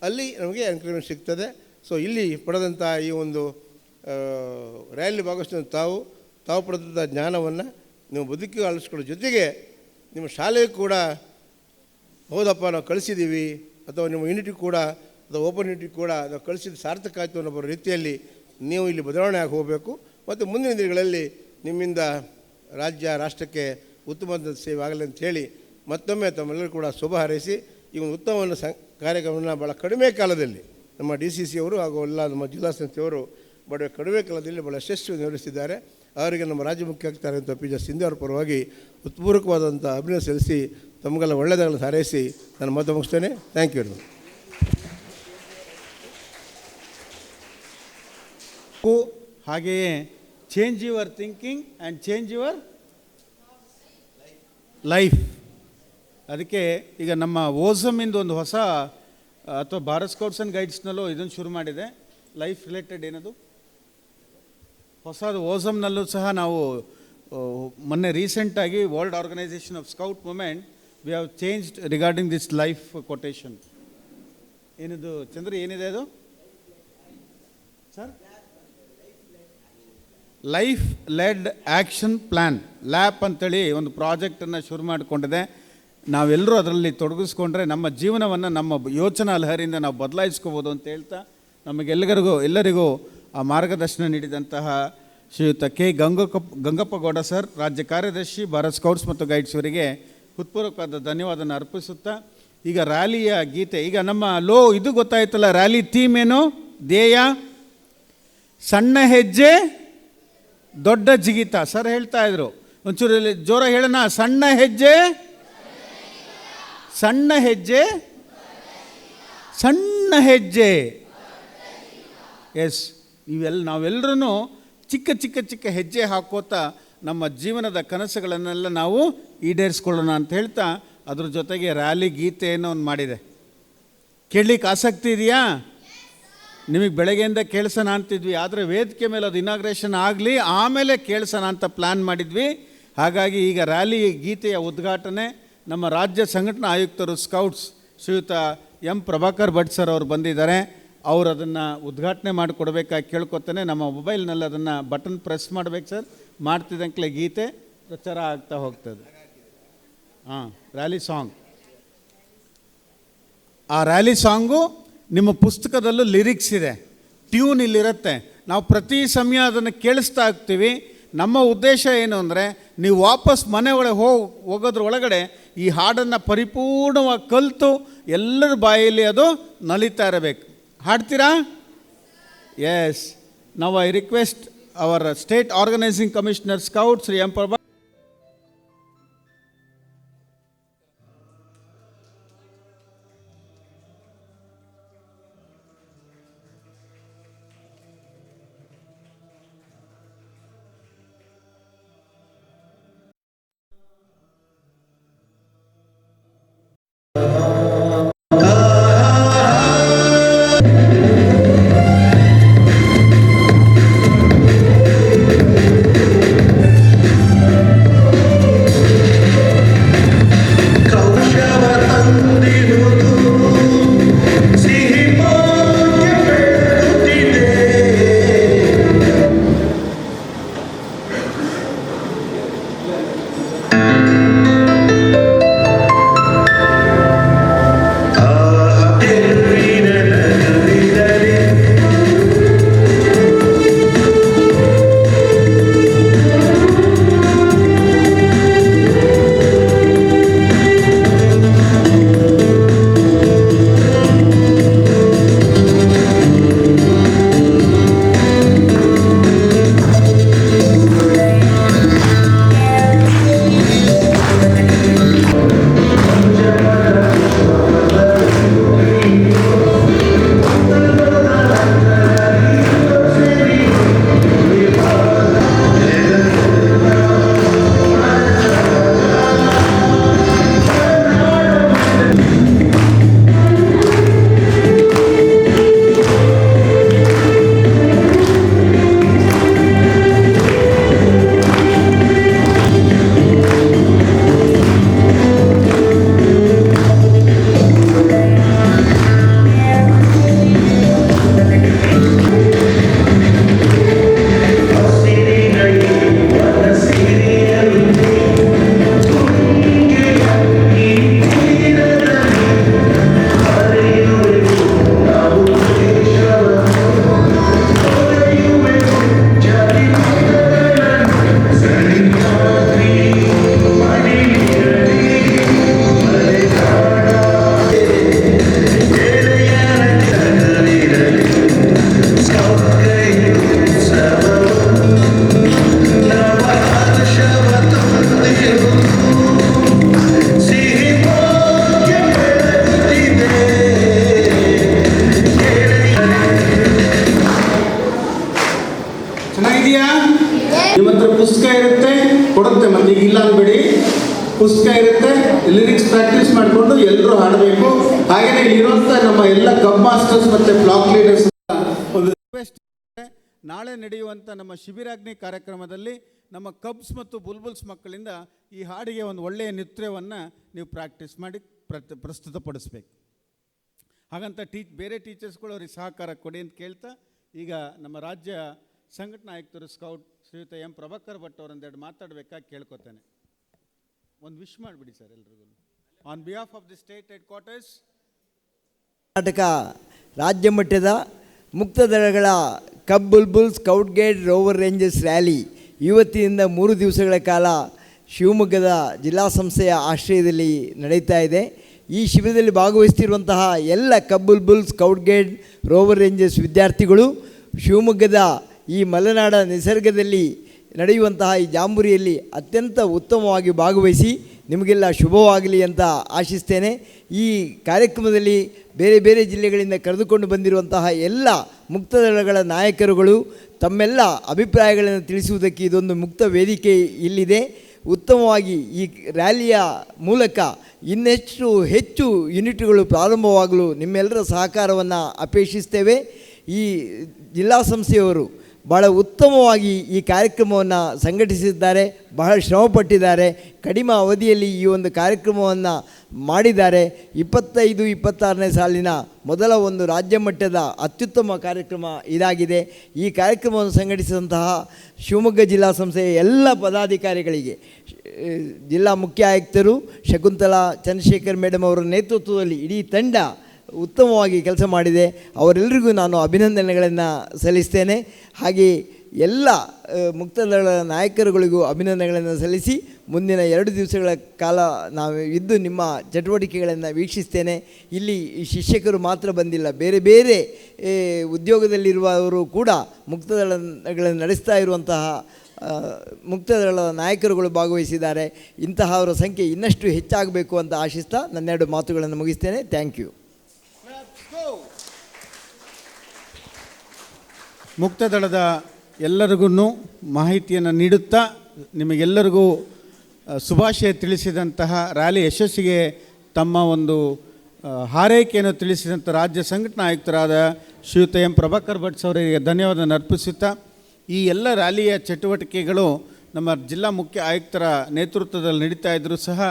ಅಲ್ಲಿ ನಮಗೆ ಎನ್ಕರೇಜ್ಮೆಂಟ್ ಸಿಗ್ತದೆ. ಸೊ ಇಲ್ಲಿ ಪಡೆದಂಥ ಈ ಒಂದು ರ್ಯಾಲಿ ಭಾಗವಹಿಸಿದ ತಾವು ಪಡೆದಂಥ ಜ್ಞಾನವನ್ನು ನೀವು ಬದುಕಿಗೆ ಅಳಿಸ್ಕೊಳ್ಳೋ ಜೊತೆಗೆ ನಿಮ್ಮ ಶಾಲೆಗೂ ಕೂಡ ಹೌದಪ್ಪ ನಾವು ಕಳಿಸಿದ್ದೀವಿ, ಅಥವಾ ನಿಮ್ಮ ಯೂನಿಟಿ ಕೂಡ ಅಥವಾ ಓಪನ್ ಯೂನಿಟಿ ಕೂಡ ನಾವು ಕಳಿಸಿದ್ದು ಸಾರ್ಥಕ ಆಯಿತು ಅನ್ನೋ ಬರೋ ರೀತಿಯಲ್ಲಿ ನೀವು ಇಲ್ಲಿ ಬದಲಾವಣೆ ಆಗಿ ಹೋಗಬೇಕು. ಮತ್ತು ಮುಂದಿನ ದಿನಗಳಲ್ಲಿ ನಿಮ್ಮಿಂದ ರಾಜ್ಯ ರಾಷ್ಟ್ರಕ್ಕೆ ಉತ್ತಮವಾದ ಸೇವೆ ಆಗಲಿ ಅಂಥೇಳಿ ಮತ್ತೊಮ್ಮೆ ತಮ್ಮೆಲ್ಲರೂ ಕೂಡ ಶುಭ ಹಾರೈಸಿ ಈ ಒಂದು ಉತ್ತಮವನ್ನು ಕಾರ್ಯಕ್ರಮವನ್ನು ಭಾಳ ಕಡಿಮೆ ಕಾಲದಲ್ಲಿ ನಮ್ಮ DCC ಅವರು ಹಾಗೂ ಎಲ್ಲ ನಮ್ಮ ಜಿಲ್ಲಾ ಸಂಸ್ಥೆಯವರು ಬಡ ಕಡಿಮೆ ಕಾಲದಲ್ಲಿ ಭಾಳ ಯಶಸ್ವಿ ನಿರ್ವಹಿಸಿದ್ದಾರೆ. ಅವರಿಗೆ ನಮ್ಮ ರಾಜ್ಯ ಮುಖ್ಯ ಆಗ್ತಾರಂಥ ಪಿ ಜೆ ಸಿಂಧೆ ಅವರ ಪರವಾಗಿ ಉತ್ಪೂರ್ವಕವಾದಂಥ ಅಭಿನಂದನೆ ಸಲ್ಲಿಸಿ ತಮಗೆಲ್ಲ ಒಳ್ಳೆಯದಾಗಲು ಹಾರೈಸಿ ನಾನು ಮಾತು ಮುಗಿಸ್ತೇನೆ. Thank you. ಹಾಗೆಯೇ change your thinking and change your life. ಅದಕ್ಕೆ ಈಗ ನಮ್ಮ ಓಸಮಿಂದ ಒಂದು ಹೊಸ ಅಥವಾ ಭಾರತ್ ಸ್ಕೌಟ್ಸ್ ಆ್ಯಂಡ್ ಗೈಡ್ಸ್ನಲ್ಲೂ ಇದನ್ನು ಶುರು ಮಾಡಿದೆ, ಲೈಫ್ ರಿಲೇಟೆಡ್ ಏನದು ಹೊಸದು. ಓಸಮ್ನಲ್ಲೂ ಸಹ ನಾವು ಮೊನ್ನೆ ರೀಸೆಂಟಾಗಿ world organisation of scout movement we have changed regarding this life quotation. ಏನಿದು ಚಂದ್ರ, ಏನಿದೆ ಅದು sir? Life led action plan, lap ಅಂತೇಳಿ ಒಂದು ಪ್ರಾಜೆಕ್ಟನ್ನು ಶುರು ಮಾಡಿಕೊಂಡಿದೆ. ನಾವೆಲ್ಲರೂ ಅದರಲ್ಲಿ ತೊಡಗಿಸ್ಕೊಂಡ್ರೆ ನಮ್ಮ ಜೀವನವನ್ನು ನಮ್ಮ ಯೋಚನಾ ಲಹರಿಯಿಂದ ನಾವು ಬದಲಾಯಿಸ್ಕೋಬೋದು ಅಂತ ಹೇಳ್ತಾ ಎಲ್ಲರಿಗೂ ಆ ಮಾರ್ಗದರ್ಶನ ನೀಡಿದಂತಹ ಶ್ರೀಯುತ ಗಂಗಪ್ಪ ಗೌಡ ಸರ್, ರಾಜ್ಯ ಕಾರ್ಯದರ್ಶಿ, ಭಾರತ್ ಸ್ಕೌಟ್ಸ್ ಮತ್ತು ಗೈಡ್ಸ್ ಅವರಿಗೆ ಹೃತ್ಪೂರ್ವಕವಾದ ಧನ್ಯವಾದನ ಅರ್ಪಿಸುತ್ತಾ, ಈಗ ರ್ಯಾಲಿಯ ಗೀತೆ, ಈಗ ನಮ್ಮ ಇದು ಗೊತ್ತಾಯ್ತಲ್ಲ, ರ್ಯಾಲಿ ಥೀಮ್ ಏನು, ಧ್ಯೇಯ ಸಣ್ಣ ಹೆಜ್ಜೆ ದೊಡ್ಡ ಜಿಗಿತ. ಸರ್ ಹೇಳ್ತಾ ಇದ್ರು, ಒಂಚೂರು ಜೋರ ಹೇಳೋಣ, ಸಣ್ಣ ಹೆಜ್ಜೆ ಸಣ್ಣ ಹೆಜ್ಜೆ ಸಣ್ಣ ಹೆಜ್ಜೆ. ಎಸ್, ನಾವೆಲ್ಲರೂ ಚಿಕ್ಕ ಚಿಕ್ಕ ಚಿಕ್ಕ ಹೆಜ್ಜೆ ಹಾಕೋತಾ ನಮ್ಮ ಜೀವನದ ಕನಸುಗಳನ್ನೆಲ್ಲ ನಾವು ಈಡೇರಿಸ್ಕೊಳ್ಳೋಣ ಅಂತ ಹೇಳ್ತಾ ಅದ್ರ ಜೊತೆಗೆ ರ್ಯಾಲಿ ಗೀತೆಯನ್ನು ಒಂದು ಮಾಡಿದೆ. ಕೇಳಲಿಕ್ಕೆ ಆಸಕ್ತಿ ಇದೆಯಾ? ನಿಮಗೆ ಬೆಳಗ್ಗೆಯಿಂದ ಕೇಳಿಸೋಣ ಅಂತಿದ್ವಿ, ಆದರೆ ವೇದಿಕೆ ಮೇಲೆ ಅದು ಇನಾಗ್ರೇಷನ್ ಆಗಲಿ ಆಮೇಲೆ ಕೇಳಿಸೋಣ ಅಂತ ಪ್ಲ್ಯಾನ್ ಮಾಡಿದ್ವಿ. ಹಾಗಾಗಿ ಈಗ ರ್ಯಾಲಿ ಗೀತೆಯ ಉದ್ಘಾಟನೆ ನಮ್ಮ ರಾಜ್ಯ ಸಂಘಟನಾ ಆಯುಕ್ತರು ಸ್ಕೌಟ್ಸ್ ಶ್ರೀಯುತ ಎಂ ಪ್ರಭಾಕರ್ ಭಟ್ ಸರ್ ಅವರು ಬಂದಿದ್ದಾರೆ. ಅವರು ಅದನ್ನು ಉದ್ಘಾಟನೆ ಮಾಡಿಕೊಡ್ಬೇಕಾಗಿ ಕೇಳ್ಕೊತಾನೆ. ನಮ್ಮ ಮೊಬೈಲ್ನಲ್ಲಿ ಅದನ್ನು ಬಟನ್ ಪ್ರೆಸ್ ಮಾಡಬೇಕು ಸರ್, ಮಾಡ್ತಿದ್ದಂಕಲೇ ಗೀತೆ ಪ್ರಚಾರ ಆಗ್ತಾ ಹೋಗ್ತದೆ. ರ್ಯಾಲಿ ಸಾಂಗ್, ಆ ರ್ಯಾಲಿ ಸಾಂಗು ನಿಮ್ಮ ಪುಸ್ತಕದಲ್ಲೂ ಲಿರಿಕ್ಸ್ ಇದೆ, ಟ್ಯೂನ್ ಇಲ್ಲಿರುತ್ತೆ. ನಾವು ಪ್ರತಿ ಸಮಯ ಅದನ್ನು ಕೇಳಿಸ್ತಾ ಇರ್ತೀವಿ. ನಮ್ಮ ಉದ್ದೇಶ ಏನು ಅಂದರೆ, ನೀವು ವಾಪಸ್ ಮನೆ ಒಳಗೆ ಹೋಗೋದ್ರ ಒಳಗಡೆ ಈ ಹಾಡನ್ನು ಪರಿಪೂರ್ಣವಾಗಿ ಕಲಿತು ಎಲ್ಲರ ಬಾಯಲ್ಲಿ ಅದು ನಲಿತಾ ಇರಬೇಕು. ಹಾಡ್ತೀರಾ? ಎಸ್. ನಾವು I request our state organising commissioner scout Shri M Prabha ನಿಮ್ಮ ಹತ್ರ ಪುಸ್ತಕ ಇರುತ್ತೆ ಕೊಡುತ್ತೆ, ಮತ್ತೆ ಈಗ ಇಲ್ಲ ಅನ್ಬೇಡಿ. ಪುಸ್ತಕ ಇರುತ್ತೆ, ಲಿರಿಕ್ಸ್ ಪ್ರಾಕ್ಟೀಸ್ ಮಾಡಿಕೊಂಡು ಎಲ್ಲರೂ ಹಾಡಬೇಕು. ಹಾಗೆಯೇ ಇರುವಂಥ ನಮ್ಮ ಎಲ್ಲ ಕಬ್ ಮಾಸ್ಟರ್ಸ್ ಮತ್ತು ಬ್ಲಾಕ್ ಲೀಡರ್ಸ್ ಒಂದು ರಿಕ್ವೆಸ್ಟ್, ನಾಳೆ ನಡೆಯುವಂಥ ನಮ್ಮ ಶಿಬಿರಾಗ್ನಿ ಕಾರ್ಯಕ್ರಮದಲ್ಲಿ ನಮ್ಮ ಕಬ್ಸ್ ಮತ್ತು ಬುಲ್ಬುಲ್ಸ್ ಮಕ್ಕಳಿಂದ ಈ ಹಾಡಿಗೆ ಒಂದು ಒಳ್ಳೆಯ ನೃತ್ಯವನ್ನು ನೀವು ಪ್ರಾಕ್ಟೀಸ್ ಮಾಡಿ ಪ್ರಸ್ತುತಪಡಿಸ್ಬೇಕು. ಹಾಗಂತ ಬೇರೆ ಟೀಚರ್ಸ್ಗಳು ಅವ್ರಿಗೆ ಸಹಕಾರ ಕೊಡಿ ಅಂತ ಕೇಳ್ತಾ, ಈಗ ನಮ್ಮ ರಾಜ್ಯ ಸಂಘಟನಾ ಆಯುಕ್ತರು ಸ್ಕೌಟ್ ಶ್ರೀಯುತ ಎಂ ಪ್ರಭಾಕರ್ ಭಟ್ ಅವರೊಂದೆರಡು ಮಾತಾಡಬೇಕಾಗಿ ಕೇಳ್ಕೊತೇನೆ. ಒಂದು ವಿಶ್ ಮಾಡಿಬಿಡಿ ಸರ್ ಎಲ್ರಿಗೂ on behalf of the state head quarters. Karnataka ರಾಜ್ಯ ಮಟ್ಟದ ಮುಕ್ತದಳಗಳ ಕಬ್ Bulbul scout guide rover rangers rally ಇವತ್ತಿನಿಂದ 3 ದಿವಸಗಳ ಕಾಲ ಶಿವಮೊಗ್ಗದ ಜಿಲ್ಲಾ ಸಂಸ್ಥೆಯ ಆಶ್ರಯದಲ್ಲಿ ನಡೀತಾ ಇದೆ. ಈ ಶಿಬಿರದಲ್ಲಿ ಭಾಗವಹಿಸ್ತಿರುವಂತಹ ಎಲ್ಲ ಕಬ್ Bulbul scout guide rover rangers ವಿದ್ಯಾರ್ಥಿಗಳು ಶಿವಮೊಗ್ಗದ ಈ ಮಲೆನಾಡ ನಿಸರ್ಗದಲ್ಲಿ ನಡೆಯುವಂತಹ ಈ ಜಾಂಬೂರಿಯಲ್ಲಿ ಅತ್ಯಂತ ಉತ್ತಮವಾಗಿ ಭಾಗವಹಿಸಿ ನಿಮಗೆಲ್ಲ ಶುಭವಾಗಲಿ ಅಂತ ಆಶಿಸ್ತೇನೆ. ಈ ಕಾರ್ಯಕ್ರಮದಲ್ಲಿ ಬೇರೆ ಬೇರೆ ಜಿಲ್ಲೆಗಳಿಂದ ಕರೆದುಕೊಂಡು ಬಂದಿರುವಂತಹ ಎಲ್ಲ ಮುಕ್ತದಳಗಳ ನಾಯಕರುಗಳು ತಮ್ಮೆಲ್ಲ ಅಭಿಪ್ರಾಯಗಳನ್ನು ತಿಳಿಸುವುದಕ್ಕೆ ಇದೊಂದು ಮುಕ್ತ ವೇದಿಕೆ ಇಲ್ಲಿದೆ. ಉತ್ತಮವಾಗಿ ಈ ರ್ಯಾಲಿಯ ಮೂಲಕ ಇನ್ನೆಷ್ಟು ಹೆಚ್ಚು ಯೂನಿಟ್ಗಳು ಪ್ರಾರಂಭವಾಗಲು ನಿಮ್ಮೆಲ್ಲರ ಸಹಕಾರವನ್ನು ಅಪೇಕ್ಷಿಸ್ತೇವೆ. ಈ ಜಿಲ್ಲಾ ಸಂಸ್ಥೆಯವರು ಭಾಳ ಉತ್ತಮವಾಗಿ ಈ ಕಾರ್ಯಕ್ರಮವನ್ನು ಸಂಘಟಿಸಿದ್ದಾರೆ, ಬಹಳ ಶ್ರಮಪಟ್ಟಿದ್ದಾರೆ, ಕಡಿಮೆ ಅವಧಿಯಲ್ಲಿ ಈ ಒಂದು ಕಾರ್ಯಕ್ರಮವನ್ನು ಮಾಡಿದ್ದಾರೆ. 25-26ನೇ ಸಾಲಿನ ಮೊದಲ ಒಂದು ರಾಜ್ಯ ಮಟ್ಟದ ಅತ್ಯುತ್ತಮ ಕಾರ್ಯಕ್ರಮ ಇದಾಗಿದೆ. ಈ ಕಾರ್ಯಕ್ರಮವನ್ನು ಸಂಘಟಿಸಿದಂತಹ ಶಿವಮೊಗ್ಗ ಜಿಲ್ಲಾ ಸಂಸ್ಥೆಯ ಎಲ್ಲ ಪದಾಧಿಕಾರಿಗಳಿಗೆ, ಜಿಲ್ಲಾ ಮುಖ್ಯ ಆಯುಕ್ತರು ಶಕುಂತಲಾ ಚಂದ್ರಶೇಖರ್ ಮೇಡಮ್ ಅವರ ನೇತೃತ್ವದಲ್ಲಿ ಇಡೀ ತಂಡ ಉತ್ತಮವಾಗಿ ಕೆಲಸ ಮಾಡಿದೆ. ಅವರೆಲ್ಲರಿಗೂ ನಾನು ಅಭಿನಂದನೆಗಳನ್ನು ಸಲ್ಲಿಸ್ತೇನೆ. ಹಾಗೆ ಎಲ್ಲ ಮುಕ್ತದಳ ನಾಯಕರುಗಳಿಗೂ ಅಭಿನಂದನೆಗಳನ್ನು ಸಲ್ಲಿಸಿ ಮುಂದಿನ 2 ದಿವಸಗಳ ಕಾಲ ನಾವು ಇದ್ದು ನಿಮ್ಮ ಚಟುವಟಿಕೆಗಳನ್ನು ವೀಕ್ಷಿಸ್ತೇನೆ. ಇಲ್ಲಿ ಶಿಕ್ಷಕರು ಮಾತ್ರ ಬಂದಿಲ್ಲ, ಬೇರೆ ಬೇರೆ ಉದ್ಯೋಗದಲ್ಲಿರುವವರು ಕೂಡ ಮುಕ್ತದಳಗಳನ್ನು ನಡೆಸ್ತಾ ಇರುವಂತಹ ಮುಕ್ತದಳ ನಾಯಕರುಗಳು ಭಾಗವಹಿಸಿದ್ದಾರೆ. ಇಂತಹವರ ಸಂಖ್ಯೆ ಇನ್ನಷ್ಟು ಹೆಚ್ಚಾಗಬೇಕು ಅಂತ ಆಶಿಸ್ತಾ ನನ್ನ 2 ಮಾತುಗಳನ್ನು ಮುಗಿಸ್ತೇನೆ. Thank you. ಮುಕ್ತದಳದ ಎಲ್ಲರಿಗೂ ಮಾಹಿತಿಯನ್ನು ನೀಡುತ್ತಾ ನಿಮಗೆಲ್ಲರಿಗೂ ಶುಭಾಶಯ ತಿಳಿಸಿದಂತಹ ರ್ಯಾಲಿ ಯಶಸ್ಸಿಗೆ ತಮ್ಮ ಒಂದು ಹಾರೈಕೆಯನ್ನು ತಿಳಿಸಿದಂಥ ರಾಜ್ಯ ಸಂಘಟನಾ ಆಯುಕ್ತರಾದ ಶ್ರೀಯುತ ಎಂ ಪ್ರಭಾಕರ್ ಭಟ್ ಅವರಿಗೆ ಧನ್ಯವಾದ ಅರ್ಪಿಸುತ್ತಾ, ಈ ಎಲ್ಲ ರ್ಯಾಲಿಯ ಚಟುವಟಿಕೆಗಳು ನಮ್ಮ ಜಿಲ್ಲಾ ಮುಖ್ಯ ಆಯುಕ್ತರ ನೇತೃತ್ವದಲ್ಲಿ ನಡೀತಾ ಇದ್ದರೂ ಸಹ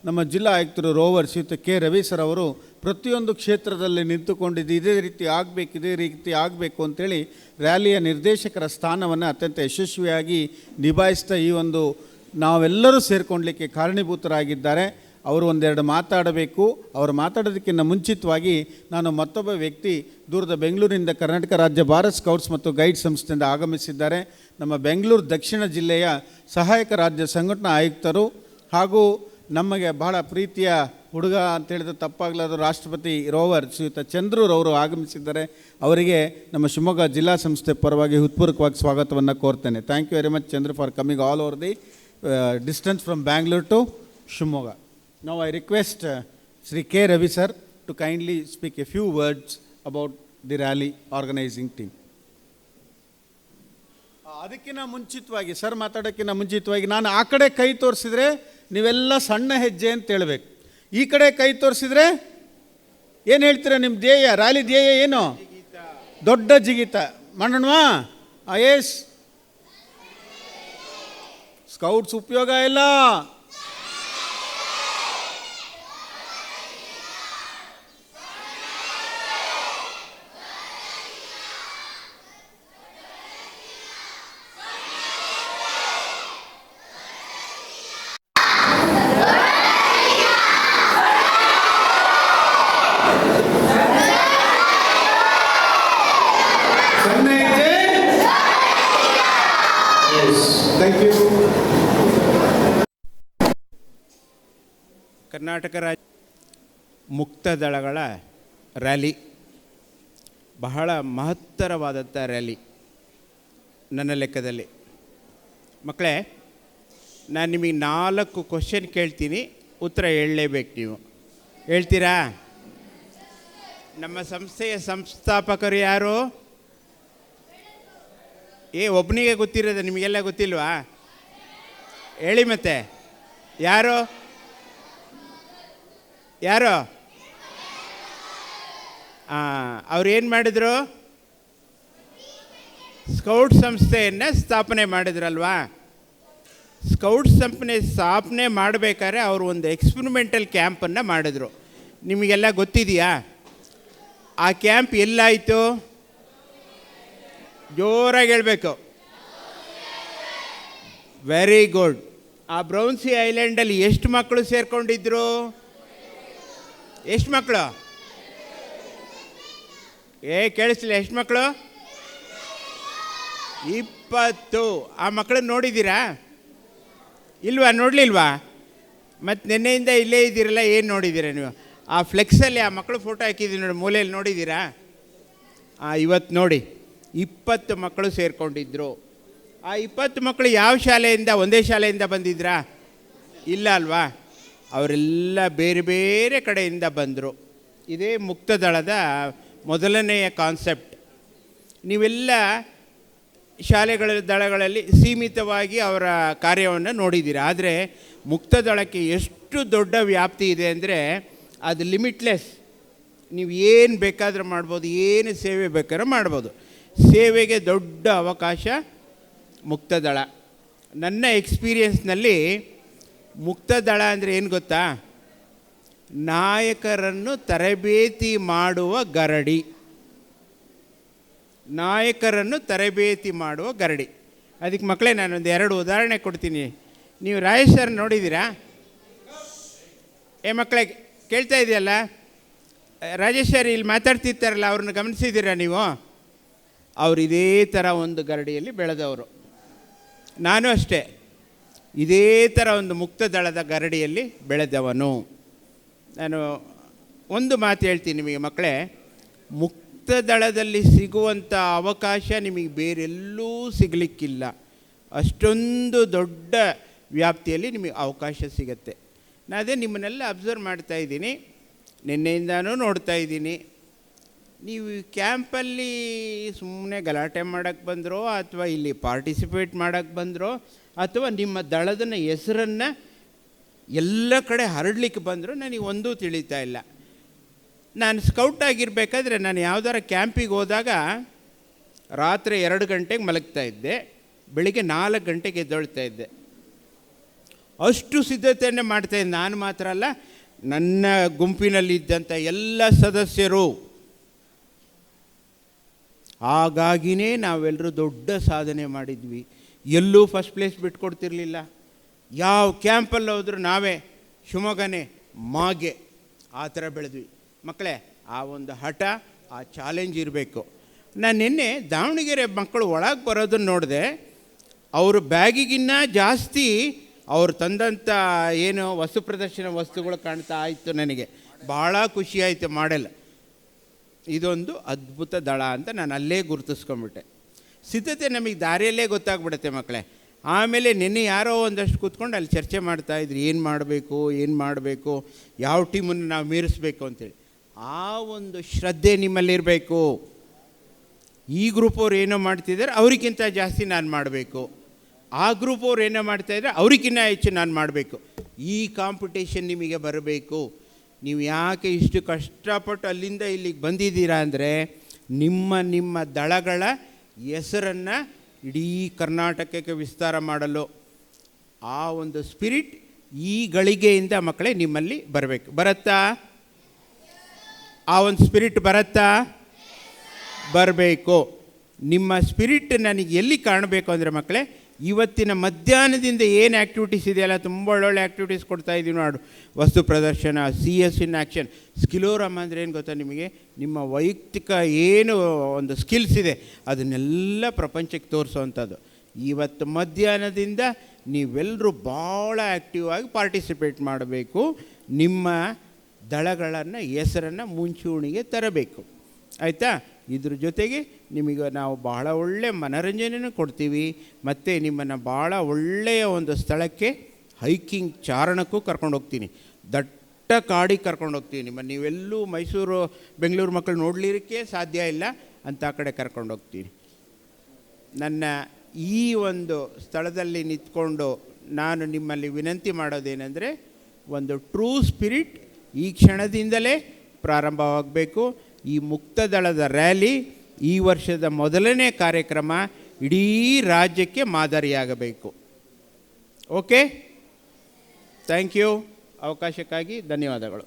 ನಮ್ಮ ಜಿಲ್ಲಾ ಆಯುಕ್ತರು ರೋವರ್ ಶ್ರೀಯುತ ಕೆ ರವಿ ಸರ್ ಅವರು ಪ್ರತಿಯೊಂದು ಕ್ಷೇತ್ರದಲ್ಲಿ ನಿಂತುಕೊಂಡಿದ್ದು ಇದೇ ರೀತಿ ಆಗಬೇಕು ಅಂತೇಳಿ ರ್ಯಾಲಿಯ ನಿರ್ದೇಶಕರ ಸ್ಥಾನವನ್ನು ಅತ್ಯಂತ ಯಶಸ್ವಿಯಾಗಿ ನಿಭಾಯಿಸ್ತಾ ಈ ಒಂದು ನಾವೆಲ್ಲರೂ ಸೇರಿಕೊಳ್ಳಲಿಕ್ಕೆ ಕಾರಣೀಭೂತರಾಗಿದ್ದಾರೆ. ಅವರು ಒಂದೆರಡು ಮಾತಾಡಬೇಕು. ಅವರು ಮಾತಾಡೋದಕ್ಕಿಂತ ಮುಂಚಿತವಾಗಿ ನಾನು ಮತ್ತೊಬ್ಬ ವ್ಯಕ್ತಿ ದೂರದ ಬೆಂಗಳೂರಿನಿಂದ ಕರ್ನಾಟಕ ರಾಜ್ಯ ಭಾರತ್ ಸ್ಕೌಟ್ಸ್ ಮತ್ತು ಗೈಡ್ ಸಂಸ್ಥೆಯಿಂದ ಆಗಮಿಸಿದ್ದಾರೆ. ನಮ್ಮ ಬೆಂಗಳೂರು ದಕ್ಷಿಣ ಜಿಲ್ಲೆಯ ಸಹಾಯಕ ರಾಜ್ಯ ಸಂಘಟನಾ ಆಯುಕ್ತರು ಹಾಗೂ ನಮಗೆ ಬಹಳ ಪ್ರೀತಿಯ ಹುಡುಗ ಅಂತೇಳಿದ್ರೆ ತಪ್ಪಾಗಲಾದ ರಾಷ್ಟ್ರಪತಿ ರೋವರ್ ಶ್ರೀಯುತ ಚಂದ್ರರವರು ಆಗಮಿಸಿದ್ದಾರೆ. ಅವರಿಗೆ ನಮ್ಮ ಶಿವಮೊಗ್ಗ ಜಿಲ್ಲಾ ಸಂಸ್ಥೆ ಪರವಾಗಿ ಹೃತ್ಪೂರ್ವಕವಾಗಿ ಸ್ವಾಗತವನ್ನು ಕೋರ್ತೇನೆ. Thank you very much Chandra for coming all over the distance from Bangalore to Shivamogga. Now I request Sri K. Ravi sir to kindly speak a few words about the rally organizing team. ಅದಕ್ಕಿಂತ ಮುಂಚಿತವಾಗಿ ಸರ್ ಮಾತಾಡೋಕ್ಕಿಂತ ಮುಂಚಿತವಾಗಿ ನಾನು ಆ ಕಡೆ ಕೈ ತೋರಿಸಿದ್ರೆ ನೀವೆಲ್ಲ ಸಣ್ಣ ಹೆಜ್ಜೆ ಅಂತ ಹೇಳಬೇಕು. ಈ ಕಡೆ ಕೈ ತೋರಿಸಿದ್ರೆ ಏನು ಹೇಳ್ತೀರಾ? ನಿಮ್ಮ ಧ್ಯೇಯ, ರ್ಯಾಲಿ ಧ್ಯೇಯ ಏನು? ದೊಡ್ಡ ಜಿಗಿತ ಮಾಡೋಣವಾ? ಎಸ್, ಸ್ಕೌಟ್ಸ್ ಉಪಯೋಗ ಇಲ್ಲ. ಕರ್ನಾಟಕ ರಾಜ್ಯ ಮುಕ್ತದಳಗಳ ರ್ಯಾಲಿ ಬಹಳ ಮಹತ್ತರವಾದಂಥ ರ್ಯಾಲಿ ನನ್ನ ಲೆಕ್ಕದಲ್ಲಿ. ಮಕ್ಕಳೇ, ನಾನು ನಿಮಗೆ 4 ಕ್ವಶನ್ ಕೇಳ್ತೀನಿ, ಉತ್ತರ ಹೇಳಲೇಬೇಕು. ನೀವು ಹೇಳ್ತೀರಾ? ನಮ್ಮ ಸಂಸ್ಥೆಯ ಸಂಸ್ಥಾಪಕರು ಯಾರು? ಒಬ್ಬನಿಗೆ ಗೊತ್ತಿರೋದು, ನಿಮಗೆಲ್ಲ ಗೊತ್ತಿಲ್ವಾ? ಹೇಳಿ ಮತ್ತೆ. ಯಾರು ಯಾರು ಅವ್ರು ಏನು ಮಾಡಿದ್ರು? ಸ್ಕೌಟ್ ಸಂಸ್ಥೆಯನ್ನು ಸ್ಥಾಪನೆ ಮಾಡಿದ್ರಲ್ವಾ? ಸ್ಕೌಟ್ ಸ್ಥಾಪನೆ ಮಾಡಬೇಕಾದ್ರೆ ಅವರು ಒಂದು ಎಕ್ಸ್ಪರಿಮೆಂಟಲ್ ಕ್ಯಾಂಪನ್ನು ಮಾಡಿದ್ರು. ನಿಮಗೆಲ್ಲ ಗೊತ್ತಿದೆಯಾ? ಆ ಕ್ಯಾಂಪ್ ಎಲ್ಲಾಯಿತು? ಜೋರಾಗಿ ಹೇಳಬೇಕು. Very good. ಆ ಬ್ರೌನ್ಸಿ ಐಲ್ಯಾಂಡಲ್ಲಿ ಎಷ್ಟು ಮಕ್ಕಳು ಸೇರಿಕೊಂಡಿದ್ರು? ಎಷ್ಟು ಮಕ್ಕಳು? ಕೇಳಿಸ್ಲಿಲ್ಲ, ಎಷ್ಟು ಮಕ್ಕಳು? 20. ಆ ಮಕ್ಕಳನ್ನ ನೋಡಿದ್ದೀರಾ? ಇಲ್ವಾ? ನೋಡಲಿಲ್ವಾ? ಮತ್ತು ನಿನ್ನೆಯಿಂದ ಇಲ್ಲೇ ಇದ್ದೀರಲ್ಲ, ಏನು ನೋಡಿದ್ದೀರಾ ನೀವು? ಆ ಫ್ಲೆಕ್ಸಲ್ಲಿ ಆ ಮಕ್ಕಳು ಫೋಟೋ ಹಾಕಿದ್ದೀವಿ ನೋಡಿ, ಮೂಲೆಯಲ್ಲಿ ನೋಡಿದ್ದೀರಾ? ಇವತ್ತು ನೋಡಿ 20 ಮಕ್ಕಳು ಸೇರಿಕೊಂಡಿದ್ರು. ಆ 20 ಮಕ್ಕಳು ಯಾವ ಶಾಲೆಯಿಂದ? ಒಂದೇ ಶಾಲೆಯಿಂದ ಬಂದಿದ್ರಾ? ಇಲ್ಲ ಅಲ್ವಾ? ಅವರೆಲ್ಲ ಬೇರೆ ಬೇರೆ ಕಡೆಯಿಂದ ಬಂದರು. ಇದೇ ಮುಕ್ತದಳದ ಮೊದಲನೆಯ ಕಾನ್ಸೆಪ್ಟ್. ನೀವೆಲ್ಲ ದಳಗಳಲ್ಲಿ ಸೀಮಿತವಾಗಿ ಅವರ ಕಾರ್ಯವನ್ನು ನೋಡಿದ್ದೀರ. ಆದರೆ ಮುಕ್ತದಳಕ್ಕೆ ಎಷ್ಟು ದೊಡ್ಡ ವ್ಯಾಪ್ತಿ ಇದೆ ಅಂದರೆ ಅದು ಲಿಮಿಟ್ಲೆಸ್. ನೀವು ಏನು ಬೇಕಾದರೂ ಮಾಡ್ಬೋದು, ಏನು ಸೇವೆ ಬೇಕಾದ್ರೂ ಮಾಡ್ಬೋದು. ಸೇವೆಗೆ ದೊಡ್ಡ ಅವಕಾಶ ಮುಕ್ತದಳ. ನನ್ನ ಎಕ್ಸ್ಪೀರಿಯನ್ಸ್ನಲ್ಲಿ ಮುಕ್ತದಳ ಅಂದರೆ ಏನು ಗೊತ್ತಾ? ನಾಯಕರನ್ನು ತರಬೇತಿ ಮಾಡುವ ಗರಡಿ. ನಾಯಕರನ್ನು ತರಬೇತಿ ಮಾಡುವ ಗರಡಿ. ಅದಕ್ಕೆ ಮಕ್ಕಳೇ ನಾನೊಂದು 2 ಉದಾಹರಣೆ ಕೊಡ್ತೀನಿ. ನೀವು ರಾಜೇಶ್ ಸರ್ ನೋಡಿದ್ದೀರಾ? ಮಕ್ಕಳೇ ಕೇಳ್ತಾ ಇದೆಯಲ್ಲ, ರಾಜೇಶ್ ಸರ್ ಇಲ್ಲಿ ಮಾತಾಡ್ತಿರ್ತಾರಲ್ಲ, ಅವ್ರನ್ನ ಗಮನಿಸಿದ್ದೀರಾ ನೀವು? ಅವರು ಇದೇ ಥರ ಒಂದು ಗರಡಿಯಲ್ಲಿ ಬೆಳೆದವರು. ನಾನು ಅಷ್ಟೇ ಇದೇ ಥರ ಒಂದು ಮುಕ್ತದಳದ ಗರಡಿಯಲ್ಲಿ ಬೆಳೆದವನು. ನಾನು ಒಂದು ಮಾತು ಹೇಳ್ತೀನಿ ನಿಮಗೆ ಮಕ್ಕಳೇ, ಮುಕ್ತದಳದಲ್ಲಿ ಸಿಗುವಂಥ ಅವಕಾಶ ನಿಮಗೆ ಬೇರೆಲ್ಲೂ ಸಿಗಲಿಕ್ಕಿಲ್ಲ. ಅಷ್ಟೊಂದು ದೊಡ್ಡ ವ್ಯಾಪ್ತಿಯಲ್ಲಿ ನಿಮಗೆ ಅವಕಾಶ ಸಿಗುತ್ತೆ. ನಾನು ಅದೇ ನಿಮ್ಮನ್ನೆಲ್ಲ ಅಬ್ಸರ್ವ್ ಮಾಡ್ತಾಯಿದ್ದೀನಿ, ನಿನ್ನೆಯಿಂದನೂ ನೋಡ್ತಾ ಇದ್ದೀನಿ. ನೀವು ಕ್ಯಾಂಪಲ್ಲಿ ಸುಮ್ಮನೆ ಗಲಾಟೆ ಮಾಡೋಕ್ಕೆ ಬಂದರೋ, ಅಥವಾ ಇಲ್ಲಿ ಪಾರ್ಟಿಸಿಪೇಟ್ ಮಾಡೋಕ್ಕೆ ಬಂದರೋ, ಅಥವಾ ನಿಮ್ಮ ದಳದ ಹೆಸರನ್ನು ಎಲ್ಲ ಕಡೆ ಹರಡಲಿಕ್ಕೆ ಬಂದರೂ ನನಗೆ ಒಂದೂ ತಿಳಿತಾ ಇಲ್ಲ. ನಾನು ಸ್ಕೌಟ್ ಆಗಿರಬೇಕಾದ್ರೆ ನಾನು ಯಾವ್ದಾರ ಕ್ಯಾಂಪಿಗೆ ಹೋದಾಗ ರಾತ್ರಿ 2 ಗಂಟೆಗೆ ಮಲಗ್ತಾ ಇದ್ದೆ, ಬೆಳಿಗ್ಗೆ 4 ಗಂಟೆಗೆ ಎದ್ದೇಳ್ತಾ ಇದ್ದೆ. ಅಷ್ಟು ಸಿದ್ಧತೆಯನ್ನು ಮಾಡ್ತಾಯಿದ್ದೆ. ನಾನು ಮಾತ್ರ ಅಲ್ಲ, ನನ್ನ ಗುಂಪಿನಲ್ಲಿದ್ದಂಥ ಎಲ್ಲ ಸದಸ್ಯರು. ಹಾಗಾಗಿಯೇ ನಾವೆಲ್ಲರೂ ದೊಡ್ಡ ಸಾಧನೆ ಮಾಡಿದ್ವಿ. ಎಲ್ಲೂ ಫಸ್ಟ್ ಪ್ಲೇಸ್ ಬಿಟ್ಕೊಡ್ತಿರ್ಲಿಲ್ಲ. ಯಾವ ಕ್ಯಾಂಪಲ್ಲಿ ಹೋದರೂ ನಾವೇ ಶಿವಮೊಗ್ಗನೇ ಮಾಗೆ ಆ ಥರ ಬೆಳೆದ್ವಿ. ಮಕ್ಕಳೇ, ಆ ಒಂದು ಹಠ, ಆ ಚಾಲೆಂಜ್ ಇರಬೇಕು. ನಾನು ನಿನ್ನೆ ದಾವಣಗೆರೆ ಮಕ್ಕಳು ಒಳಗೆ ಬರೋದನ್ನು ನೋಡಿದೆ. ಅವರು ಬ್ಯಾಗಿಗಿನ್ನ ಜಾಸ್ತಿ ಅವರು ತಂದಂಥ ಏನು ವಸ್ತು ಪ್ರದರ್ಶನ ವಸ್ತುಗಳು ಕಾಣ್ತಾ ಆಯಿತು. ನನಗೆ ಭಾಳ ಖುಷಿಯಾಯಿತು. ಮಾಡೆಲ್ ಇದೊಂದು ಅದ್ಭುತ ದಳ ಅಂತ ನಾನು ಅಲ್ಲೇ ಗುರುತಿಸ್ಕೊಂಬಿಟ್ಟೆ. ಸಿದ್ಧತೆ ನಮಗೆ ದಾರಿಯಲ್ಲೇ ಗೊತ್ತಾಗ್ಬಿಡುತ್ತೆ ಮಕ್ಕಳೇ. ಆಮೇಲೆ ನಿನ್ನೆ ಯಾರೋ ಒಂದಷ್ಟು ಕೂತ್ಕೊಂಡು ಅಲ್ಲಿ ಚರ್ಚೆ ಮಾಡ್ತಾಯಿದ್ರು, ಏನು ಮಾಡಬೇಕು, ಯಾವ ಟೀಮನ್ನು ನಾವು ಮೀರಿಸ್ಬೇಕು ಅಂತೇಳಿ. ಆ ಒಂದು ಶ್ರದ್ಧೆ ನಿಮ್ಮಲ್ಲಿರಬೇಕು. ಈ ಗ್ರೂಪ್ ಅವ್ರು ಏನೋ ಮಾಡ್ತಿದ್ದಾರೆ, ಅವ್ರಿಗಿಂತ ಜಾಸ್ತಿ ನಾನು ಮಾಡಬೇಕು. ಆ ಗ್ರೂಪ್ ಅವ್ರು ಏನೋ ಮಾಡ್ತಾಯಿದ್ರೆ ಅವ್ರಿಗಿನ್ನ ಹೆಚ್ಚು ನಾನು ಮಾಡಬೇಕು. ಈ ಕಾಂಪಿಟೇಷನ್ ನಿಮಗೆ ಬರಬೇಕು. ನೀವು ಯಾಕೆ ಇಷ್ಟು ಕಷ್ಟಪಟ್ಟು ಅಲ್ಲಿಂದ ಇಲ್ಲಿಗೆ ಬಂದಿದ್ದೀರಾ ಅಂದರೆ ನಿಮ್ಮ ದಳಗಳ ಹೆಸರನ್ನು ಇಡೀ ಕರ್ನಾಟಕಕ್ಕೆ ವಿಸ್ತಾರ ಮಾಡಲು. ಆ ಒಂದು ಸ್ಪಿರಿಟ್ ಈ ಗಳಿಗೆಯಿಂದ ಮಕ್ಕಳೇ ನಿಮ್ಮಲ್ಲಿ ಬರಬೇಕು. ಬರುತ್ತಾ? ಆ ಒಂದು ಸ್ಪಿರಿಟ್ ಬರುತ್ತಾ? ಬರಬೇಕು. ನಿಮ್ಮ ಸ್ಪಿರಿಟ್ ನನಗೆ ಎಲ್ಲಿ ಕಾಣಬೇಕು ಅಂದರೆ ಮಕ್ಕಳೇ, ಇವತ್ತಿನ ಮಧ್ಯಾಹ್ನದಿಂದ ಏನು ಆ್ಯಕ್ಟಿವಿಟೀಸ್ ಇದೆಯಲ್ಲ, ತುಂಬ ಒಳ್ಳೊಳ್ಳೆ ಆ್ಯಕ್ಟಿವಿಟೀಸ್ ಕೊಡ್ತಾ ಇದ್ದೀವಿ ನೋಡು. ವಸ್ತು ಪ್ರದರ್ಶನ, CS ಇನ್ ಆ್ಯಕ್ಷನ್, ಸ್ಕಿಲೋರಮ್ ಅಂದರೆ ಏನು ಗೊತ್ತಾ ನಿಮಗೆ? ನಿಮ್ಮ ವೈಯಕ್ತಿಕ ಏನು ಒಂದು ಸ್ಕಿಲ್ಸ್ ಇದೆ ಅದನ್ನೆಲ್ಲ ಪ್ರಪಂಚಕ್ಕೆ ತೋರಿಸೋವಂಥದ್ದು. ಇವತ್ತು ಮಧ್ಯಾಹ್ನದಿಂದ ನೀವೆಲ್ಲರೂ ಭಾಳ ಆ್ಯಕ್ಟಿವ್ ಆಗಿ ಪಾರ್ಟಿಸಿಪೇಟ್ ಮಾಡಬೇಕು. ನಿಮ್ಮ ದಳಗಳನ್ನು ಹೆಸರನ್ನು ಮುಂಚೂಣಿಗೆ ತರಬೇಕು. ಆಯಿತಾ? ಇದ್ರ ಜೊತೆಗೆ ನಿಮಗೆ ನಾವು ಬಹಳ ಒಳ್ಳೆಯ ಮನೋರಂಜನೆಯನ್ನು ಕೊಡ್ತೀವಿ. ಮತ್ತು ನಿಮ್ಮನ್ನು ಭಾಳ ಒಳ್ಳೆಯ ಒಂದು ಸ್ಥಳಕ್ಕೆ ಹೈಕಿಂಗ್ ಚಾರಣಕ್ಕೂ ಕರ್ಕೊಂಡು ಹೋಗ್ತೀನಿ. ದಟ್ಟ ಕಾಡಿಗೆ ಕರ್ಕೊಂಡು ಹೋಗ್ತೀನಿ. ನೀವೆಲ್ಲೂ ಮೈಸೂರು ಬೆಂಗಳೂರು ಮಕ್ಕಳು ನೋಡಲಿಕ್ಕೆ ಸಾಧ್ಯ ಇಲ್ಲ ಅಂತ ಆ ಕಡೆ ಕರ್ಕೊಂಡು ಹೋಗ್ತೀನಿ. ನನ್ನ ಈ ಒಂದು ಸ್ಥಳದಲ್ಲಿ ನಿಂತ್ಕೊಂಡು ನಾನು ನಿಮ್ಮಲ್ಲಿ ವಿನಂತಿ ಮಾಡೋದೇನೆಂದರೆ, ಒಂದು ಟ್ರೂ ಸ್ಪಿರಿಟ್ ಈ ಕ್ಷಣದಿಂದಲೇ ಪ್ರಾರಂಭವಾಗಬೇಕು. ಈ ಮುಕ್ತದಳದ ರ್ಯಾಲಿ ಈ ವರ್ಷದ ಮೊದಲನೇ ಕಾರ್ಯಕ್ರಮ ಇಡೀ ರಾಜ್ಯಕ್ಕೆ ಮಾದರಿಯಾಗಬೇಕು. Okay, thank you. ಅವಕಾಶಕ್ಕಾಗಿ ಧನ್ಯವಾದಗಳು.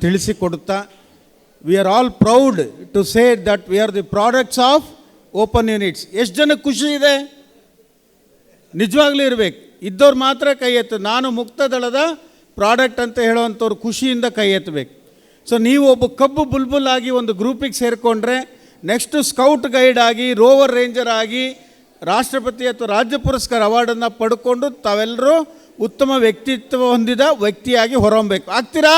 ತಿಳಿಸಿಕೊಡುತ್ತಾ, we are all proud to say that we are the products of open units. ಎಷ್ಟು ಜನಕ್ಕೆ ಖುಷಿ ಇದೆ? ನಿಜವಾಗ್ಲೂ ಇರಬೇಕು. ಇದ್ದವ್ರು ಮಾತ್ರ ಕೈ ಎತ್ತು. ನಾನು ಮುಕ್ತದಳದ ಪ್ರಾಡಕ್ಟ್ ಅಂತ ಹೇಳುವಂಥವ್ರು ಖುಷಿಯಿಂದ ಕೈ ಎತ್ತಬೇಕು. ಸೊ ನೀವು ಒಬ್ಬ ಕಬ್ಬು ಬುಲ್ಬುಲ್ ಆಗಿ ಒಂದು ಗ್ರೂಪಿಗೆ ಸೇರಿಕೊಂಡ್ರೆ, ನೆಕ್ಸ್ಟ್ ಸ್ಕೌಟ್ ಗೈಡ್ ಆಗಿ, ರೋವರ್ ರೇಂಜರ್ ಆಗಿ, ರಾಷ್ಟ್ರಪತಿ ಅಥವಾ ರಾಜ್ಯ ಪುರಸ್ಕಾರ ಅವಾರ್ಡನ್ನು ಪಡ್ಕೊಂಡು ತಾವೆಲ್ಲರೂ ಉತ್ತಮ ವ್ಯಕ್ತಿತ್ವ ಹೊಂದಿದ ವ್ಯಕ್ತಿಯಾಗಿ ಹೊರಹೊಮ್ಮಬೇಕು. ಆಗ್ತೀರಾ?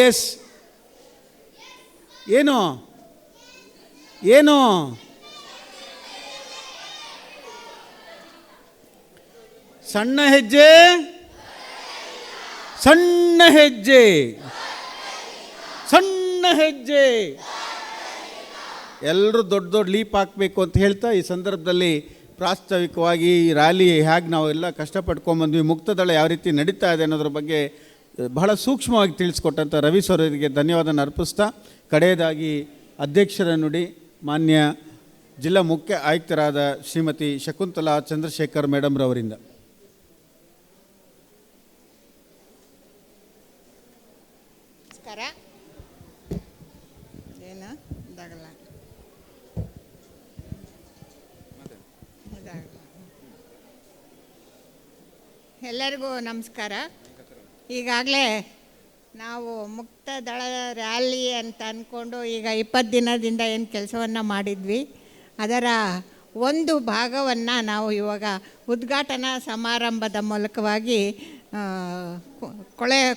ಎಸ್. ಏನು ಏನು ಸಣ್ಣ ಹೆಜ್ಜೆ, ಸಣ್ಣ ಹೆಜ್ಜೆ, ಸಣ್ಣ ಹೆಜ್ಜೆ, ಎಲ್ಲರೂ ದೊಡ್ಡ ದೊಡ್ಡ ಲೀಪ್ ಹಾಕಬೇಕು ಅಂತ ಹೇಳ್ತಾ, ಈ ಸಂದರ್ಭದಲ್ಲಿ ಪ್ರಾಸ್ತಾವಿಕವಾಗಿ ಈ ರ್ಯಾಲಿ ಹೇಗೆ ನಾವೆಲ್ಲ ಕಷ್ಟಪಡ್ಕೊಂಬಂದ್ವಿ, ಮುಕ್ತದಳ ಯಾವ ರೀತಿ ನಡೀತಾ ಇದೆ ಅನ್ನೋದ್ರ ಬಗ್ಗೆ ಬಹಳ ಸೂಕ್ಷ್ಮವಾಗಿ ತಿಳಿಸ್ಕೊಟ್ಟಂಥ ರವಿ ಸರ್ ಅವರಿಗೆ ಧನ್ಯವಾದನ ಅರ್ಪಿಸ್ತಾ, ಕಡೆಯದಾಗಿ ಅಧ್ಯಕ್ಷರ ನುಡಿ ಮಾನ್ಯ ಜಿಲ್ಲಾ ಮುಖ್ಯ ಆಯುಕ್ತರಾದ ಶ್ರೀಮತಿ ಶಕುಂತಲಾ ಚಂದ್ರಶೇಖರ್ ಮೇಡಮ್ರವರಿಂದ. ನಮಸ್ಕಾರ. ಏನು ಇದಾಗಲ್ಲ, ಎಲ್ಲರಿಗೂ ನಮಸ್ಕಾರ. ಈಗಾಗಲೇ ನಾವು ಮುಕ್ತದಳ ರ್ಯಾಲಿ ಅಂತ ಅಂದ್ಕೊಂಡು ಈಗ 20 ದಿನದಿಂದ ಏನು ಕೆಲಸವನ್ನು ಮಾಡಿದ್ವಿ, ಅದರ ಒಂದು ಭಾಗವನ್ನು ನಾವು ಇವಾಗ ಉದ್ಘಾಟನಾ ಸಮಾರಂಭದ ಮೂಲಕವಾಗಿ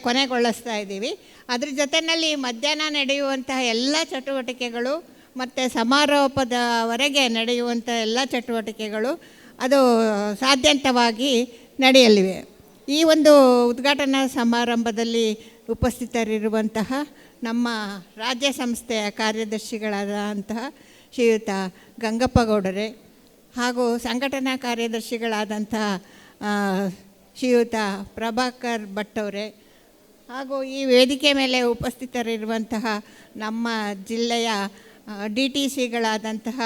ಕೊನೆಗೊಳಿಸ್ತಾ ಇದ್ದೀವಿ. ಅದ್ರ ಜೊತೆಯಲ್ಲಿ ಮಧ್ಯಾಹ್ನ ನಡೆಯುವಂತಹ ಎಲ್ಲ ಚಟುವಟಿಕೆಗಳು ಮತ್ತು ಸಮಾರೋಪದವರೆಗೆ ನಡೆಯುವಂಥ ಎಲ್ಲ ಚಟುವಟಿಕೆಗಳು ಅದು ಸಾಧ್ಯಂತವಾಗಿ ನಡೆಯಲಿವೆ. ಈ ಒಂದು ಉದ್ಘಾಟನಾ ಸಮಾರಂಭದಲ್ಲಿ ಉಪಸ್ಥಿತರಿರುವಂತಹ ನಮ್ಮ ರಾಜ್ಯ ಸಂಸ್ಥೆಯ ಕಾರ್ಯದರ್ಶಿಗಳಾದಂತಹ ಶ್ರೀಯುತ ಗಂಗಪ್ಪಗೌಡರೇ ಹಾಗೂ ಸಂಘಟನಾ ಕಾರ್ಯದರ್ಶಿಗಳಾದಂತಹ ಶ್ರೀಯುತ ಪ್ರಭಾಕರ್ ಭಟ್ ಅವರೇ ಹಾಗೂ ಈ ವೇದಿಕೆ ಮೇಲೆ ಉಪಸ್ಥಿತರಿರುವಂತಹ ನಮ್ಮ ಜಿಲ್ಲೆಯ DTCಗಳಾದಂತಹ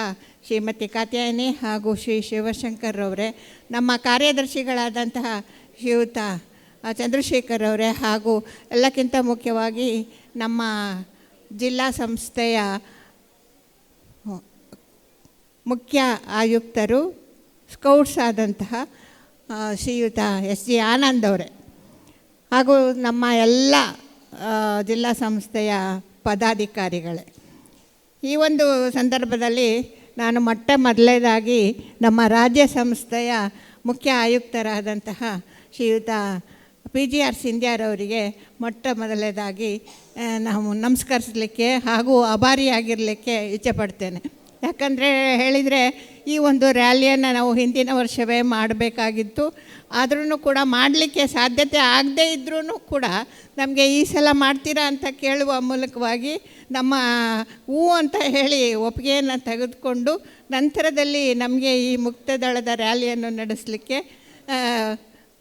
ಶ್ರೀಮತಿ ಕಾತ್ಯಾಯಿನಿ ಹಾಗೂ ಶ್ರೀ ಶಿವಶಂಕರ್ ಅವರೇ, ನಮ್ಮ ಕಾರ್ಯದರ್ಶಿಗಳಾದಂತಹ ಶ್ರೀಯುತ ಚಂದ್ರಶೇಖರ್ ಅವರೇ ಹಾಗೂ ಎಲ್ಲಕ್ಕಿಂತ ಮುಖ್ಯವಾಗಿ ನಮ್ಮ ಜಿಲ್ಲಾ ಸಂಸ್ಥೆಯ ಮುಖ್ಯ ಆಯುಕ್ತರು ಸ್ಕೌಟ್ಸ್ ಆದಂತಹ ಶ್ರೀಯುತ SG ಆನಂದ್ ಅವರೇ ಹಾಗೂ ನಮ್ಮ ಎಲ್ಲ ಜಿಲ್ಲಾ ಸಂಸ್ಥೆಯ ಪದಾಧಿಕಾರಿಗಳೇ, ಈ ಒಂದು ಸಂದರ್ಭದಲ್ಲಿ ನಾನು ಮೊದಲನೇದಾಗಿ ನಮ್ಮ ರಾಜ್ಯ ಸಂಸ್ಥೆಯ ಮುಖ್ಯ ಆಯುಕ್ತರಾದಂತಹ ಶ್ರೀಯುತ PGR ಸಿಂಧ್ಯಾರವರಿಗೆ ಮೊದಲನೇದಾಗಿ ನಾವು ನಮಸ್ಕರಿಸಲಿಕ್ಕೆ ಹಾಗೂ ಆಭಾರಿಯಾಗಿರಲಿಕ್ಕೆ ಇಚ್ಛೆಪಡ್ತೇನೆ. ಯಾಕಂದರೆ ಹೇಳಿದರೆ ಈ ಒಂದು ರ್ಯಾಲಿಯನ್ನು ನಾವು ಹಿಂದಿನ ವರ್ಷವೇ ಮಾಡಬೇಕಾಗಿತ್ತು. ಆದ್ರೂ ಕೂಡ ಮಾಡಲಿಕ್ಕೆ ಸಾಧ್ಯತೆ ಆಗದೇ ಇದ್ರೂ ಕೂಡ ನಮಗೆ ಈ ಸಲ ಮಾಡ್ತೀರಾ ಅಂತ ಕೇಳುವ ಮೂಲಕವಾಗಿ ನಮ್ಮ ಹೂ ಅಂತ ಹೇಳಿ ಒಪ್ಪಿಗೆಯನ್ನು ತೆಗೆದುಕೊಂಡು ನಂತರದಲ್ಲಿ ನಮಗೆ ಈ ಮುಕ್ತದಳದ ರ್ಯಾಲಿಯನ್ನು ನಡೆಸಲಿಕ್ಕೆ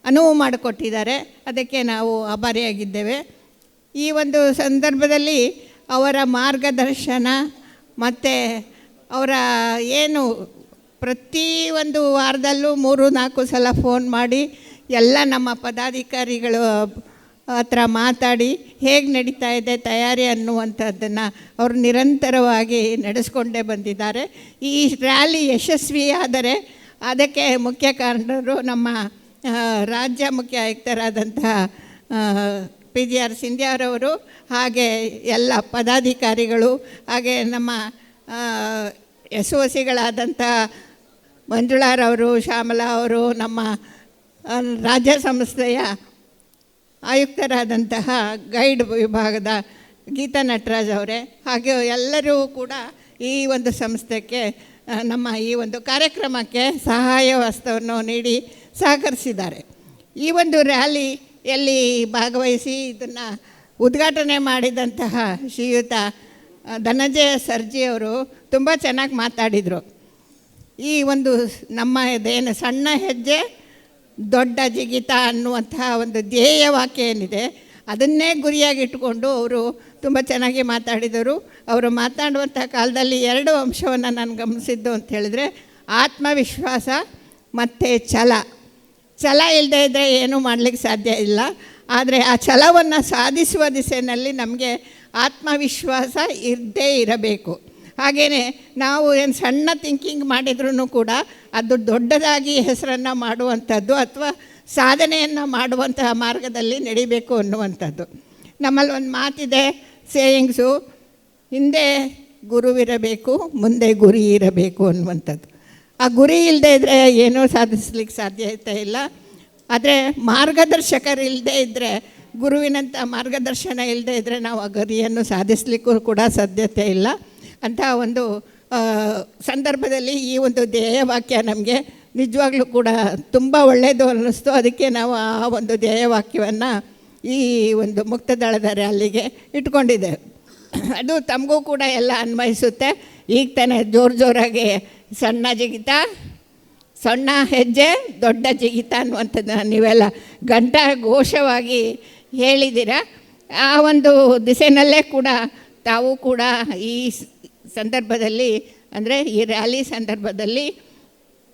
ಅನುವು ಮಾಡಿಕೊಟ್ಟಿದ್ದಾರೆ. ಅದಕ್ಕೆ ನಾವು ಆಭಾರಿಯಾಗಿದ್ದೇವೆ. ಈ ಒಂದು ಸಂದರ್ಭದಲ್ಲಿ ಅವರ ಮಾರ್ಗದರ್ಶನ ಮತ್ತು ಅವರ ಏನು ಪ್ರತಿ ಒಂದು ವಾರದಲ್ಲೂ 3-4 ಸಲ ಫೋನ್ ಮಾಡಿ ಎಲ್ಲ ನಮ್ಮ ಪದಾಧಿಕಾರಿಗಳು ಹತ್ರ ಮಾತಾಡಿ ಹೇಗೆ ನಡೀತಾ ಇದೆ ತಯಾರಿ ಅನ್ನುವಂಥದ್ದನ್ನು ಅವರು ನಿರಂತರವಾಗಿ ನಡೆಸ್ಕೊಂಡೇ ಬಂದಿದ್ದಾರೆ. ಈ ರ್ಯಾಲಿ ಯಶಸ್ವಿಯಾದರೆ ಅದಕ್ಕೆ ಮುಖ್ಯ ಕಾರಣರು ನಮ್ಮ ರಾಜ್ಯ ಮುಖ್ಯ ಆಯುಕ್ತರಾದಂತಹ PGR ಸಿಂಧ್ಯಾರವರು, ಹಾಗೆ ಎಲ್ಲ ಪದಾಧಿಕಾರಿಗಳು, ಹಾಗೆ ನಮ್ಮ SOCಗಳಾದಂಥ ಮಂಜುಳಾರವರು, ಶ್ಯಾಮಲಾ ಅವರು, ನಮ್ಮ ರಾಜ್ಯ ಸಂಸ್ಥೆಯ ಆಯುಕ್ತರಾದಂತಹ ಗೈಡ್ ವಿಭಾಗದ ಗೀತಾ ನಟರಾಜ್ ಅವರೇ, ಹಾಗೆ ಎಲ್ಲರೂ ಕೂಡ ಈ ಒಂದು ಸಂಸ್ಥೆಗೆ ನಮ್ಮ ಈ ಒಂದು ಕಾರ್ಯಕ್ರಮಕ್ಕೆ ಸಹಾಯ ಹಸ್ತವನ್ನು ನೀಡಿ ಸಹಕರಿಸಿದ್ದಾರೆ. ಈ ಒಂದು ರ್ಯಾಲಿಯಲ್ಲಿ ಭಾಗವಹಿಸಿ ಇದನ್ನು ಉದ್ಘಾಟನೆ ಮಾಡಿದಂತಹ ಶ್ರೀಯುತ ಧನಂಜಯ ಸರ್ಜಿ ಅವರು ತುಂಬ ಚೆನ್ನಾಗಿ ಮಾತಾಡಿದರು. ಈ ಒಂದು ನಮ್ಮ ಇದೇನು ಸಣ್ಣ ಹೆಜ್ಜೆ ದೊಡ್ಡ ಜಿಗಿತ ಅನ್ನುವಂತಹ ಒಂದು ಧ್ಯೇಯ ವಾಕ್ಯ ಏನಿದೆ ಅದನ್ನೇ ಗುರಿಯಾಗಿಟ್ಟುಕೊಂಡು ಅವರು ತುಂಬ ಚೆನ್ನಾಗಿ ಮಾತಾಡಿದರು. ಅವರು ಮಾತಾಡುವಂಥ ಕಾಲದಲ್ಲಿ 2 ಅಂಶವನ್ನು ನಾನು ಗಮನಿಸಿದ್ದು ಅಂತ ಹೇಳಿದರೆ ಆತ್ಮವಿಶ್ವಾಸ ಮತ್ತು ಛಲ ಇಲ್ಲದೆ ಇದ್ದರೆ ಏನೂ ಮಾಡಲಿಕ್ಕೆ ಸಾಧ್ಯ ಇಲ್ಲ. ಆದರೆ ಆ ಛಲವನ್ನು ಸಾಧಿಸುವ ದಿಸೆಯಲ್ಲಿ ನಮಗೆ ಆತ್ಮವಿಶ್ವಾಸ ಇದ್ದೇ ಇರಬೇಕು. ಹಾಗೆಯೇ ನಾವು ಏನು ಸಣ್ಣ ಥಿಂಕಿಂಗ್ ಮಾಡಿದ್ರೂ ಕೂಡ ಅದು ದೊಡ್ಡದಾಗಿ ಹೆಸರನ್ನು ಮಾಡುವಂಥದ್ದು ಅಥವಾ ಸಾಧನೆಯನ್ನು ಮಾಡುವಂತಹ ಮಾರ್ಗದಲ್ಲಿ ನಡಿಬೇಕು ಅನ್ನುವಂಥದ್ದು. ನಮ್ಮಲ್ಲಿ ಒಂದು ಮಾತಿದೆ, ಸೇಯಿಂಗ್ಸು, ಹಿಂದೆ ಗುರುವಿರಬೇಕು ಮುಂದೆ ಗುರಿ ಇರಬೇಕು ಅನ್ನುವಂಥದ್ದು. ಆ ಗುರಿ ಇಲ್ಲದೆ ಇದ್ದರೆ ಏನೂ ಸಾಧಿಸ್ಲಿಕ್ಕೆ ಸಾಧ್ಯತೆ ಇಲ್ಲ. ಆದರೆ ಮಾರ್ಗದರ್ಶಕರಿಲ್ಲದೆ ಇದ್ದರೆ, ಗುರುವಿನಂಥ ಮಾರ್ಗದರ್ಶನ ಇಲ್ಲದೆ ಇದ್ದರೆ ನಾವು ಆ ಗುರಿಯನ್ನು ಸಾಧಿಸಲಿಕ್ಕೂ ಕೂಡ ಸಾಧ್ಯತೆ ಇಲ್ಲ. ಅಂಥ ಒಂದು ಸಂದರ್ಭದಲ್ಲಿ ಈ ಒಂದು ಧ್ಯೇಯವಾಕ್ಯ ನಮಗೆ ನಿಜವಾಗ್ಲೂ ಕೂಡ ತುಂಬ ಒಳ್ಳೆಯದು ಅನ್ನಿಸ್ತು. ಅದಕ್ಕೆ ನಾವು ಆ ಒಂದು ಧ್ಯೇಯವಾಕ್ಯವನ್ನು ಈ ಒಂದು ಮುಕ್ತದಳದ ರ್ಯಾಲಿಗೆ ಇಟ್ಕೊಂಡಿದ್ದೇವೆ. ಅದು ತಮಗೂ ಕೂಡ ಎಲ್ಲ ಅನ್ವಯಿಸುತ್ತೆ. ಈಗ ತಾನೇ ಜೋರಾಗಿ ಸಣ್ಣ ಜಿಗಿತ, ಸಣ್ಣ ಹೆಜ್ಜೆ ದೊಡ್ಡ ಜಿಗಿತ ಅನ್ನುವಂಥದ್ದನ್ನು ನೀವೆಲ್ಲ ಘೋಷವಾಗಿ ಹೇಳಿದ್ದೀರ. ಆ ಒಂದು ದಿಸೆಯಲ್ಲೇ ಕೂಡ ತಾವು ಕೂಡ ಈ ಸಂದರ್ಭದಲ್ಲಿ ಅಂದರೆ ಈ ರ್ಯಾಲಿ ಸಂದರ್ಭದಲ್ಲಿ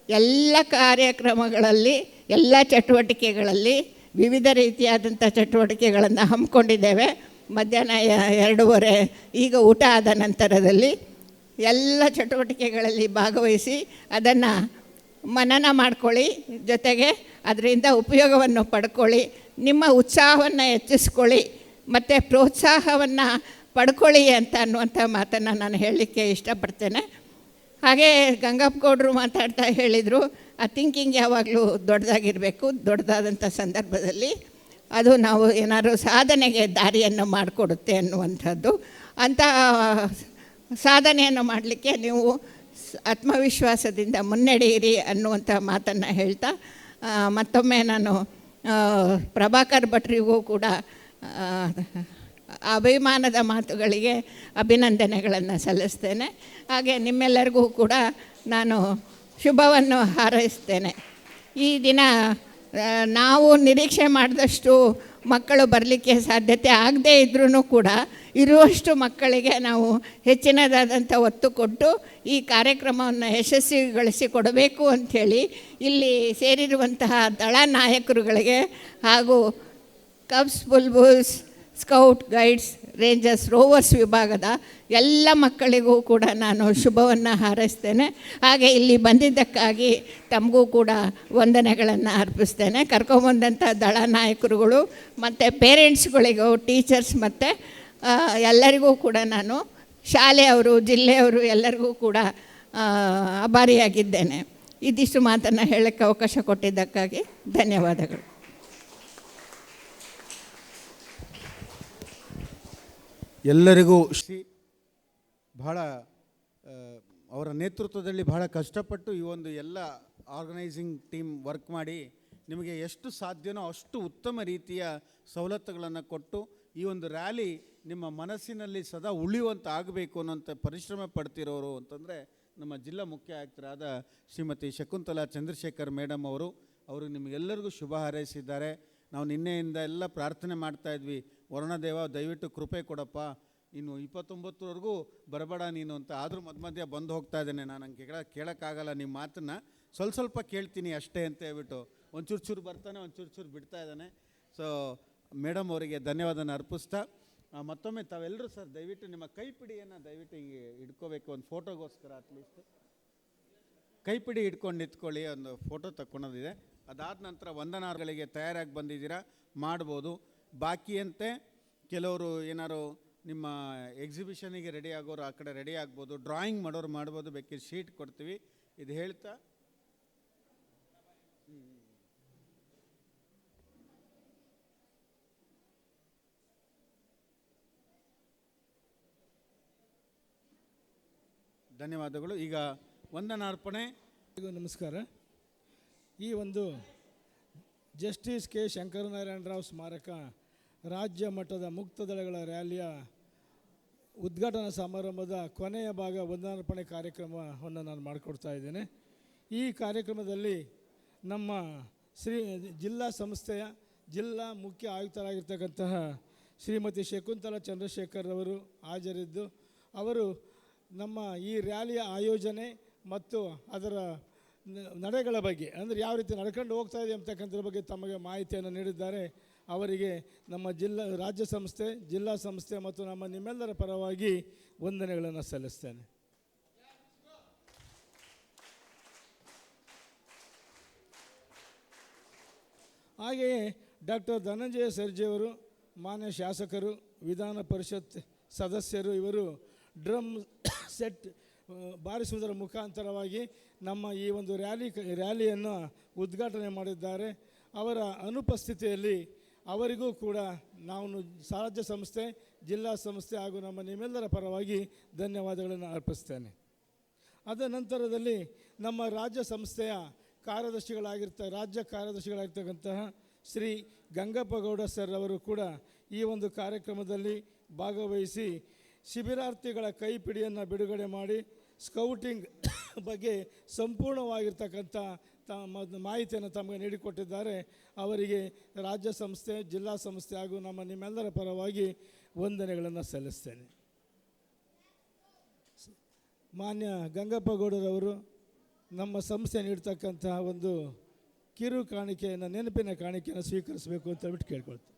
ಎಲ್ಲ ಕಾರ್ಯಕ್ರಮಗಳಲ್ಲಿ ಎಲ್ಲ ಚಟುವಟಿಕೆಗಳಲ್ಲಿ ವಿವಿಧ ರೀತಿಯಾದಂಥ ಚಟುವಟಿಕೆಗಳನ್ನು ಹಮ್ಮಿಕೊಂಡಿದ್ದೇವೆ. ಮಧ್ಯಾಹ್ನ 2:30 ಈಗ ಊಟ ಆದ ನಂತರದಲ್ಲಿ ಎಲ್ಲ ಚಟುವಟಿಕೆಗಳಲ್ಲಿ ಭಾಗವಹಿಸಿ ಅದನ್ನು ಮನನ ಮಾಡ್ಕೊಳ್ಳಿ, ಜೊತೆಗೆ ಅದರಿಂದ ಉಪಯೋಗವನ್ನು ಪಡ್ಕೊಳ್ಳಿ, ನಿಮ್ಮ ಉತ್ಸಾಹವನ್ನು ಹೆಚ್ಚಿಸ್ಕೊಳ್ಳಿ ಮತ್ತು ಪ್ರೋತ್ಸಾಹವನ್ನು ಪಡ್ಕೊಳ್ಳಿ ಅಂತ ಅನ್ನುವಂಥ ಮಾತನ್ನು ನಾನು ಹೇಳಲಿಕ್ಕೆ ಇಷ್ಟಪಡ್ತೇನೆ. ಹಾಗೆ ಗಂಗಪ್ಪ ಗೌಡರು ಮಾತಾಡ್ತಾ ಹೇಳಿದರು, ಆ ಥಿಂಕಿಂಗ್ ಯಾವಾಗಲೂ ದೊಡ್ಡದಾಗಿರಬೇಕು. ದೊಡ್ಡದಾದಂಥ ಸಂದರ್ಭದಲ್ಲಿ ಅದು ನಾವು ಏನಾದರೂ ಸಾಧನೆಗೆ ದಾರಿಯನ್ನು ಮಾಡಿಕೊಡುತ್ತೆ ಅನ್ನುವಂಥದ್ದು. ಅಂಥ ಸಾಧನೆಯನ್ನು ಮಾಡಲಿಕ್ಕೆ ನೀವು ಆತ್ಮವಿಶ್ವಾಸದಿಂದ ಮುನ್ನಡೆಯಿರಿ ಅನ್ನುವಂಥ ಮಾತನ್ನು ಹೇಳ್ತಾ ಮತ್ತೊಮ್ಮೆ ನಾನು ಪ್ರಭಾಕರ್ ಭಟ್ರಿಗೂ ಕೂಡ ಅಭಿಮಾನದ ಮಾತುಗಳಿಗೆ ಅಭಿನಂದನೆಗಳನ್ನು ಸಲ್ಲಿಸ್ತೇನೆ. ಹಾಗೆ ನಿಮ್ಮೆಲ್ಲರಿಗೂ ಕೂಡ ನಾನು ಶುಭವನ್ನು ಹಾರೈಸ್ತೇನೆ. ಈ ದಿನ ನಾವು ನಿರೀಕ್ಷೆ ಮಾಡಿದಷ್ಟು ಮಕ್ಕಳು ಬರಲಿಕ್ಕೆ ಸಾಧ್ಯತೆ ಆಗದೇ ಇದ್ರೂ ಕೂಡ ಇರುವಷ್ಟು ಮಕ್ಕಳಿಗೆ ನಾವು ಹೆಚ್ಚಿನದಾದಂಥ ಒತ್ತು ಕೊಟ್ಟು ಈ ಕಾರ್ಯಕ್ರಮವನ್ನು ಯಶಸ್ವಿಗೊಳಿಸಿಕೊಡಬೇಕು ಅಂಥೇಳಿ ಇಲ್ಲಿ ಸೇರಿರುವಂತಹ ದಳ ನಾಯಕರುಗಳಿಗೆ ಹಾಗೂ cubs, bulbuls, scout, guides, rangers, rovers ವಿಭಾಗದ ಎಲ್ಲ ಮಕ್ಕಳಿಗೂ ಕೂಡ ನಾನು ಶುಭವನ್ನು ಹಾರೈಸ್ತೇನೆ. ಹಾಗೆ ಇಲ್ಲಿ ಬಂದಿದ್ದಕ್ಕಾಗಿ ತಮಗೂ ಕೂಡ ವಂದನೆಗಳನ್ನು ಅರ್ಪಿಸ್ತೇನೆ. ಕರ್ಕೊಂಬಂದಂಥ ದಳ ನಾಯಕರುಗಳು ಮತ್ತು ಪೇರೆಂಟ್ಸ್ಗಳಿಗೂ, ಟೀಚರ್ಸ್ ಮತ್ತು ಎಲ್ಲರಿಗೂ ಕೂಡ ನಾನು ಶಾಲೆಯವರು, ಜಿಲ್ಲೆಯವರು ಎಲ್ಲರಿಗೂ ಕೂಡ ಆಭಾರಿಯಾಗಿದ್ದೇನೆ. ಇದಿಷ್ಟು ಮಾತನ್ನು ಹೇಳೋಕ್ಕೆ ಅವಕಾಶ ಕೊಟ್ಟಿದ್ದಕ್ಕಾಗಿ ಧನ್ಯವಾದಗಳು. ಎಲ್ಲರಿಗೂ ಬಹಳ ಅವರ ನೇತೃತ್ವದಲ್ಲಿ ಬಹಳ ಕಷ್ಟಪಟ್ಟು ಈ ಒಂದು ಎಲ್ಲ ಆರ್ಗನೈಸಿಂಗ್ ಟೀಮ್ ವರ್ಕ್ ಮಾಡಿ ನಿಮಗೆ ಎಷ್ಟು ಸಾಧ್ಯನೋ ಅಷ್ಟು ಉತ್ತಮ ರೀತಿಯ ಸವಲತ್ತುಗಳನ್ನು ಕೊಟ್ಟು ಈ ಒಂದು ರ್ಯಾಲಿ ನಿಮ್ಮ ಮನಸ್ಸಿನಲ್ಲಿ ಸದಾ ಉಳಿಯುವಂತ ಆಗಬೇಕು ಅನ್ನೋಂಥ ಪರಿಶ್ರಮ ಪಡ್ತಿರೋರು ಅಂತಂದರೆ ನಮ್ಮ ಜಿಲ್ಲಾ ಮುಖ್ಯ ಆಯುಕ್ತರಾದ ಶ್ರೀಮತಿ ಶಕುಂತಲಾ ಚಂದ್ರಶೇಖರ್ ಮೇಡಮ್ ಅವರು ನಿಮಗೆಲ್ಲರಿಗೂ ಶುಭ ಹಾರೈಸಿದ್ದಾರೆ. ನಾವು ನಿನ್ನೆಯಿಂದ ಎಲ್ಲ ಪ್ರಾರ್ಥನೆ ಮಾಡ್ತಾ ಇದ್ವಿ, ವರುಣದೇವ ದಯವಿಟ್ಟು ಕೃಪೆ ಕೊಡಪ್ಪ, ಇನ್ನು 29ವರೆಗೂ ಬರಬೇಡ ನೀನು ಅಂತ. ಆದರೂ ಮಧ್ಯ ಬಂದು ಹೋಗ್ತಾ ಇದ್ದೇನೆ, ನಾನು ಹಂಗೆ ಕೇಳೋಕ್ಕಾಗಲ್ಲ, ನಿಮ್ಮ ಮಾತನ್ನು ಸ್ವಲ್ಪ ಕೇಳ್ತೀನಿ ಅಷ್ಟೇ ಅಂತ ಹೇಳ್ಬಿಟ್ಟು ಒಂಚೂರು ಬರ್ತಾನೆ, ಒಂಚೂರು ಬಿಡ್ತಾ ಇದ್ದಾನೆ. ಸೊ ಮೇಡಮ್ ಅವರಿಗೆ ಧನ್ಯವಾದನ ಅರ್ಪಿಸ್ತಾ ಮತ್ತೊಮ್ಮೆ ತಾವೆಲ್ಲರೂ ಸರ್ ದಯವಿಟ್ಟು ನಿಮ್ಮ ಕೈಪಿಡಿಯನ್ನು ದಯವಿಟ್ಟು ಹಿಂಗೆ ಇಟ್ಕೋಬೇಕು, ಒಂದು ಫೋಟೋಗೋಸ್ಕರ ಅಟ್ಲೀಸ್ಟ್ ಕೈಪಿಡಿ ಇಟ್ಕೊಂಡು ನಿಂತ್ಕೊಳ್ಳಿ, ಒಂದು ಫೋಟೋ ತಕ್ಕೊಳೋದಿದೆ. ಅದಾದ ನಂತರ ವಂದನಾರ್ಗಳಿಗೆ ತಯಾರಾಗಿ ಬಂದಿದ್ದೀರಾ, ಮಾಡ್ಬೋದು. ಬಾಕಿಯಂತೆ ಕೆಲವರು ಏನಾರು ನಿಮ್ಮ ಎಕ್ಸಿಬಿಷನಿಗೆ ರೆಡಿ ಆಗೋರು ಆ ಕಡೆ ರೆಡಿ ಆಗ್ಬೋದು, ಡ್ರಾಯಿಂಗ್ ಮಾಡೋರು ಮಾಡ್ಬೋದು, ಬೇಕಿದ್ರೆ ಶೀಟ್ ಕೊಡ್ತೀವಿ. ಇದು ಹೇಳ್ತಾ ಧನ್ಯವಾದಗಳು. ಈಗ ವಂದನಾರ್ಪಣೆ. ನಮಸ್ಕಾರ. ಈ ಒಂದು ಜಸ್ಟಿಸ್ ಕೆ ಶಂಕರನಾರಾಯಣ ರಾವ್ ಸ್ಮಾರಕ ರಾಜ್ಯ ಮಟ್ಟದ ಮುಕ್ತ ದಳಗಳ ರ್ಯಾಲಿಯ ಉದ್ಘಾಟನಾ ಸಮಾರಂಭದ ಕೊನೆಯ ಭಾಗ ವಂದನಾರ್ಪಣೆ ಕಾರ್ಯಕ್ರಮವನ್ನು ನಾನು ಮಾಡಿಕೊಡ್ತಾ ಇದ್ದೇನೆ. ಈ ಕಾರ್ಯಕ್ರಮದಲ್ಲಿ ನಮ್ಮ ಜಿಲ್ಲಾ ಸಂಸ್ಥೆಯ ಜಿಲ್ಲಾ ಮುಖ್ಯ ಆಯುಕ್ತರಾಗಿರ್ತಕ್ಕಂತಹ ಶ್ರೀಮತಿ ಶಕುಂತಲಾ ಚಂದ್ರಶೇಖರ್ ಅವರು ಹಾಜರಿದ್ದು ಅವರು ನಮ್ಮ ಈ ರ್ಯಾಲಿಯ ಆಯೋಜನೆ ಮತ್ತು ಅದರ ನಡೆಗಳ ಬಗ್ಗೆ ಅಂದರೆ ಯಾವ ರೀತಿ ನಡ್ಕೊಂಡು ಹೋಗ್ತಾ ಇದೆ ಅಂತಕ್ಕಂಥದ್ರ ಬಗ್ಗೆ ತಮಗೆ ಮಾಹಿತಿಯನ್ನು ನೀಡಿದ್ದಾರೆ. ಅವರಿಗೆ ನಮ್ಮ ರಾಜ್ಯ ಸಂಸ್ಥೆ, ಜಿಲ್ಲಾ ಸಂಸ್ಥೆ ಮತ್ತು ನಿಮ್ಮೆಲ್ಲರ ಪರವಾಗಿ ವಂದನೆಗಳನ್ನು ಸಲ್ಲಿಸ್ತೇನೆ. ಹಾಗೆಯೇ ಡಾಕ್ಟರ್ ಧನಂಜಯ ಸರ್ಜೆಯವರು ಮಾನ್ಯ ಶಾಸಕರು, ವಿಧಾನ ಪರಿಷತ್ ಸದಸ್ಯರು, ಇವರು ಡ್ರಮ್ ಸೆಟ್ ಬಾರಿಸುವುದರ ಮುಖಾಂತರವಾಗಿ ನಮ್ಮ ಈ ಒಂದು ರ್ಯಾಲಿಯನ್ನು ಉದ್ಘಾಟನೆ ಮಾಡಿದ್ದಾರೆ. ಅವರ ಅನುಪಸ್ಥಿತಿಯಲ್ಲಿ ಅವರಿಗೂ ಕೂಡ ನಾವು ರಾಜ್ಯ ಸಂಸ್ಥೆ, ಜಿಲ್ಲಾ ಸಂಸ್ಥೆ ಹಾಗೂ ನಿಮ್ಮೆಲ್ಲರ ಪರವಾಗಿ ಧನ್ಯವಾದಗಳನ್ನು ಅರ್ಪಿಸ್ತೇನೆ. ಅದ ನಂತರದಲ್ಲಿ ನಮ್ಮ ರಾಜ್ಯ ಸಂಸ್ಥೆಯ ರಾಜ್ಯ ಕಾರ್ಯದರ್ಶಿಗಳಾಗಿರ್ತಕ್ಕಂತಹ ಶ್ರೀ ಗಂಗಪ್ಪಗೌಡ ಸರ್ ಅವರು ಕೂಡ ಈ ಒಂದು ಕಾರ್ಯಕ್ರಮದಲ್ಲಿ ಭಾಗವಹಿಸಿ ಶಿಬಿರಾರ್ಥಿಗಳ ಕೈಪಿಡಿಯನ್ನು ಬಿಡುಗಡೆ ಮಾಡಿ ಸ್ಕೌಟಿಂಗ್ ಬಗ್ಗೆ ಸಂಪೂರ್ಣವಾಗಿರ್ತಕ್ಕಂಥ ಮಾಹಿತಿಯನ್ನು ತಮಗೆ ನೀಡಿಕೊಟ್ಟಿದ್ದಾರೆ. ಅವರಿಗೆ ರಾಜ್ಯ ಸಂಸ್ಥೆ, ಜಿಲ್ಲಾ ಸಂಸ್ಥೆ ಹಾಗೂ ನಿಮ್ಮೆಲ್ಲರ ಪರವಾಗಿ ವಂದನೆಗಳನ್ನು ಸಲ್ಲಿಸ್ತೇನೆ. ಮಾನ್ಯ ಗಂಗಪ್ಪಗೌಡರವರು ನಮ್ಮ ಸಂಸ್ಥೆ ನೀಡ್ತಕ್ಕಂತಹ ಒಂದು ಕಿರು ಕಾಣಿಕೆಯನ್ನು, ನೆನಪಿನ ಕಾಣಿಕೆಯನ್ನು ಸ್ವೀಕರಿಸಬೇಕು ಅಂತ ಹೇಳ್ಬಿಟ್ಟು ಕೇಳ್ಕೊಳ್ತೀನಿ.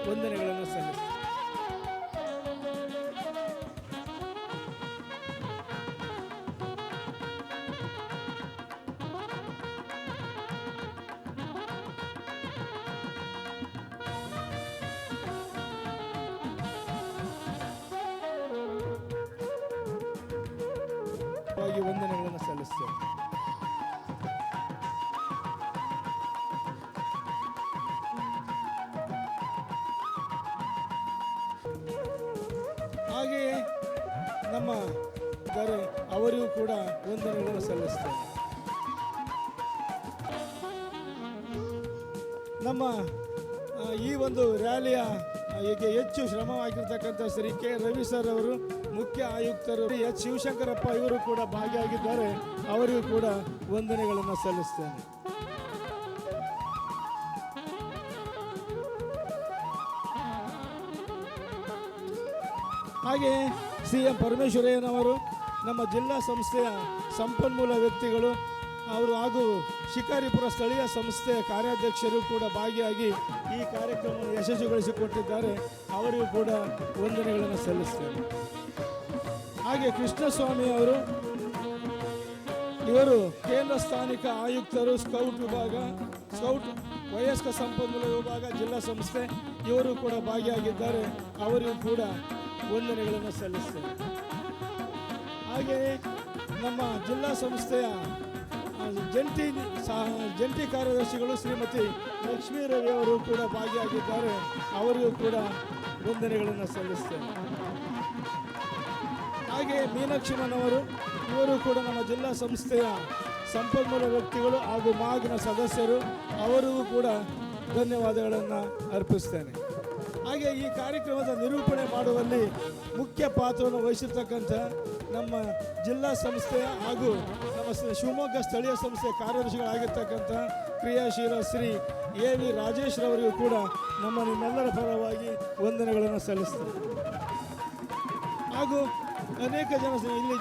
ವಂದನೆಗಳನ್ನು ಸಲ್ಲಿಸಿ ವಂದನೆಗಳನ್ನು ಸಲ್ಲಿಸ್ತೇವೆ. ಹಾಗೆಯೇ ಅವರಿಗೂ ಕೂಡ ವಂದನೆಗಳನ್ನು ಸಲ್ಲಿಸ್ತೇವೆ. ನಮ್ಮ ಈ ಒಂದು ರ್ಯಾಲಿಯ ಹೆಚ್ಚು ಶ್ರಮವಾಗಿರ್ತಕ್ಕಂಥ ಶ್ರೀ ಕೆ ರವಿ ಸರ್ ಅವರು, ಮುಖ್ಯ ಆಯುಕ್ತರು ಎಚ್ ಶಿವಶಂಕರಪ್ಪ ಇವರು ಕೂಡ ಭಾಗಿಯಾಗಿದ್ದಾರೆ. ಅವರಿಗೂ ಕೂಡ ವಂದನೆಗಳನ್ನು ಸಲ್ಲಿಸ್ತೇನೆ. ಹಾಗೆಯೇ CM ಪರಮೇಶ್ವರಯ್ಯನವರು, ನಮ್ಮ ಜಿಲ್ಲಾ ಸಂಸ್ಥೆಯ ಸಂಪನ್ಮೂಲ ವ್ಯಕ್ತಿಗಳು ಅವರು ಹಾಗೂ ಶಿಕಾರಿಪುರ ಸ್ಥಳೀಯ ಸಂಸ್ಥೆಯ ಕಾರ್ಯಾಧ್ಯಕ್ಷರು ಕೂಡ ಭಾಗಿಯಾಗಿ ಈ ಕಾರ್ಯಕ್ರಮವನ್ನು ಯಶಸ್ವಿಗೊಳಿಸಿಕೊಟ್ಟಿದ್ದಾರೆ. ಅವರಿಗೂ ಕೂಡ ವಂದನೆಗಳನ್ನು ಸಲ್ಲಿಸ್ತೇನೆ. ಹಾಗೆ ಕೃಷ್ಣಸ್ವಾಮಿ ಅವರು, ಇವರು ಕೇಂದ್ರ ಸ್ಥಾನಿಕ ಆಯುಕ್ತರು, ಸ್ಕೌಟ್ ವಿಭಾಗ, ಸ್ಕೌಟ್ ವಯಸ್ಕ ಸಂಪನ್ಮೂಲ ವಿಭಾಗ, ಜಿಲ್ಲಾ ಸಂಸ್ಥೆ, ಇವರು ಕೂಡ ಭಾಗಿಯಾಗಿದ್ದಾರೆ. ಅವರಿಗೂ ಕೂಡ ವಂದನೆಗಳನ್ನು ಸಲ್ಲಿಸ್ತೇನೆ. ಹಾಗೆಯೇ ನಮ್ಮ ಜಿಲ್ಲಾ ಸಂಸ್ಥೆಯ ಜಂಟಿ ಕಾರ್ಯದರ್ಶಿಗಳು ಶ್ರೀಮತಿ ಲಕ್ಷ್ಮೀ ರವಿ ಅವರು ಕೂಡ ಭಾಗಿಯಾಗಿದ್ದಾರೆ. ಅವರಿಗೂ ಕೂಡ ವಂದನೆಗಳನ್ನು ಸಲ್ಲಿಸ್ತೇನೆ. ಹಾಗೆಯೇ ಮೀನಾಕ್ಷಿಮನವರು, ಇವರು ಕೂಡ ನಮ್ಮ ಜಿಲ್ಲಾ ಸಂಸ್ಥೆಯ ಸಂಪನ್ಮೂಲ ವ್ಯಕ್ತಿಗಳು ಹಾಗೂ ಮಾಗಿನ ಸದಸ್ಯರು. ಅವರಿಗೂ ಕೂಡ ಧನ್ಯವಾದಗಳನ್ನು ಅರ್ಪಿಸ್ತೇನೆ. ಹಾಗೆ ಈ ಕಾರ್ಯಕ್ರಮದ ನಿರೂಪಣೆ ಮಾಡುವಲ್ಲಿ ಮುಖ್ಯ ಪಾತ್ರವನ್ನು ವಹಿಸಿರ್ತಕ್ಕಂಥ ನಮ್ಮ ಜಿಲ್ಲಾ ಸಂಸ್ಥೆಯ ಹಾಗೂ ನಮ್ಮ ಶಿವಮೊಗ್ಗ ಸ್ಥಳೀಯ ಸಂಸ್ಥೆಯ ಕಾರ್ಯದರ್ಶಿಗಳಾಗಿರ್ತಕ್ಕಂಥ ಕ್ರಿಯಾಶೀಲ ಶ್ರೀ AV ರಾಜೇಶ್ ರವರಿಗೂ ಕೂಡ ನಿಮ್ಮೆಲ್ಲರ ಪರವಾಗಿ ವಂದನೆಗಳನ್ನು ಸಲ್ಲಿಸ್ತೇನೆ. ಹಾಗೂ ಅನೇಕ ಜನ ಇಲ್ಲಿ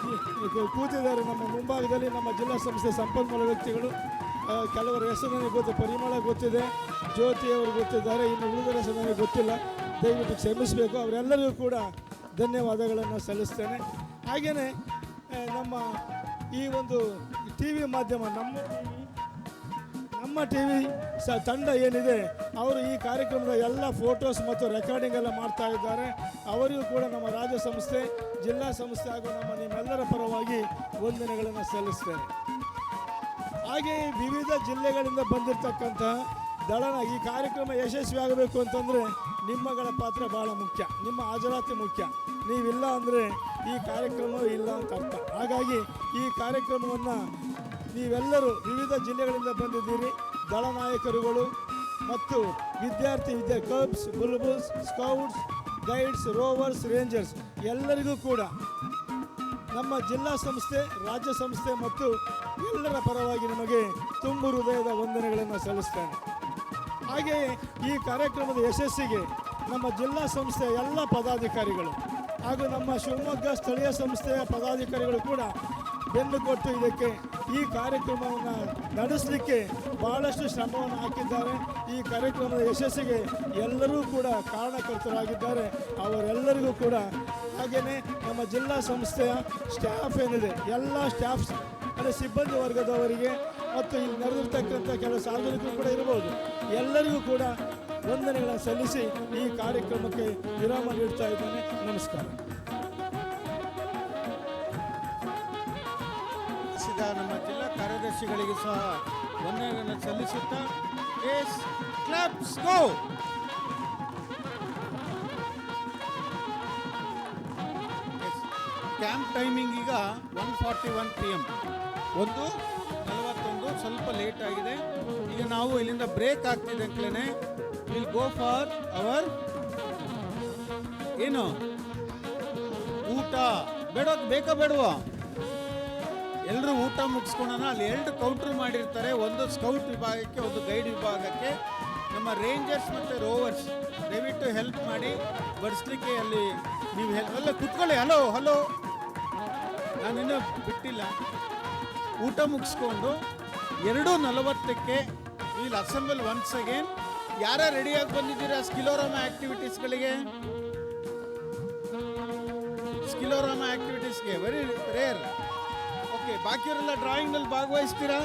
ಕೂತಿದ್ದಾರೆ ನಮ್ಮ ಮುಂಭಾಗದಲ್ಲಿ. ನಮ್ಮ ಜಿಲ್ಲಾ ಸಂಸ್ಥೆ ಸಂಪನ್ಮೂಲ ವ್ಯಕ್ತಿಗಳು, ಕೆಲವರ ಹೆಸರು ನನಗೆ ಗೊತ್ತು, ಪರಿಮಳ ಗೊತ್ತಿದೆ, ಜ್ಯೋತಿಯವರು ಗೊತ್ತಿದ್ದಾರೆ, ಇನ್ನು ಉಳಿದರ ಹೆಸರು ನನಗೆ ಗೊತ್ತಿಲ್ಲ, ದಯವಿಟ್ಟು ಕ್ಷಮಿಸಬೇಕು. ಅವರೆಲ್ಲರಿಗೂ ಕೂಡ ಧನ್ಯವಾದಗಳನ್ನು ಸಲ್ಲಿಸ್ತೇನೆ. ಹಾಗೆಯೇ ನಮ್ಮ ಈ ಒಂದು TV ಮಾಧ್ಯಮ, ನಮ್ಮ ನಮ್ಮ ಟಿ ವಿ ತಂಡ ಏನಿದೆ ಅವರು ಈ ಕಾರ್ಯಕ್ರಮದ ಎಲ್ಲ ಫೋಟೋಸ್ ಮತ್ತು ರೆಕಾರ್ಡಿಂಗ್ ಎಲ್ಲ ಮಾಡ್ತಾ ಇದ್ದಾರೆ. ಅವರಿಗೂ ಕೂಡ ನಮ್ಮ ರಾಜ್ಯ ಸಂಸ್ಥೆ, ಜಿಲ್ಲಾ ಸಂಸ್ಥೆ ಹಾಗೂ ನಮ್ಮ ನಿಮ್ಮೆಲ್ಲರ ಪರವಾಗಿ ವಂದನೆಗಳನ್ನು ಸಲ್ಲಿಸ್ತೇನೆ. ಹಾಗೆಯೇ ವಿವಿಧ ಜಿಲ್ಲೆಗಳಿಂದ ಬಂದಿರತಕ್ಕಂತಹ ದಳನ ಈ ಕಾರ್ಯಕ್ರಮ ಯಶಸ್ವಿಯಾಗಬೇಕು ಅಂತಂದರೆ ನಿಮ್ಮಗಳ ಪಾತ್ರ ಭಾಳ ಮುಖ್ಯ, ನಿಮ್ಮ ಹಾಜರಾತಿ ಮುಖ್ಯ. ನೀವಿಲ್ಲ ಅಂದರೆ ಈ ಕಾರ್ಯಕ್ರಮ ಇಲ್ಲ ಅಂತ ಅರ್ಥ. ಹಾಗಾಗಿ ಈ ಕಾರ್ಯಕ್ರಮವನ್ನು ನೀವೆಲ್ಲರೂ ವಿವಿಧ ಜಿಲ್ಲೆಗಳಿಂದ ಬಂದಿದ್ದೀರಿ. ದಳ ನಾಯಕರುಗಳು ಮತ್ತು ವಿದ್ಯಾರ್ಥಿ clubs, bulbuls, scouts, guides, rovers, rangers ಎಲ್ಲರಿಗೂ ಕೂಡ ನಮ್ಮ ಜಿಲ್ಲಾ ಸಂಸ್ಥೆ, ರಾಜ್ಯ ಸಂಸ್ಥೆ ಮತ್ತು ಎಲ್ಲರ ಪರವಾಗಿ ನಿಮಗೆ ತುಂಬು ಹೃದಯದ ವಂದನೆಗಳನ್ನು ಸಲ್ಲಿಸ್ತೇನೆ. ಹಾಗೆಯೇ ಈ ಕಾರ್ಯಕ್ರಮದ ಯಶಸ್ಸಿಗೆ ನಮ್ಮ ಜಿಲ್ಲಾ ಸಂಸ್ಥೆಯ ಎಲ್ಲ ಪದಾಧಿಕಾರಿಗಳು ಹಾಗೂ ನಮ್ಮ ಶಿವಮೊಗ್ಗ ಸ್ಥಳೀಯ ಸಂಸ್ಥೆಯ ಪದಾಧಿಕಾರಿಗಳು ಕೂಡ ಬೆನ್ನು ಕೊಟ್ಟು ಇದಕ್ಕೆ ಈ ಕಾರ್ಯಕ್ರಮವನ್ನು ನಡೆಸಲಿಕ್ಕೆ ಭಾಳಷ್ಟು ಶ್ರಮವನ್ನು ಹಾಕಿದ್ದಾರೆ. ಈ ಕಾರ್ಯಕ್ರಮದ ಯಶಸ್ಸಿಗೆ ಎಲ್ಲರೂ ಕೂಡ ಕಾರಣಕರ್ತರಾಗಿದ್ದಾರೆ. ಅವರೆಲ್ಲರಿಗೂ ಕೂಡ ಹಾಗೆಯೇ ನಮ್ಮ ಜಿಲ್ಲಾ ಸಂಸ್ಥೆಯ ಸ್ಟಾಫ್ ಏನಿದೆ ಎಲ್ಲ ಸ್ಟಾಫ್ಸ್ ಅಂದರೆ ಸಿಬ್ಬಂದಿ ವರ್ಗದವರಿಗೆ ಮತ್ತು ಇಲ್ಲಿ ನಡೆದಿರ್ತಕ್ಕಂಥ ಕೆಲವು ಸಾರ್ವಜನಿಕರು ಕೂಡ ಇರ್ಬೋದು, ಎಲ್ಲರಿಗೂ ಕೂಡ ವಂದನೆಗಳನ್ನು ಸಲ್ಲಿಸಿ ಈ ಕಾರ್ಯಕ್ರಮಕ್ಕೆ ವಿರಾಮ ನೀಡ್ತಾ ಇದ್ದೇನೆ. ನಮಸ್ಕಾರ. ನಮ್ಮ ಜಿಲ್ಲಾ ಕಾರ್ಯದರ್ಶಿಗಳಿಗೆ ಸಹ ವಂದನೆಗಳನ್ನು ಸಲ್ಲಿಸುತ್ತಾ ಕ್ಲಬ್ಸ್ ಗೋ. ಕ್ಯಾಂಪ್ ಟೈಮಿಂಗ್ ಈಗ 1:41 PM, 1:41, ಸ್ವಲ್ಪ ಲೇಟ್ ಆಗಿದೆ. ಈಗ ನಾವು ಇಲ್ಲಿಂದ ಬ್ರೇಕ್ ಆಗ್ತಿದೆ ಅಂತಲೇ ವಿಲ್ ಗೋ ಫಾರ್ ಅವರ್ ಏನು ಊಟ ಬೇಕಾ ಬೇಡವಾ? ಎಲ್ಲರೂ ಊಟ ಮುಗಿಸ್ಕೊಳ್ಳೋಣ. ಅಲ್ಲಿ 2 ಕೌಂಟ್ರ್ ಮಾಡಿರ್ತಾರೆ, ಒಂದು ಸ್ಕೌಟ್ ವಿಭಾಗಕ್ಕೆ, ಒಂದು ಗೈಡ್ ವಿಭಾಗಕ್ಕೆ. ನಮ್ಮ ರೇಂಜರ್ಸ್ ಮತ್ತು ರೋವರ್ಸ್ ದಯವಿಟ್ಟು ಹೆಲ್ಪ್ ಮಾಡಿ ಬಡಿಸ್ಲಿಕ್ಕೆ. ಅಲ್ಲಿ ನೀವು ಅಲ್ಲ ಕುತ್ಕೊಳ್ಳಿ. ಹಲೋ ನಾನಿನ್ನೂ ಬಿಟ್ಟಿಲ್ಲ. ಊಟ ಮುಗಿಸ್ಕೊಂಡು 2:40ಕ್ಕೆ ವಿಲ್ ಅಸೆಂಬಲ್ ಒನ್ಸ್ ಅಗೇನ್. ಯಾರ ರೆಡಿಯಾಗಿ ಬಂದಿದ್ದೀರಾ ಸ್ಕಿಲೋರಾಮ ಆ್ಯಕ್ಟಿವಿಟೀಸ್ಗಳಿಗೆ? ಸ್ಕಿಲೋರಾಮ ಆ್ಯಕ್ಟಿವಿಟೀಸ್ಗೆ ವೆರಿ ರೇರ್. ಓಕೆ, ಬಾಕಿಯವರೆಲ್ಲ ಡ್ರಾಯಿಂಗ್ನಲ್ಲಿ ಭಾಗವಹಿಸ್ತೀರಾ?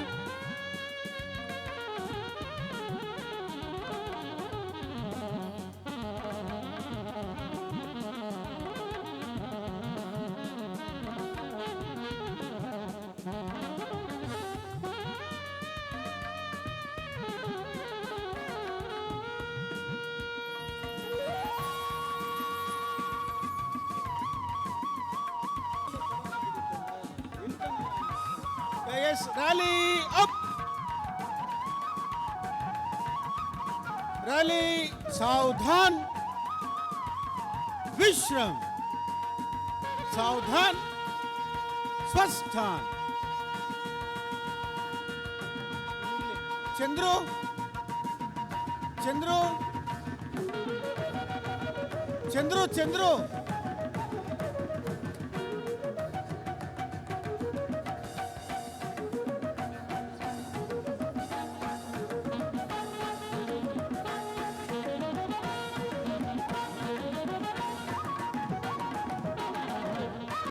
Yes, rally up. Rally सावधान, विश्राम, सावधान, स्वस्थान. चंद्रो चंद्रो चंद्रो चंद्रो